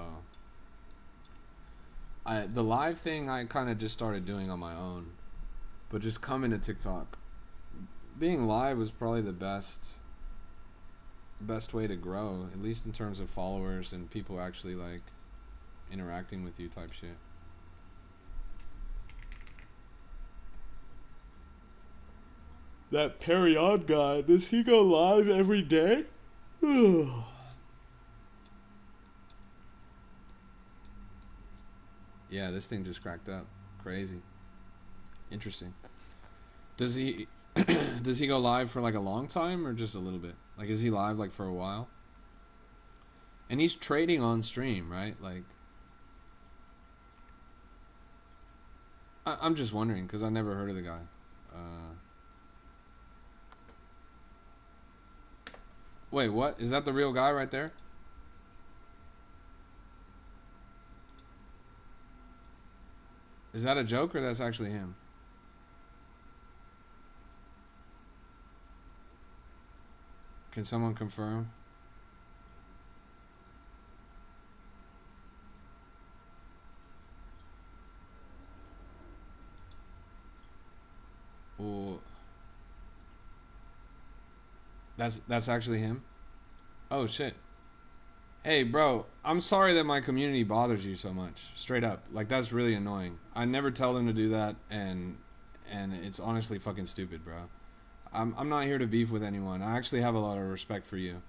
[SPEAKER 1] the live thing I kind of just started doing on my own. But just coming to TikTok, being live was probably the best way to grow, at least in terms of followers and people actually like interacting with you type shit. That Period guy, does he go live every day? Yeah, this thing just cracked up. Crazy. Interesting. Does he does he go live for like a long time or just a little bit? Like, is he live like for a while? And he's trading on stream, right? Like, I'm just wondering because I never heard of the guy. Wait, what? Is that the real guy right there? Is that a joke or that's actually him? Can someone confirm? Oh, that's actually him? Oh shit. Hey bro, I'm sorry that my community bothers you so much. Straight up. Like, that's really annoying. I never tell them to do that, and it's honestly fucking stupid, bro. I'm not here to beef with anyone. I actually have a lot of respect for you.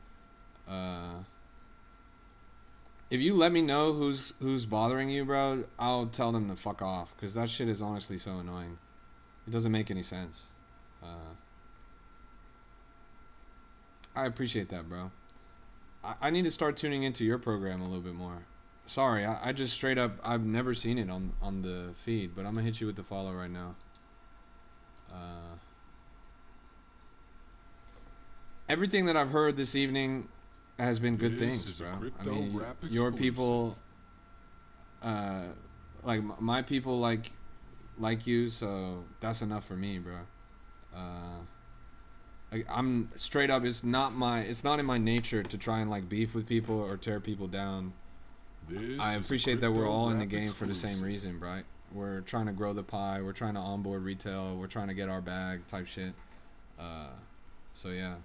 [SPEAKER 1] If you let me know who's bothering you, bro, I'll tell them to fuck off, because that shit is honestly so annoying. It doesn't make any sense. I appreciate that, bro. I need to start tuning into your program a little bit more. Sorry, I just straight up, I've never seen it on the feed, but I'm gonna hit you with the follow right now. Everything that I've heard this evening has been good things, bro. I mean, your people, like my people, like you, so that's enough for me, bro. I'm straight up. It's not in my nature to try and like beef with people or tear people down. I appreciate that we're all in the game for the same reason, right? We're trying to grow the pie. We're trying to onboard retail. We're trying to get our bag type shit. So yeah.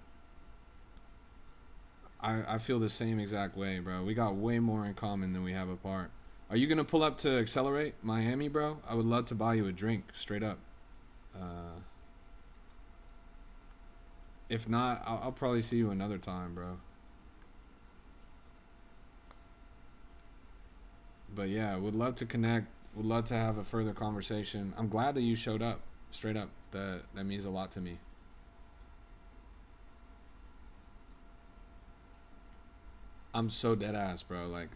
[SPEAKER 1] I feel the same exact way, bro. We got way more in common than we have apart. Are you gonna pull up to Accelerate Miami, bro? I would love to buy you a drink, straight up. If not, I'll probably see you another time, bro. But yeah, would love to connect. Would love to have a further conversation. I'm glad that you showed up, straight up. That means a lot to me. I'm so dead ass, bro. Like,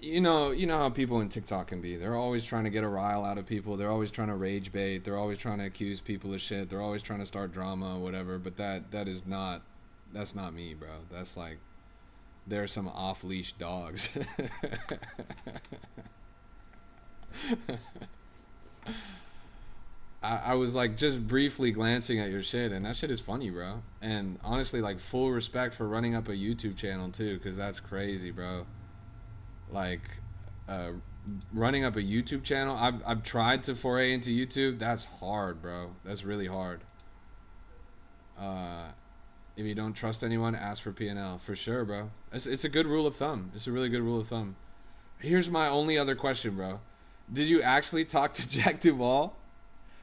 [SPEAKER 1] you know how people in TikTok can be. They're always trying to get a rile out of people. They're always trying to rage bait. They're always trying to accuse people of shit. They're always trying to start drama, whatever. But that's not me, bro. That's like, there's some off leash dogs. I was like just briefly glancing at your shit, and that shit is funny, bro. And honestly, like, full respect for running up a YouTube channel too, because that's crazy, bro. Like, running up a YouTube channel, I've tried to foray into YouTube. That's hard, bro. That's really hard. If you don't trust anyone, ask for P&L, for sure, bro. It's a good rule of thumb. It's a really good rule of thumb. Here's my only other question, bro. Did you actually talk to Jack Duvall?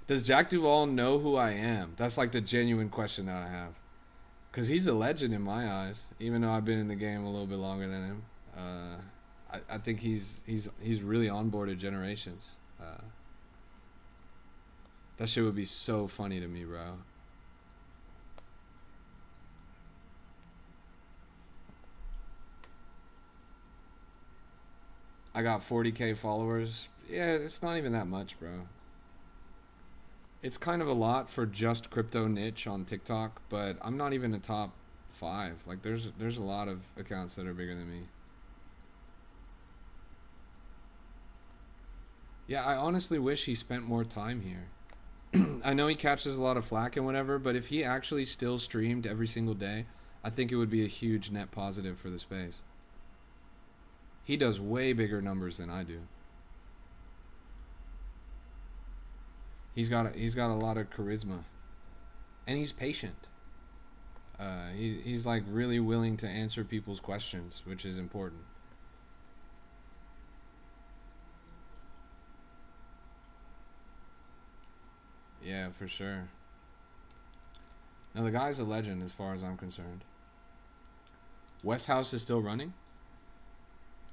[SPEAKER 1] Does Jack Duvall know who I am? That's like the genuine question that I have. Because he's a legend in my eyes, even though I've been in the game a little bit longer than him. I think he's really onboarded generations. That shit would be so funny to me, bro. I got 40K followers. Yeah, it's not even that much, bro. It's kind of a lot for just crypto niche on TikTok, but I'm not even a top 5. Like, there's a lot of accounts that are bigger than me. Yeah, I honestly wish he spent more time here. I know he catches a lot of flack and whatever, but if he actually still streamed every single day, I think it would be a huge net positive for the space. He does way bigger numbers than I do. He's got a lot of charisma, and he's patient. He's like really willing to answer people's questions, which is important. Yeah, for sure. Now the guy's a legend as far as I'm concerned. West House is still running?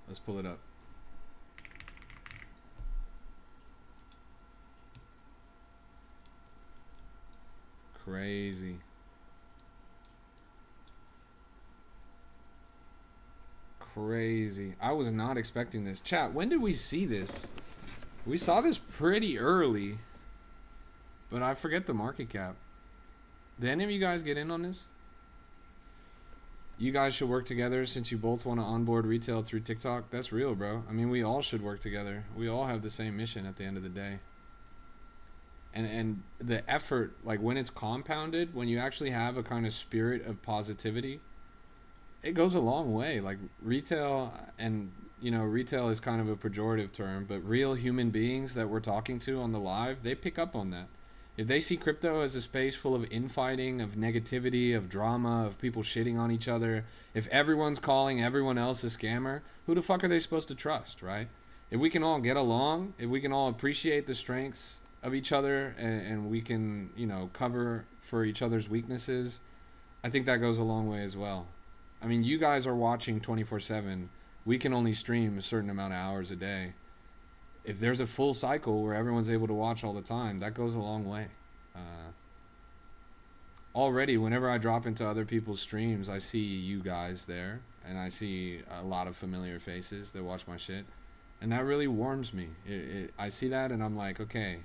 [SPEAKER 1] Let's pull it up. Crazy. Crazy. I was not expecting this. Chat, when did we see this? We saw this pretty early, but I forget the market cap. Did any of you guys get in on this? You guys should work together since you both want to onboard retail through TikTok. That's real, bro. I mean, we all should work together. We all have the same mission at the end of the day. And the effort, like when it's compounded, when you actually have a kind of spirit of positivity, it goes a long way. Like retail, and you know, retail is kind of a pejorative term, but real human beings that we're talking to on the live, they pick up on that. If they see crypto as a space full of infighting, of negativity, of drama, of people shitting on each other, if everyone's calling everyone else a scammer, who the fuck are they supposed to trust, right? If we can all get along, if we can all appreciate the strengths of each other, and we can, you know, cover for each other's weaknesses, I think that goes a long way as well. I mean, you guys are watching 24/7. We can only stream a certain amount of hours a day. If there's a full cycle where everyone's able to watch all the time, that goes a long way. Already, whenever I drop into other people's streams, I see you guys there, and I see a lot of familiar faces that watch my shit, and that really warms me. I see that, and I'm like, okay,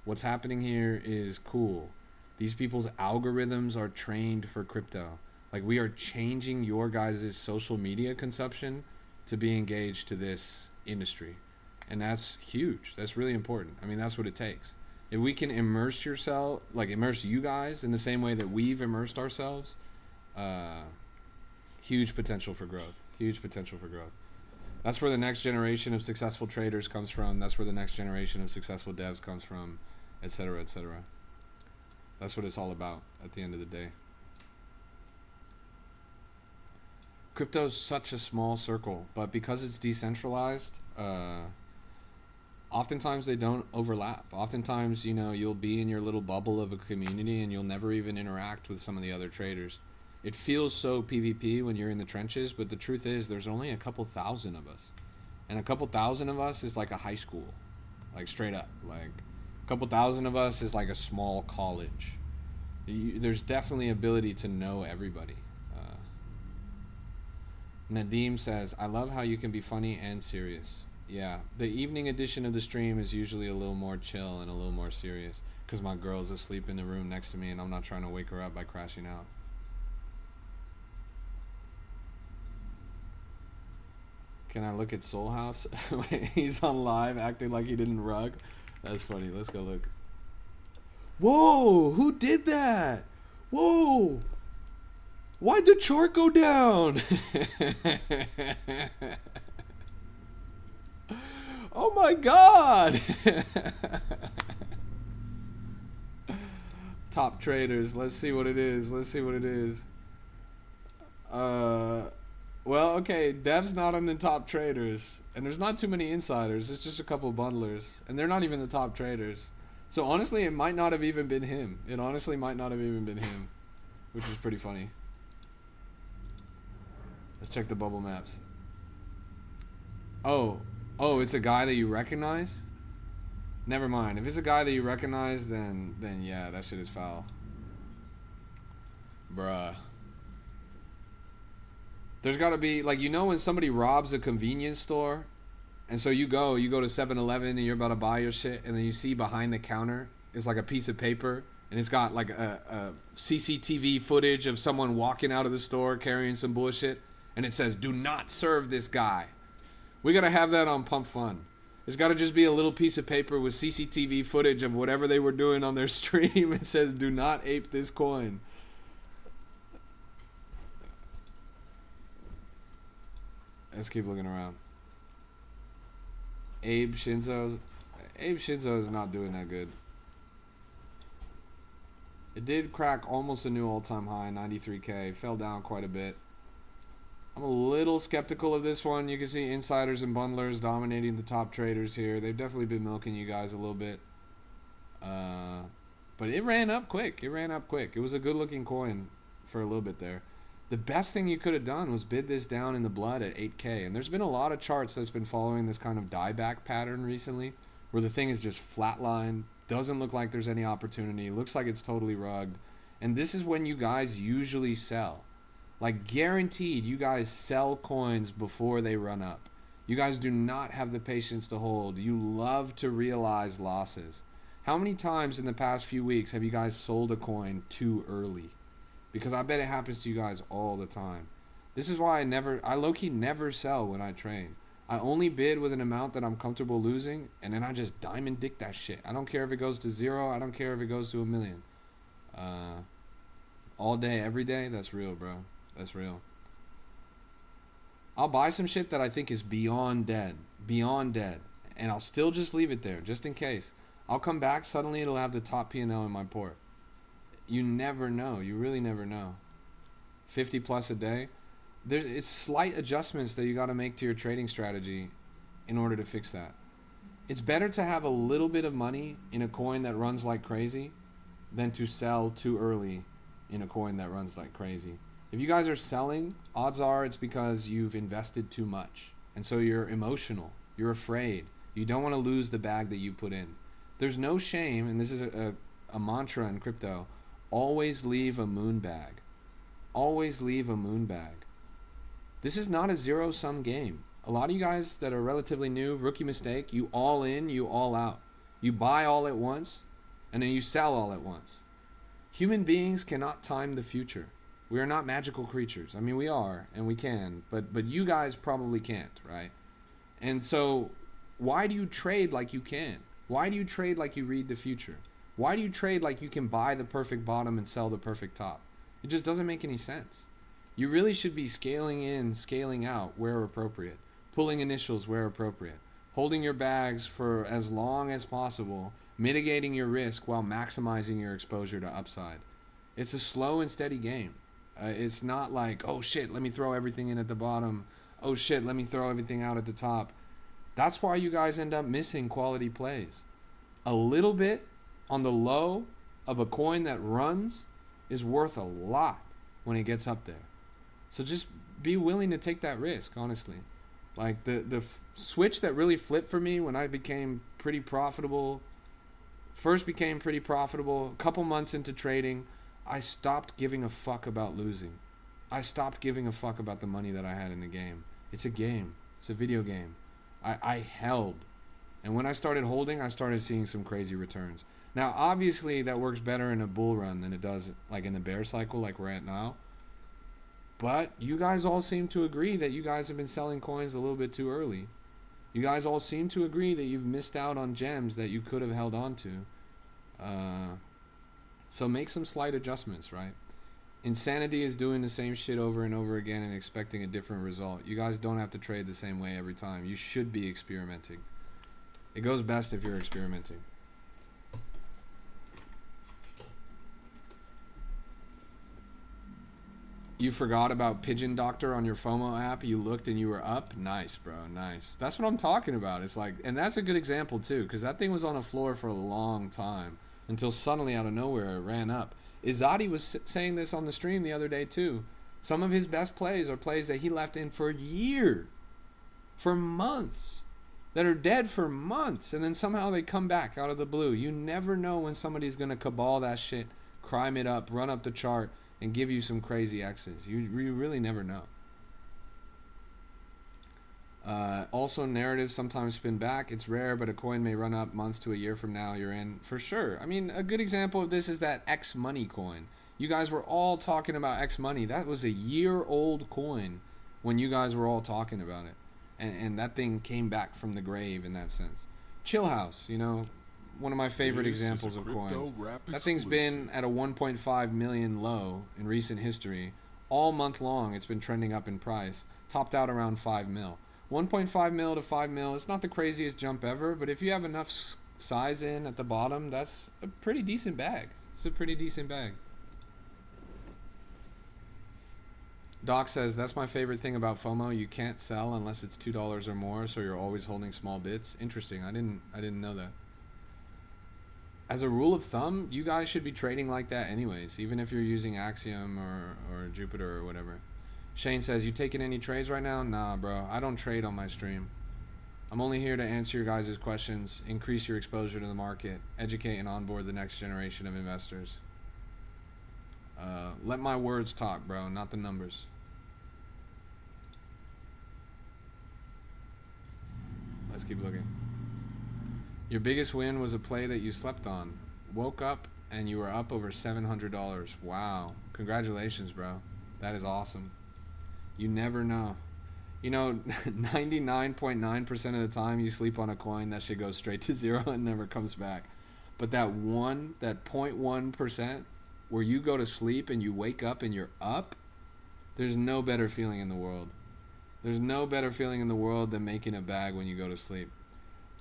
[SPEAKER 1] what's happening here is cool. These people's algorithms are trained for crypto. Like, we are changing your guys' social media consumption to be engaged to this industry. And that's huge. That's really important. I mean, that's what it takes. If we can immerse you guys in the same way that we've immersed ourselves, huge potential for growth. Huge potential for growth. That's where the next generation of successful traders comes from. That's where the next generation of successful devs comes from, et cetera, et cetera. That's what it's all about at the end of the day. Crypto's such a small circle, but because it's decentralized, oftentimes they don't overlap. Oftentimes, you know, you'll be in your little bubble of a community and you'll never even interact with some of the other traders. It feels so PvP when you're in the trenches, but the truth is there's only a couple thousand of us. And a couple thousand of us is like a high school. Like, straight up. Like, a couple thousand of us is like a small college. There's definitely ability to know everybody. Nadim says, I love how you can be funny and serious. Yeah, the evening edition of the stream is usually a little more chill and a little more serious because my girl's asleep in the room next to me and I'm not trying to wake her up by crashing out. Can I look at Soul House? Wait, he's on live acting like he didn't rug. That's funny. Let's go look. Whoa, who did that? Whoa. Why'd the chart go down? Oh my god. Top traders. Let's see what it is. Let's see what it is. Well, okay, Dev's not on the top traders. And there's not too many insiders. It's just a couple bundlers. And they're not even the top traders. So honestly, it might not have even been him. It honestly might not have even been him. Which is pretty funny. Let's check the bubble maps. Oh, it's a guy that you recognize? Never mind. If it's a guy that you recognize, then yeah, that shit is foul. Bruh. There's gotta be, like, you know when somebody robs a convenience store? And so you go to 7-Eleven and you're about to buy your shit, and then you see behind the counter is like a piece of paper, and it's got like a CCTV footage of someone walking out of the store carrying some bullshit. And it says, do not serve this guy. We got to have that on Pump Fun. There's got to just be a little piece of paper with CCTV footage of whatever they were doing on their stream. It says, do not ape this coin. Let's keep looking around. Abe Shinzo is not doing that good. It did crack almost a new all-time high, 93K. Fell down quite a bit. I'm a little skeptical of this one. You can see insiders and bundlers dominating the top traders here. They've definitely been milking you guys a little bit. But it ran up quick. It was a good looking coin for a little bit there. The best thing you could have done was bid this down in the blood at 8K. And there's been a lot of charts that's been following this kind of dieback pattern recently, where the thing is just flatline, doesn't look like there's any opportunity, looks like it's totally rugged. And this is when you guys usually sell. Like, guaranteed, you guys sell coins before they run up. You guys do not have the patience to hold. You love to realize losses. How many times in the past few weeks have you guys sold a coin too early? Because I bet it happens to you guys all the time. This is why I low-key never sell when I train. I only bid with an amount that I'm comfortable losing, and then I just diamond dick that shit. I don't care if it goes to 0. I don't care if it goes to 1 million. All day, every day, that's real, bro. That's real. I'll buy some shit that I think is beyond dead. And I'll still just leave it there, just in case. I'll come back, suddenly it'll have the top P&L in my port. You never know. You really never know. 50 plus a day. It's slight adjustments that you got to make to your trading strategy in order to fix that. It's better to have a little bit of money in a coin that runs like crazy than to sell too early in a coin that runs like crazy. If you guys are selling, odds are it's because you've invested too much. And so you're emotional. You're afraid. You don't want to lose the bag that you put in. There's no shame, and this is a mantra in crypto, always leave a moon bag. Always leave a moon bag. This is not a zero-sum game. A lot of you guys that are relatively new, rookie mistake, you all in, you all out. You buy all at once, and then you sell all at once. Human beings cannot time the future. We are not magical creatures. I mean, we are, and we can, but you guys probably can't, right? And so, why do you trade like you can? Why do you trade like you read the future? Why do you trade like you can buy the perfect bottom and sell the perfect top? It just doesn't make any sense. You really should be scaling in, scaling out where appropriate, pulling initials where appropriate, holding your bags for as long as possible, mitigating your risk while maximizing your exposure to upside. It's a slow and steady game. It's not like, oh shit, let me throw everything in at the bottom. Oh shit, let me throw everything out at the top. That's why you guys end up missing quality plays. A little bit on the low of a coin that runs is worth a lot when it gets up there. So just be willing to take that risk, honestly. Like the switch that really flipped for me when I became pretty profitable, a couple months into trading, I stopped giving a fuck about losing. I stopped giving a fuck about the money that I had in the game. It's a game. It's a video game. I held. And when I started holding, I started seeing some crazy returns. Now, obviously, that works better in a bull run than it does like in the bear cycle like we're at now. But you guys all seem to agree that you guys have been selling coins a little bit too early. You guys all seem to agree that you've missed out on gems that you could have held on to. So make some slight adjustments, right? Insanity is doing the same shit over and over again and expecting a different result. You guys don't have to trade the same way every time. You should be experimenting. It goes best if you're experimenting. You forgot about Pigeon Doctor on your FOMO app. You looked and you were up. Nice, bro. Nice. That's what I'm talking about. It's like, and that's a good example too, because that thing was on the floor for a long time until suddenly out of nowhere it ran up. Izadi was saying this on the stream the other day too. Some of his best plays are plays that he left in for a year, for months, that are dead for months, and then somehow they come back out of the blue. You never know when somebody's going to cabal that shit, crime it up, run up the chart, and give you some crazy X's. You really never know. Also, narratives sometimes spin back. It's rare, but a coin may run up months to a year from now. You're in for sure. I mean, a good example of this is that X Money coin. You guys were all talking about X Money. That was a year-old coin when you guys were all talking about it. And that thing came back from the grave in that sense. Chill House, you know, one of my favorite examples of coins. That thing's been at a 1.5 million low in recent history. All month long, it's been trending up in price. Topped out around 5 mil. 1.5 mil to 5 mil, it's not the craziest jump ever, but if you have enough size in at the bottom, that's a pretty decent bag. It's a pretty decent bag. Doc says, that's my favorite thing about FOMO. You can't sell unless it's $2 or more, so you're always holding small bits. Interesting. I didn't know that. As a rule of thumb, you guys should be trading like that anyways, even if you're using Axiom or Jupiter or whatever. Shane says, you taking any trades right now? Nah, bro. I don't trade on my stream. I'm only here to answer your guys' questions, increase your exposure to the market, educate and onboard the next generation of investors. Let my words talk, bro, not the numbers. Let's keep looking. Your biggest win was a play that you slept on. Woke up and you were up over $700. Wow. Congratulations, bro. That is awesome. You never know. You know, 99.9% of the time you sleep on a coin, that shit goes straight to zero and never comes back. But that 0.1% where you go to sleep and you wake up and you're up, there's no better feeling in the world. There's no better feeling in the world than making a bag when you go to sleep.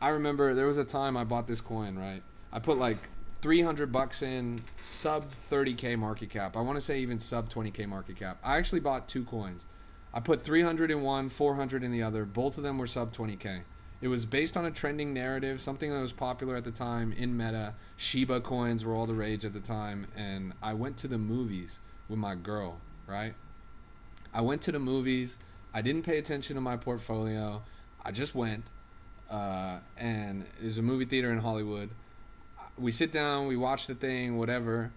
[SPEAKER 1] I remember there was a time I bought this coin, right? I put like $300 in, sub 30K market cap. I want to say even sub 20K market cap. I actually bought two coins. I put 300 in one, 400 in the other. Both of them were sub 20K. It was based on a trending narrative, something that was popular at the time in meta. Shiba coins were all the rage at the time, and I went to the movies with my girl, right? I went to the movies. I didn't pay attention to my portfolio. I just went, and there's a movie theater in Hollywood. We sit down, we watch the thing, whatever.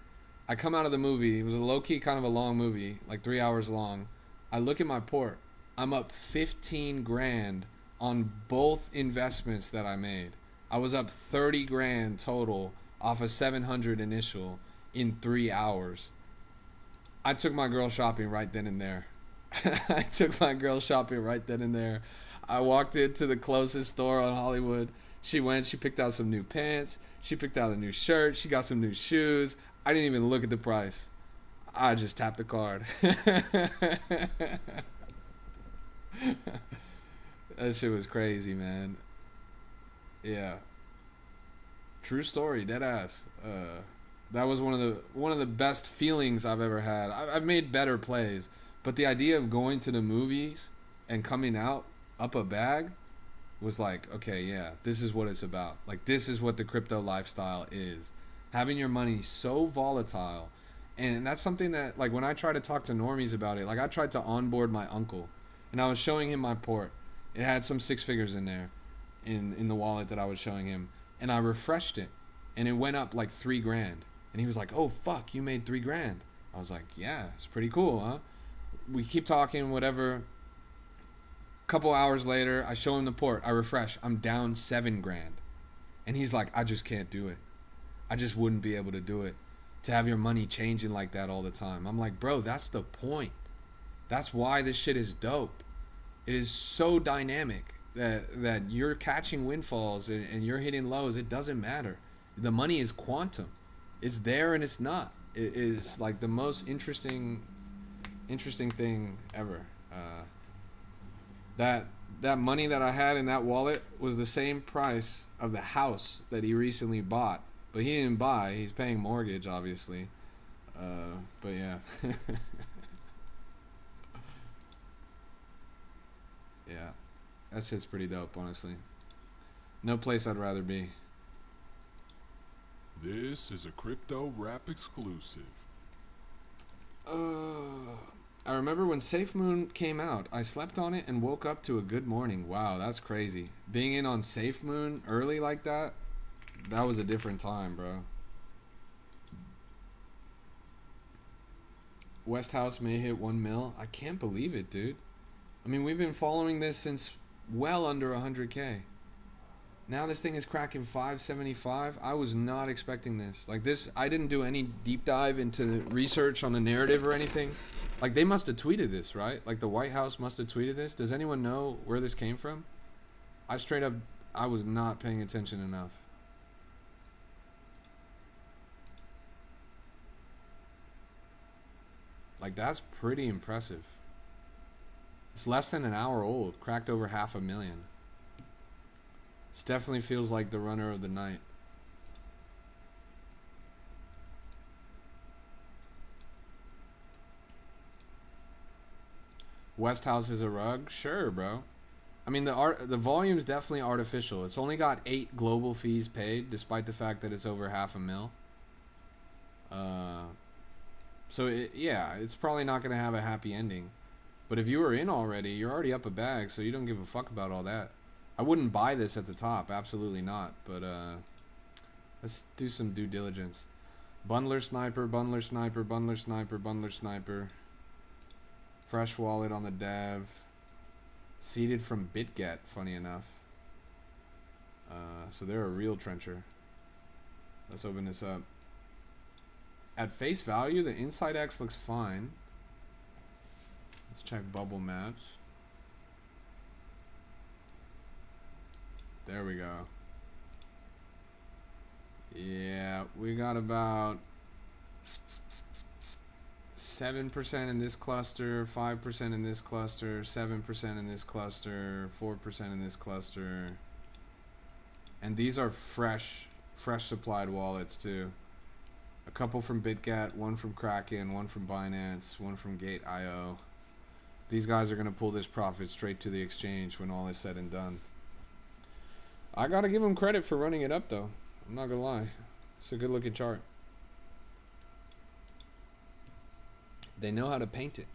[SPEAKER 1] I come out of the movie. It was a low-key kind of a long movie, like 3 hours long. I look at my port. I'm up 15 grand on both investments that I made. I was up 30 grand total off a 700 initial in 3 hours. I took my girl shopping right then and there. I took my girl shopping right then and there. I walked into the closest store on Hollywood. She went, she picked out some new pants. She picked out a new shirt. She got some new shoes. I didn't even look at the price. I just tapped the card. That shit was crazy, man. Yeah. True story, dead ass. That was one of the best feelings I've ever had. I've made better plays, but the idea of going to the movies and coming out up a bag was like, okay, yeah, this is what it's about. Like, this is what the crypto lifestyle is. Having your money so volatile. And that's something that, like, when I try to talk to normies about it, like, I tried to onboard my uncle, and I was showing him my port. It had some 6 figures in there, in the wallet that I was showing him, and I refreshed it, and it went up like 3 grand. And he was like, "Oh fuck, you made 3 grand." I was like, "Yeah, it's pretty cool, huh?" We keep talking, whatever. Couple hours later, I show him the port. I refresh. I'm down 7 grand, and he's like, "I just can't do it. I just wouldn't be able to do it. To have your money changing like that all the time." I'm like, "Bro, that's the point. That's why this shit is dope. It is so dynamic that you're catching windfalls and you're hitting lows. It doesn't matter. The money is quantum. It's there and it's not. It is like the most interesting thing ever. That money that I had in that wallet was the same price of the house that he recently bought. But he didn't buy. He's paying mortgage, obviously. But yeah. Yeah. That shit's pretty dope, honestly. No place I'd rather be.
[SPEAKER 3] This is a crypto rap exclusive.
[SPEAKER 1] I remember when Safe Moon came out, I slept on it and woke up to a good morning. Wow, that's crazy. Being in on Safe Moon early like that was a different time, bro. West House may hit 1 mil. I can't believe it, dude. I mean, we've been following this since well under 100K. Now this thing is cracking 575. I was not expecting this. Like this, I didn't do any deep dive into the research on the narrative or anything. Like they must have tweeted this, right? Like the White House must have tweeted this. Does anyone know where this came from? I was not paying attention enough. Like that's pretty impressive. It's less than an hour old, cracked over 500,000. This definitely feels like the runner of the night. West House is a rug? Sure, bro. I mean, the volume's definitely artificial. It's only got 8 global fees paid, despite the fact that it's over 500,000. So, it's probably not going to have a happy ending. But if you were in already, you're already up a bag, so you don't give a fuck about all that. I wouldn't buy this at the top, absolutely not. But let's do some due diligence. Bundler Sniper, Bundler Sniper, Bundler Sniper, Bundler Sniper. Fresh wallet on the dev. Seeded from BitGet, funny enough. So they're a real trencher. Let's open this up. At face value, the Inside X looks fine. Let's check bubble maps. There we go. Yeah, we got about 7% in this cluster, 5% in this cluster, 7% in this cluster, 4% in this cluster. And these are fresh supplied wallets too. A couple from BitGet, one from Kraken, one from Binance, one from Gate.io. These guys are going to pull this profit straight to the exchange when all is said and done. I gotta give them credit for running it up, though. I'm not gonna lie. It's a good looking chart. They know how to paint it.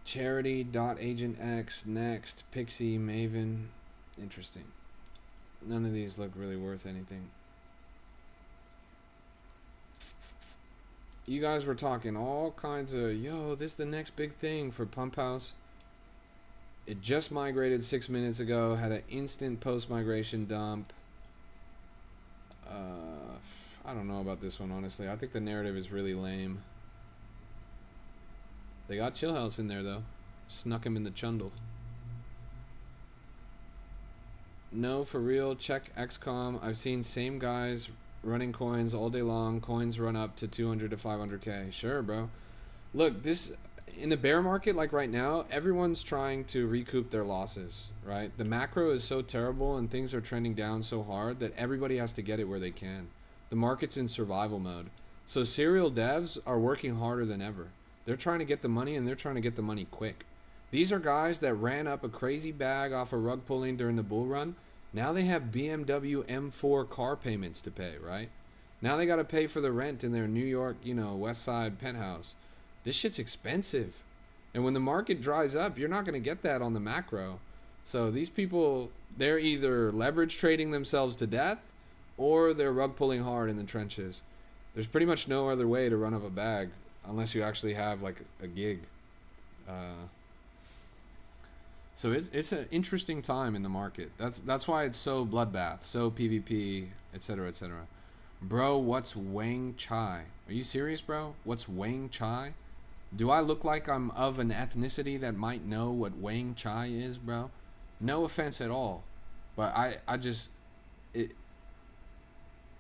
[SPEAKER 1] Charity, Dot Agent X, Next, Pixie, Maven. Interesting. None of these look really worth anything. You guys were talking all kinds of, yo, this is the next big thing for Pump House. It just migrated 6 minutes ago, had an instant post-migration dump. I don't know about this one, honestly. I think the narrative is really lame. They got Chill House in there, though. Snuck him in the chundle. No, for real, check XCOM. I've seen same guys running coins all day long. Coins run up to 200 to 500k. Sure, bro. Look, this in the bear market like right now, everyone's trying to recoup their losses, right? The macro is so terrible and things are trending down so hard that everybody has to get it where they can. The market's in survival mode. So serial devs are working harder than ever. They're trying to get the money and they're trying to get the money quick. These are guys that ran up a crazy bag off of rug pulling during the bull run. Now they have BMW M4 car payments to pay, right? Now they got to pay for the rent in their New York, West Side penthouse. This shit's expensive. And when the market dries up, you're not going to get that on the macro. So these people, they're either leverage trading themselves to death or they're rug pulling hard in the trenches. There's pretty much no other way to run up a bag unless you actually have like a gig. So it's an interesting time in the market. That's why it's so bloodbath, so PvP, etc., etc. Bro, what's Wang Chai? Are you serious, bro? What's Wang Chai? Do I look like I'm of an ethnicity that might know what Wang Chai is, bro? No offense at all, but I just it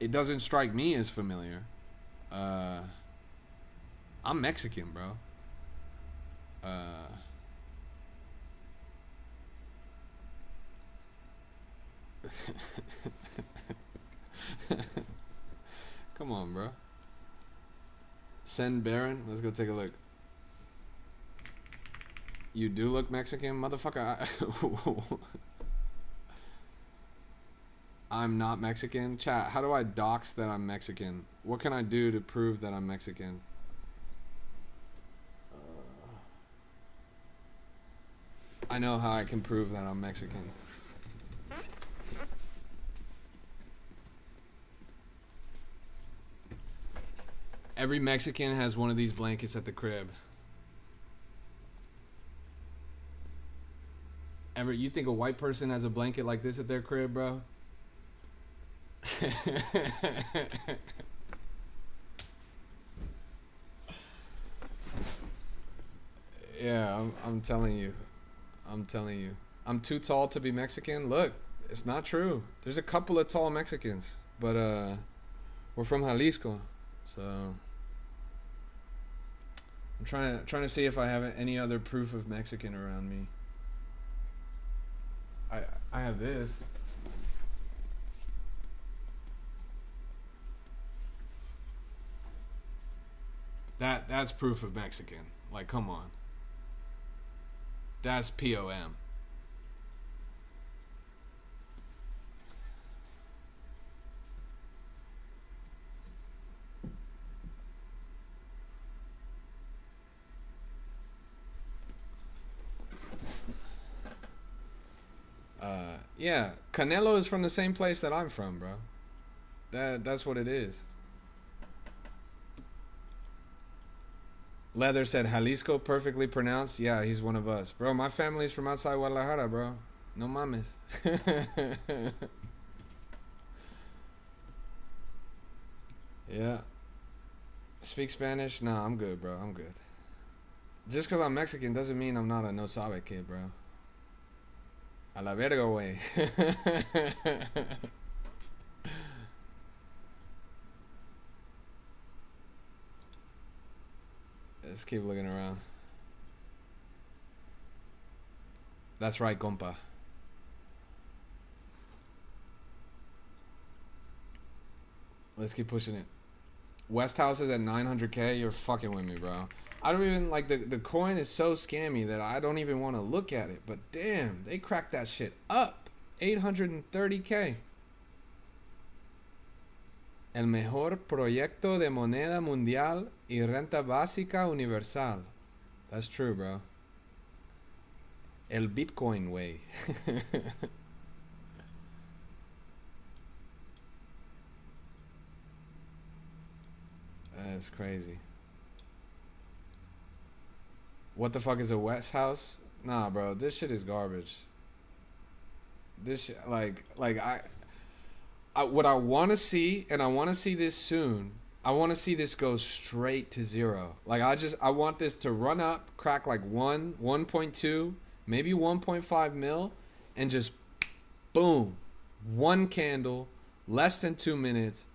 [SPEAKER 1] doesn't strike me as familiar. I'm Mexican, bro. Come on, bro. Send Baron. Let's go take a look. You do look Mexican, motherfucker. I'm not Mexican. Chat, how do I dox that I'm Mexican? What can I do to prove that I'm Mexican? I know how I can prove that I'm Mexican. Every Mexican has one of these blankets at the crib. You think a white person has a blanket like this at their crib, bro? Yeah, I'm telling you. I'm telling you. I'm too tall to be Mexican? Look, it's not true. There's a couple of tall Mexicans, but we're from Jalisco. So I'm trying to see if I have any other proof of Mexican around me. I have this. That's proof of Mexican. Like, come on. That's POM. Yeah, Canelo is from the same place that I'm from, bro. That's what it is. Leather said Jalisco, perfectly pronounced. Yeah, he's one of us. Bro, my family's from outside Guadalajara, bro. No mames. Yeah. Speak Spanish? Nah, I'm good, bro. I'm good. Just because I'm Mexican doesn't mean I'm not a no sabe kid, bro. A la verga, way. Let's keep looking around. That's right, compa. Let's keep pushing it. West House is at 900k. You're fucking with me, bro. I don't even like the coin is so scammy that I don't even want to look at it. But damn, they cracked that shit up. 830K. El mejor proyecto de moneda mundial y renta básica universal. That's true, bro. El Bitcoin way. That's crazy. What the fuck is a West House? Nah, bro, this shit is garbage. This shit, like I what I want to see, and I want to see this soon. I want to see this go straight to zero. Like I want this to run up, crack like 1.2, maybe 1.5 mil, and just boom, one candle, less than 2 minutes,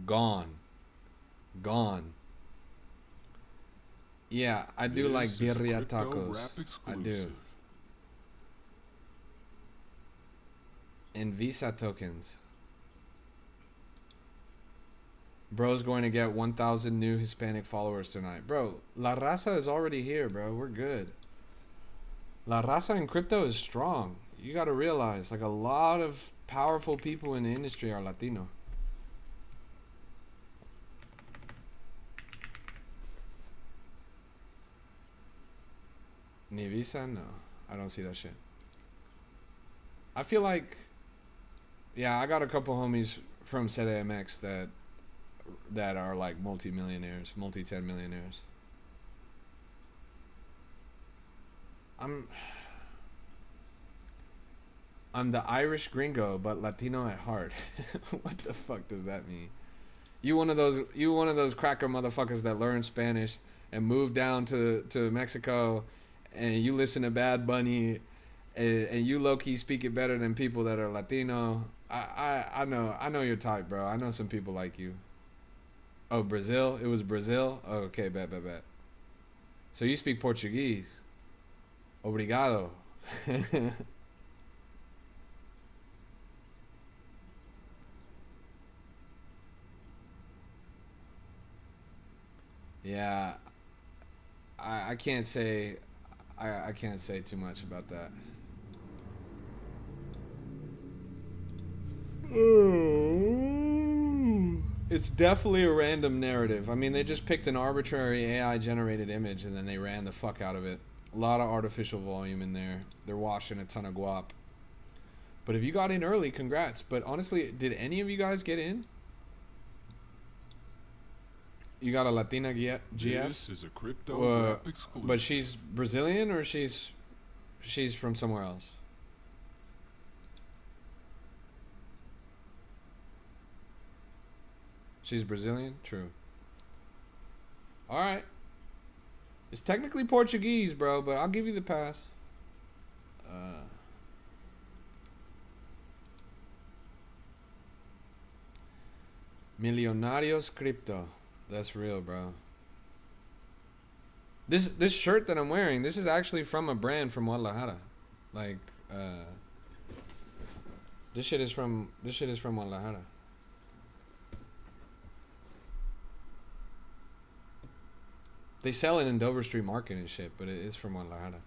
[SPEAKER 1] gone. Yeah, I do like birria tacos. I do. And Visa tokens. Bro's going to get 1,000 new Hispanic followers tonight. Bro, La Raza is already here, bro. We're good. La Raza in crypto is strong. You got to realize, like, a lot of powerful people in the industry are Latino. Ni Visa? No. I don't see that shit. I feel like... Yeah, I got a couple homies from CDMX that are like multi-millionaires, multi-10 millionaires. I'm the Irish gringo, but Latino at heart. What the fuck does that mean? You one of those cracker motherfuckers that learned Spanish and moved down to Mexico, and you listen to Bad Bunny, and you low-key speak it better than people that are Latino. I know your type, bro. I know some people like you. Oh, Brazil? It was Brazil? Oh, okay, bet. So you speak Portuguese. Obrigado. Yeah. I can't say I can't say too much about that. It's definitely a random narrative. I mean, they just picked an arbitrary AI generated image and then they ran the fuck out of it. A lot of artificial volume in there. They're washing a ton of guap. But if you got in early, congrats. But honestly, did any of you guys get in? You got a Latina GF?
[SPEAKER 3] This is a crypto rap exclusive.
[SPEAKER 1] But she's Brazilian or she's from somewhere else? She's Brazilian? True. Alright. It's technically Portuguese, bro, but I'll give you the pass. Millonarios Crypto. That's real, bro. This shirt that I'm wearing, this is actually from a brand from Guadalajara. Like, this shit is from Guadalajara. They sell it in Dover Street Market and shit, but it is from Guadalajara.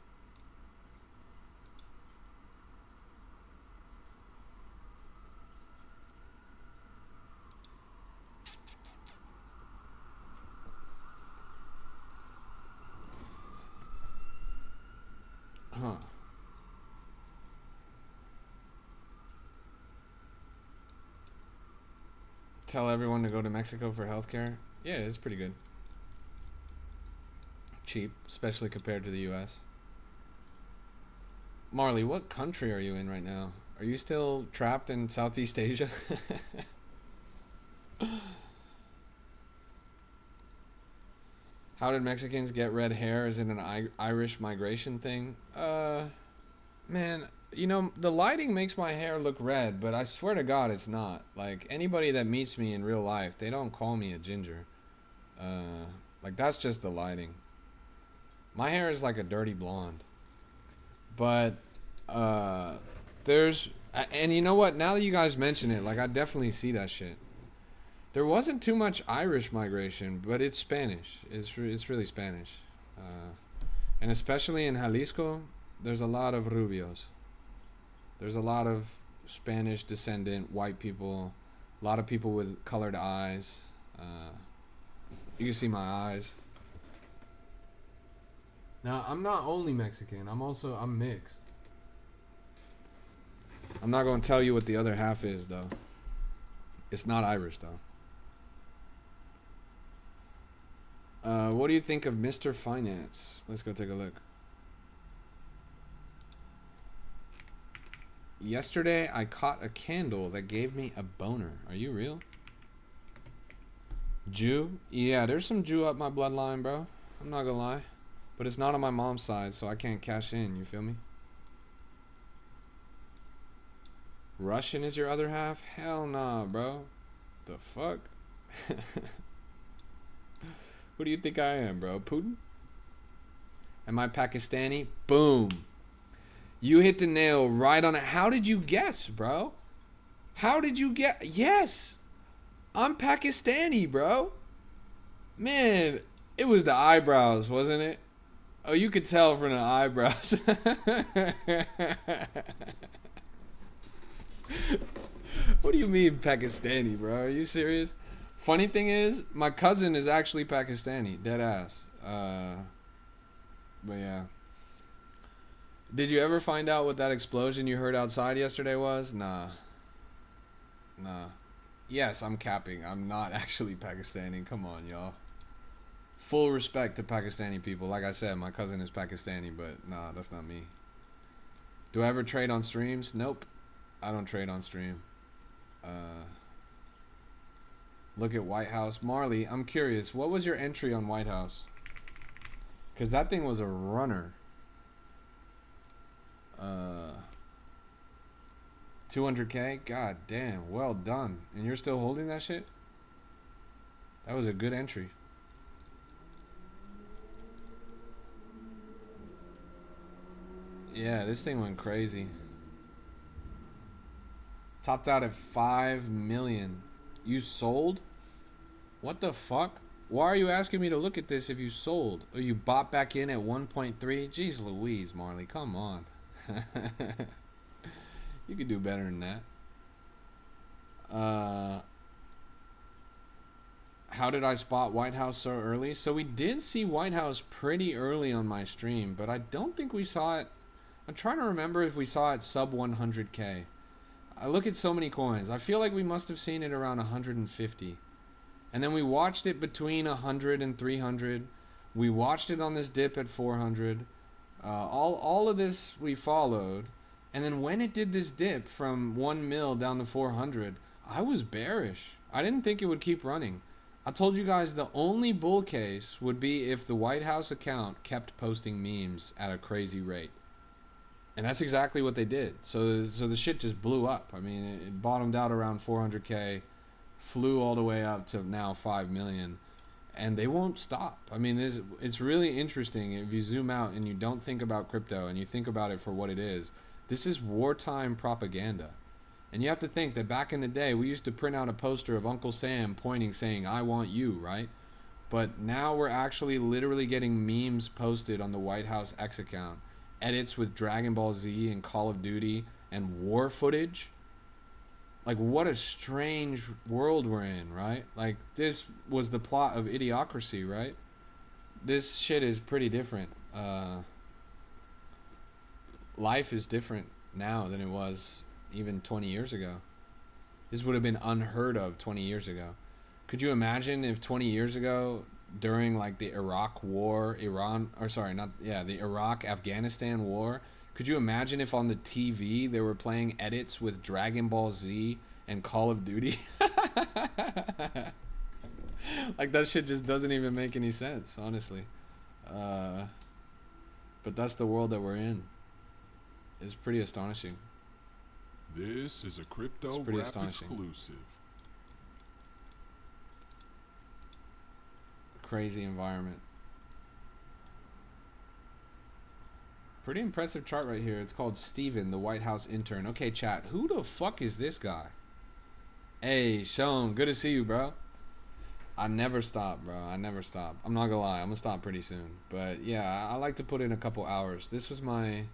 [SPEAKER 1] Huh. Tell everyone to go to Mexico for healthcare? Yeah, it's pretty good. Cheap, especially compared to the US. Marley, what country are you in right now? Are you still trapped in Southeast Asia? How did Mexicans get red hair? Is it an Irish migration thing? Man, you know, the lighting makes my hair look red, but I swear to God it's not. Like, anybody that meets me in real life, they don't call me a ginger. Like, that's just the lighting. My hair is like a dirty blonde. But, there's... And you know what? Now that you guys mention it, like, I definitely see that shit. There wasn't too much Irish migration, but it's Spanish. It's really Spanish. And especially in Jalisco, there's a lot of rubios. There's a lot of Spanish descendant white people, a lot of people with colored eyes. You can see my eyes. Now, I'm not only Mexican, I'm mixed. I'm not going to tell you what the other half is, though. It's not Irish, though. What do you think of Mr. Finance? Let's go take a look. Yesterday, I caught a candle that gave me a boner. Are you real? Jew? Yeah, there's some Jew up my bloodline, bro. I'm not gonna lie. But it's not on my mom's side, so I can't cash in. You feel me? Russian is your other half? Hell nah, bro. The fuck? Who do you think I am, bro? Putin? Am I Pakistani? Boom. You hit the nail right on it. How did you guess, bro? How did you get? Yes. I'm Pakistani, bro. Man, it was the eyebrows, wasn't it? Oh, you could tell from the eyebrows. What do you mean Pakistani, bro? Are you serious? Funny thing is, my cousin is actually Pakistani, dead ass. But yeah. Did you ever find out what that explosion you heard outside yesterday was? Nah. Yes, I'm capping. I'm not actually Pakistani. Come on, y'all. Full respect to Pakistani people. Like I said, my cousin is Pakistani, but nah, that's not me. Do I ever trade on streams? Nope. I don't trade on stream. Look at White House. Marley, I'm curious. What was your entry on White House? Because that thing was a runner. 200K? God damn. Well done. And you're still holding that shit? That was a good entry. Yeah, this thing went crazy. Topped out at 5 million. You sold? What the fuck? Why are you asking me to look at this if you sold? Or you bought back in at 1.3? Jeez Louise, Marley, come on. You could do better than that. How did I spot White House so early? So we did see White House pretty early on my stream, but I don't think we saw it. I'm trying to remember if we saw it sub 100K. I look at so many coins. I feel like we must have seen it around 150. And then we watched it between 100 and 300. We watched it on this dip at 400. All of this we followed. And then when it did this dip from 1 mil down to 400, I was bearish. I didn't think it would keep running. I told you guys the only bull case would be if the White House account kept posting memes at a crazy rate. And that's exactly what they did. So the shit just blew up. I mean, it bottomed out around 400K, flew all the way up to now 5 million, and they won't stop. I mean, it's really interesting if you zoom out and you don't think about crypto and you think about it for what it is. This is wartime propaganda. And you have to think that back in the day, we used to print out a poster of Uncle Sam pointing saying, "I want you," right? But now we're actually literally getting memes posted on the White House X account. Edits with Dragon Ball Z and Call of Duty and war footage. Like, what a strange world we're in, right? Like, this was the plot of Idiocracy, right? This shit is pretty different. Life is different now than it was even 20 years ago. This would have been unheard of 20 years ago. Could you imagine if 20 years ago, during like the Iraq war, the Iraq-Afghanistan war, could you imagine if on the TV they were playing edits with Dragon Ball Z and Call of Duty? Like, that shit just doesn't even make any sense, honestly. But that's the world that we're in. It's pretty astonishing.
[SPEAKER 3] This is a Crypto Rap exclusive.
[SPEAKER 1] Crazy environment. Pretty impressive chart right here. It's called Steven, the White House intern. Okay, chat. Who the fuck is this guy? Hey, Sean. Good to see you, bro. I never stop, bro. I never stop. I'm not gonna lie. I'm gonna stop pretty soon. But yeah, I like to put in a couple hours. This was my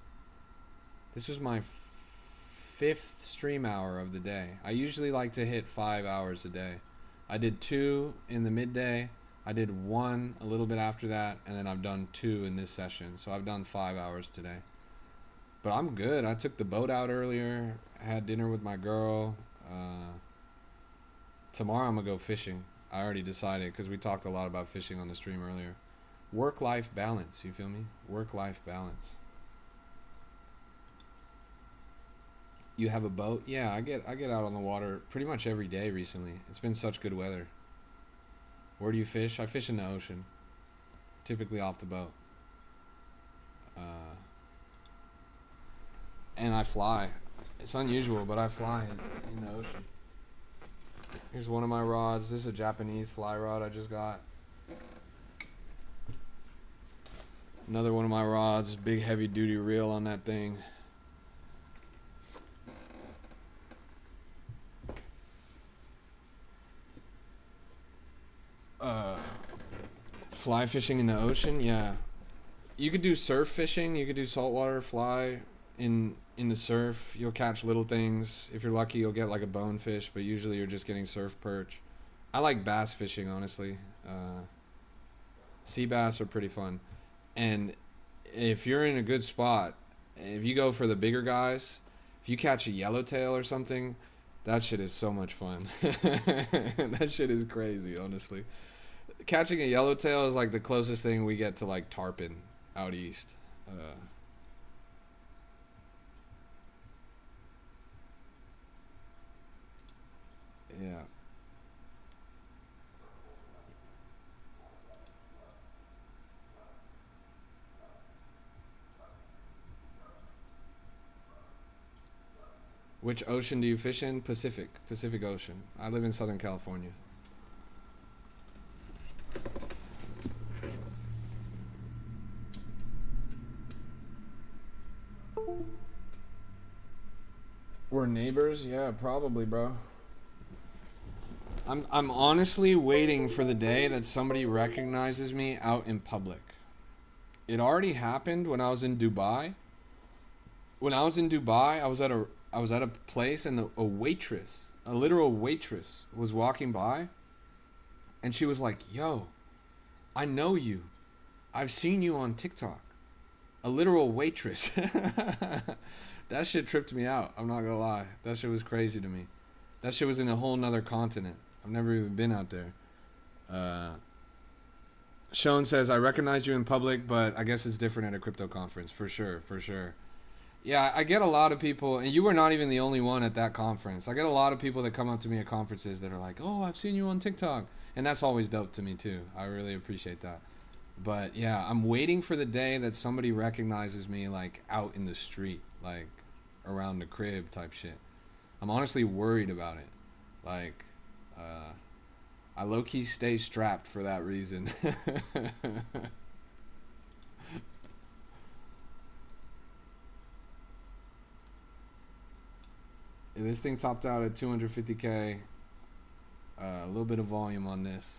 [SPEAKER 1] fifth stream hour of the day. I usually like to hit 5 hours a day. I did 2 in the midday. I did 1 a little bit after that, and then I've done 2 in this session. So I've done 5 hours today. But I'm good. I took the boat out earlier. I had dinner with my girl. Tomorrow I'm gonna go fishing. I already decided because we talked a lot about fishing on the stream earlier. Work-life balance, you feel me? Work-life balance. You have a boat? Yeah, I get out on the water pretty much every day recently. It's been such good weather. Where do you fish? I fish in the ocean. Typically off the boat. And I fly. It's unusual, but I fly in the ocean. Here's one of my rods. This is a Japanese fly rod I just got. Another one of my rods. Big heavy duty reel on that thing. Fly fishing in the ocean, yeah. You could do surf fishing. You could do saltwater fly in the surf. You'll catch little things. If you're lucky, you'll get like a bonefish, but usually you're just getting surf perch. I like bass fishing, honestly. Sea bass are pretty fun. And if you're in a good spot, if you go for the bigger guys, if you catch a yellowtail or something, that shit is so much fun. That shit is crazy, honestly. Catching a yellowtail is like the closest thing we get to like tarpon out east. Yeah. Which ocean do you fish in? Pacific Ocean. I live in Southern California. We're neighbors? Yeah, probably, bro. I'm honestly waiting for the day that somebody recognizes me out in public. It already happened when I was in Dubai. When I was in Dubai, I was at a place and a waitress, a literal waitress, was walking by, and she was like, "Yo, I know you. I've seen you on TikTok." A literal waitress. That shit tripped me out. I'm not gonna lie. That shit was crazy to me. That shit was in a whole nother continent. I've never even been out there. Sean says, I recognize you in public, but I guess it's different at a crypto conference. For sure. Yeah, I get a lot of people, and you were not even the only one at that conference. I get a lot of people that come up to me at conferences that are like, "Oh, I've seen you on TikTok." And that's always dope to me too. I really appreciate that. But yeah, I'm waiting for the day that somebody recognizes me like out in the street, like around the crib type shit. I'm honestly worried about it. Like, I low-key stay strapped for that reason. This thing topped out at 250K. A little bit of volume on this.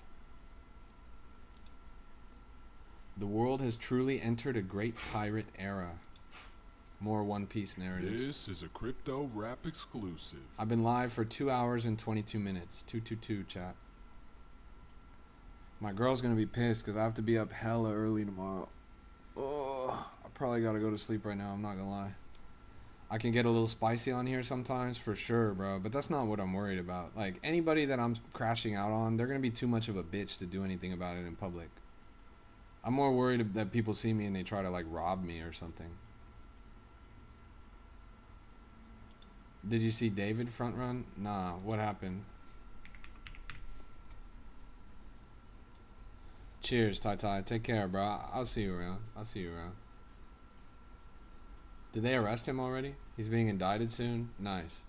[SPEAKER 1] The world has truly entered a great pirate era. More One Piece narratives.
[SPEAKER 3] This is a crypto rap exclusive.
[SPEAKER 1] I've been live for 2 hours and 22 minutes. 222, chat. My girl's gonna be pissed because I have to be up hella early tomorrow. Ugh, I probably gotta go to sleep right now, I'm not gonna lie. I can get a little spicy on here sometimes, for sure, bro. But that's not what I'm worried about. Like, anybody that I'm crashing out on, they're gonna be too much of a bitch to do anything about it in public. I'm more worried that people see me and they try to, like, rob me or something. Did you see David front run? Nah, what happened? Cheers, Tai. Take care, bro. I'll see you around. Did they arrest him already? He's being indicted soon? Nice.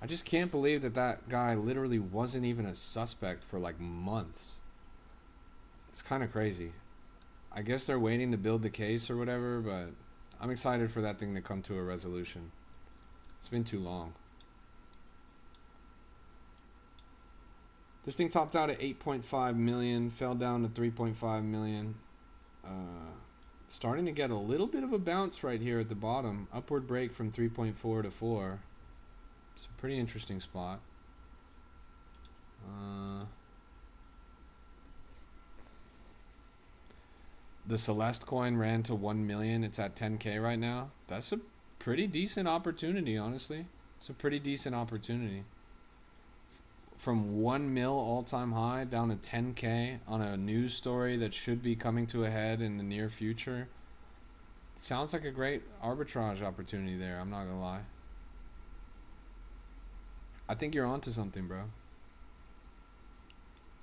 [SPEAKER 1] I just can't believe that guy literally wasn't even a suspect for like months. It's kind of crazy. I guess they're waiting to build the case or whatever, but I'm excited for that thing to come to a resolution. It's been too long. This thing topped out at 8.5 million, fell down to 3.5 million. Starting to get a little bit of a bounce right here at the bottom. Upward break from 3.4 to 4. It's a pretty interesting spot. The Celeste coin ran to 1 million. It's at 10K right now. That's a pretty decent opportunity, honestly. It's a pretty decent opportunity. From 1 mil all-time high down to 10K on a news story that should be coming to a head in the near future. Sounds like a great arbitrage opportunity there, I'm not gonna lie. I think you're onto something, bro.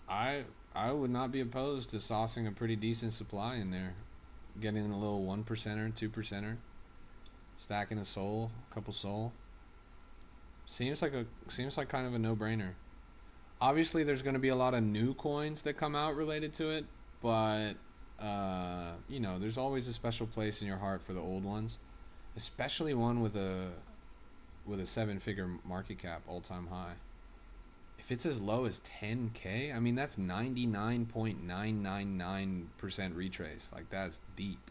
[SPEAKER 1] I would not be opposed to saucing a pretty decent supply in there. Getting a little 1%er, 2%er. Stacking a soul, a couple soul. Seems like kind of a no-brainer. Obviously there's going to be a lot of new coins that come out related to it, but you know, there's always a special place in your heart for the old ones, especially one with a 7-figure market cap all-time high. If it's as low as 10K, I mean that's 99.999% retrace. Like that's deep.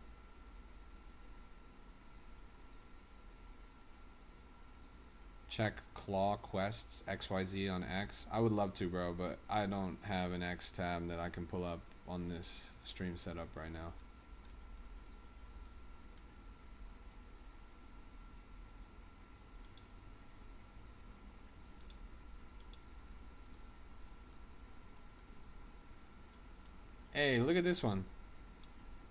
[SPEAKER 1] Check Claw Quests XYZ on X. I would love to, bro, but I don't have an X tab that I can pull up on this stream setup right now. Hey, look at this one.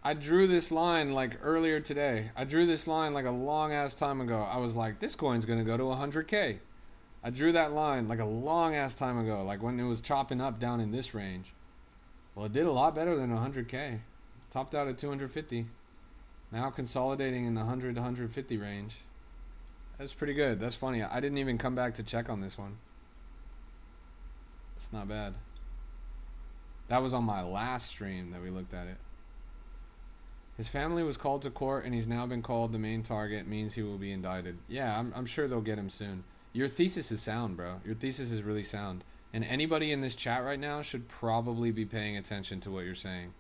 [SPEAKER 1] I drew this line like earlier today. I drew this line like a long ass time ago. I was like, this coin's gonna go to 100K. I drew that line like a long ass time ago, like when it was chopping up down in this range. Well, it did a lot better than 100K. Topped out at 250. Now consolidating in the 100 to 150 range. That's pretty good. That's funny. I didn't even come back to check on this one. It's not bad. That was on my last stream that we looked at it. His family was called to court and he's now been called the main target, means he will be indicted. Yeah, I'm sure they'll get him soon. Your thesis is sound, bro. Your thesis is really sound. And anybody in this chat right now should probably be paying attention to what you're saying.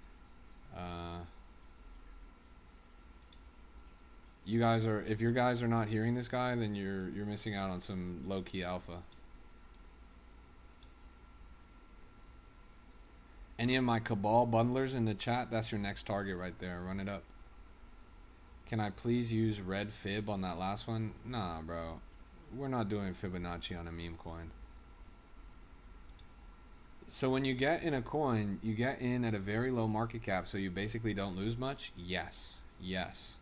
[SPEAKER 1] You guys are, if your guys are not hearing this guy, then you're missing out on some low-key alpha. Any of my Cabal bundlers in the chat, that's your next target right there. Run it up. Can I please use red fib on that last one? Nah, bro. We're not doing Fibonacci on a meme coin. So when you get in a coin, you get in at a very low market cap, so you basically don't lose much? Yes. Yes.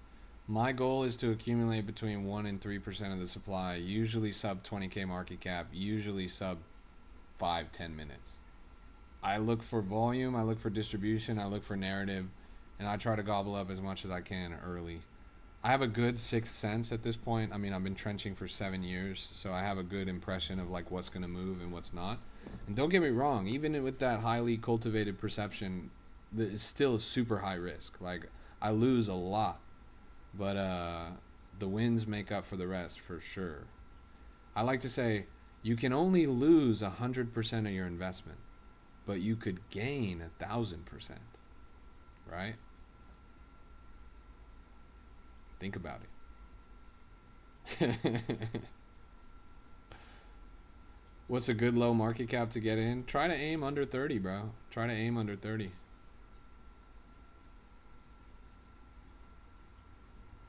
[SPEAKER 1] My goal is to accumulate between 1 and 3% of the supply, usually sub 20K market cap, usually sub 5-10 minutes. I look for volume, I look for distribution, I look for narrative, and I try to gobble up as much as I can early. I have a good sixth sense at this point. I mean, I've been trenching for 7 years, so I have a good impression of like what's going to move and what's not. And don't get me wrong, even with that highly cultivated perception, it's still super high risk. Like, I lose a lot, but the wins make up for the rest for sure. I like to say you can only lose 100% of your investment, but you could gain 1,000%, right? Think about it. What's a good low market cap to get in? Try to aim under 30, bro. Try to aim under 30.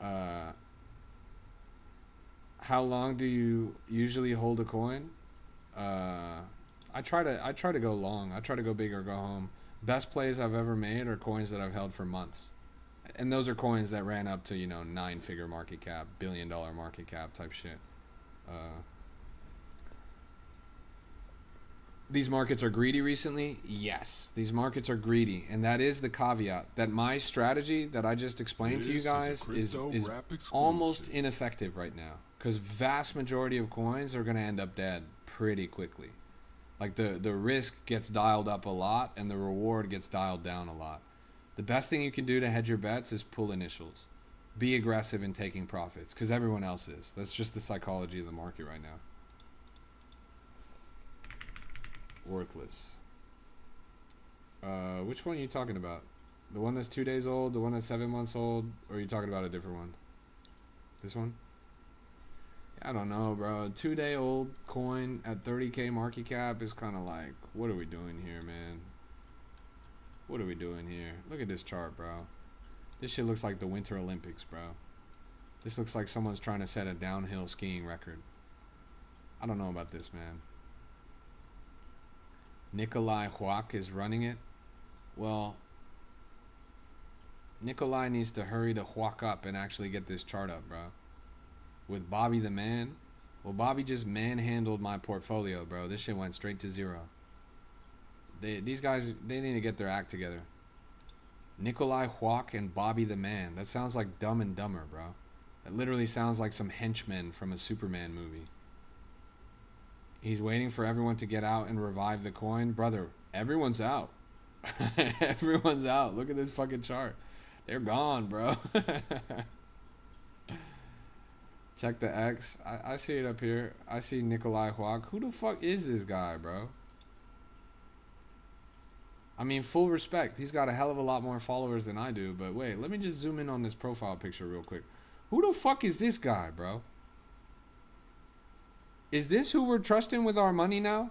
[SPEAKER 1] How long do you usually hold a coin? I try to go long. I try to go big or go home. Best plays I've ever made are coins that I've held for months. And those are coins that ran up to, you know, 9-figure market cap, billion-dollar market cap type shit. These markets are greedy recently? Yes, these markets are greedy. And that is the caveat, that my strategy that I just explained to you guys is almost ineffective right now. Because vast majority of coins are going to end up dead pretty quickly. Like the risk gets dialed up a lot and the reward gets dialed down a lot. The best thing you can do to hedge your bets is pull initials. Be aggressive in taking profits, because everyone else is. That's just the psychology of the market right now. Worthless. Which one are you talking about? The one that's 2 days old, the one that's 7 months old, or are you talking about a different one? This one? I don't know, bro. 2-day old coin at 30K market cap is kind of like, what are we doing here, man? What are we doing here? Look at this chart, bro. This shit looks like the Winter Olympics, bro. This looks like someone's trying to set a downhill skiing record. I don't know about this, man. Nikolai Huak is running it. Well, Nikolai needs to hurry the Huak up and actually get this chart up, bro. With Bobby the man. Well, Bobby just manhandled my portfolio, bro. This shit went straight to zero. These guys, they need to get their act together. Nikolai Huak and Bobby the man. That sounds like Dumb and Dumber, bro. It literally sounds like some henchmen from a Superman movie. He's waiting for everyone to get out and revive the coin. Brother, everyone's out. Everyone's out. Look at this fucking chart. They're gone, bro. Check the X. I see it up here. I see Nikolai Huak. Who the fuck is this guy, bro? I mean, full respect. He's got a hell of a lot more followers than I do. But wait, let me just zoom in on this profile picture real quick. Who the fuck is this guy, bro? Is this who we're trusting with our money now?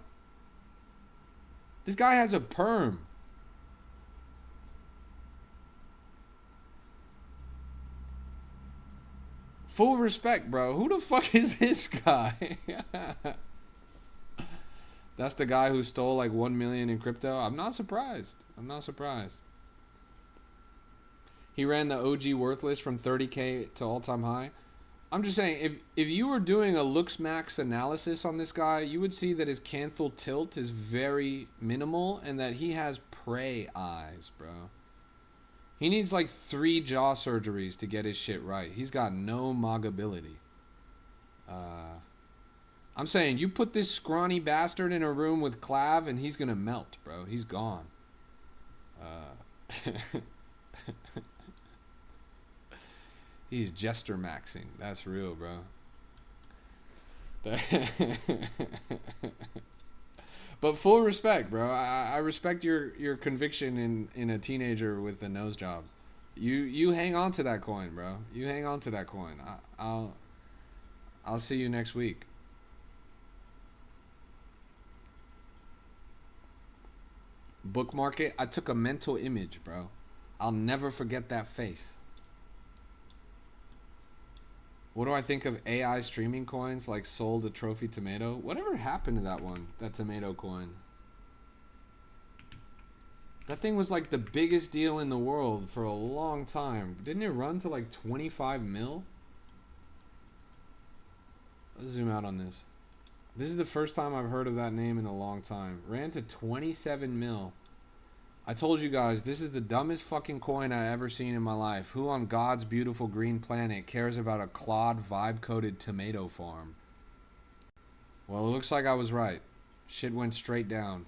[SPEAKER 1] This guy has a perm. Full respect, bro. Who the fuck is this guy? That's the guy who stole like 1 million in crypto. I'm not surprised. I'm not surprised. He ran the OG worthless from 30K to all-time high. I'm just saying, if you were doing a looks max analysis on this guy, you would see that his canthal tilt is very minimal and that he has prey eyes, bro. He needs like 3 jaw surgeries to get his shit right. He's got no moggability. I'm saying, you put this scrawny bastard in a room with Clav and he's gonna melt, bro. He's gone. He's jester maxing. That's real, bro. But full respect, bro. I respect your conviction in a teenager with a nose job. You hang on to that coin, bro. You hang on to that coin. I'll see you next week. Bookmark it. I took a mental image, bro. I'll never forget that face. What do I think of AI streaming coins like Soul the Trophy Tomato? Whatever happened to that one? That tomato coin. That thing was like the biggest deal in the world for a long time. Didn't it run to like 25 mil? Let's zoom out on this. This is the first time I've heard of that name in a long time. Ran to 27 mil. I told you guys, this is the dumbest fucking coin I ever seen in my life. Who on God's beautiful green planet cares about a Claude vibe-coded tomato farm? Well, it looks like I was right. Shit went straight down.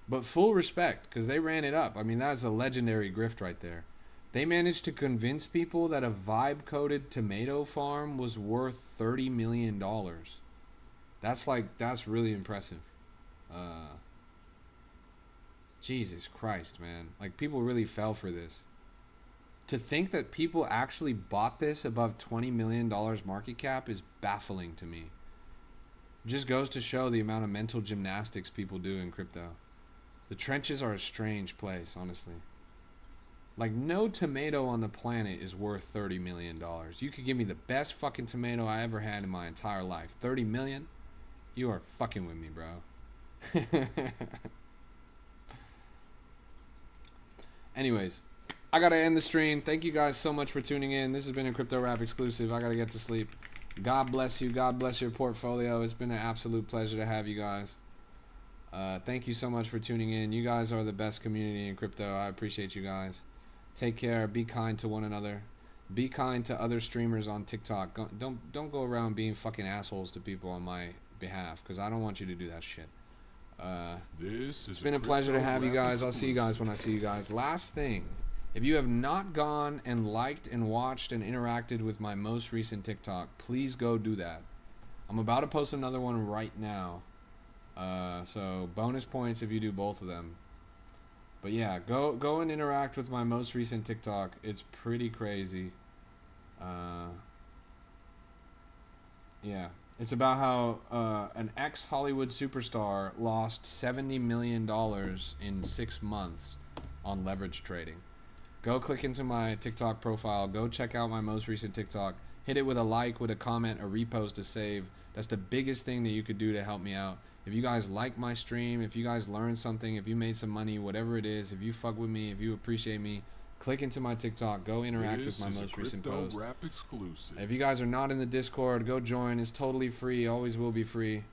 [SPEAKER 1] But full respect, because they ran it up. I mean, that's a legendary grift right there. They managed to convince people that a vibe-coded tomato farm was worth $30 million. That's really impressive. Jesus Christ, man. Like, people really fell for this. To think that people actually bought this above $20 million market cap is baffling to me. It just goes to show the amount of mental gymnastics people do in crypto. The trenches are a strange place, honestly. Like, no tomato on the planet is worth $30 million. You could give me the best fucking tomato I ever had in my entire life. 30 million? You are fucking with me, bro. Anyways, I gotta end the stream. Thank you guys so much for tuning in. This has been a Crypto Rap exclusive. I gotta get to sleep. God bless you. God bless your portfolio. It's been an absolute pleasure to have you guys. Thank you so much for tuning in. You guys are the best community in crypto. I appreciate you guys. Take care. Be kind to one another. Be kind to other streamers on TikTok. Don't go around being fucking assholes to people on my behalf, because I don't want you to do that shit. It's been a pleasure to have you guys. I'll see you guys when I see you guys. Last thing, if you have not gone and liked and watched and interacted with my most recent TikTok, please go do that. I'm about to post another one right now. So bonus points if you do both of them. But yeah, go and interact with my most recent TikTok. It's pretty crazy. Yeah. It's about how an ex-Hollywood superstar lost $70 million in 6 months on leverage trading. Go click into my TikTok profile. Go check out my most recent TikTok. Hit it with a like, with a comment, a repost, a save. That's the biggest thing that you could do to help me out. If you guys like my stream, if you guys learned something, if you made some money, whatever it is, if you fuck with me, if you appreciate me, click into my TikTok. Go interact with my most recent post.
[SPEAKER 3] Rap exclusive.
[SPEAKER 1] If you guys are not in the Discord, go join. It's totally free. Always will be free.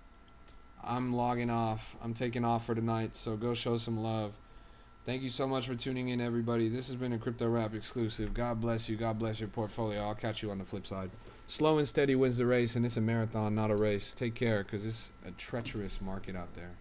[SPEAKER 1] I'm logging off. I'm taking off for tonight, so go show some love. Thank you so much for tuning in, everybody. This has been a Crypto Rap exclusive. God bless you. God bless your portfolio. I'll catch you on the flip side. Slow and steady wins the race, and it's a marathon, not a race. Take care, because it's a treacherous market out there.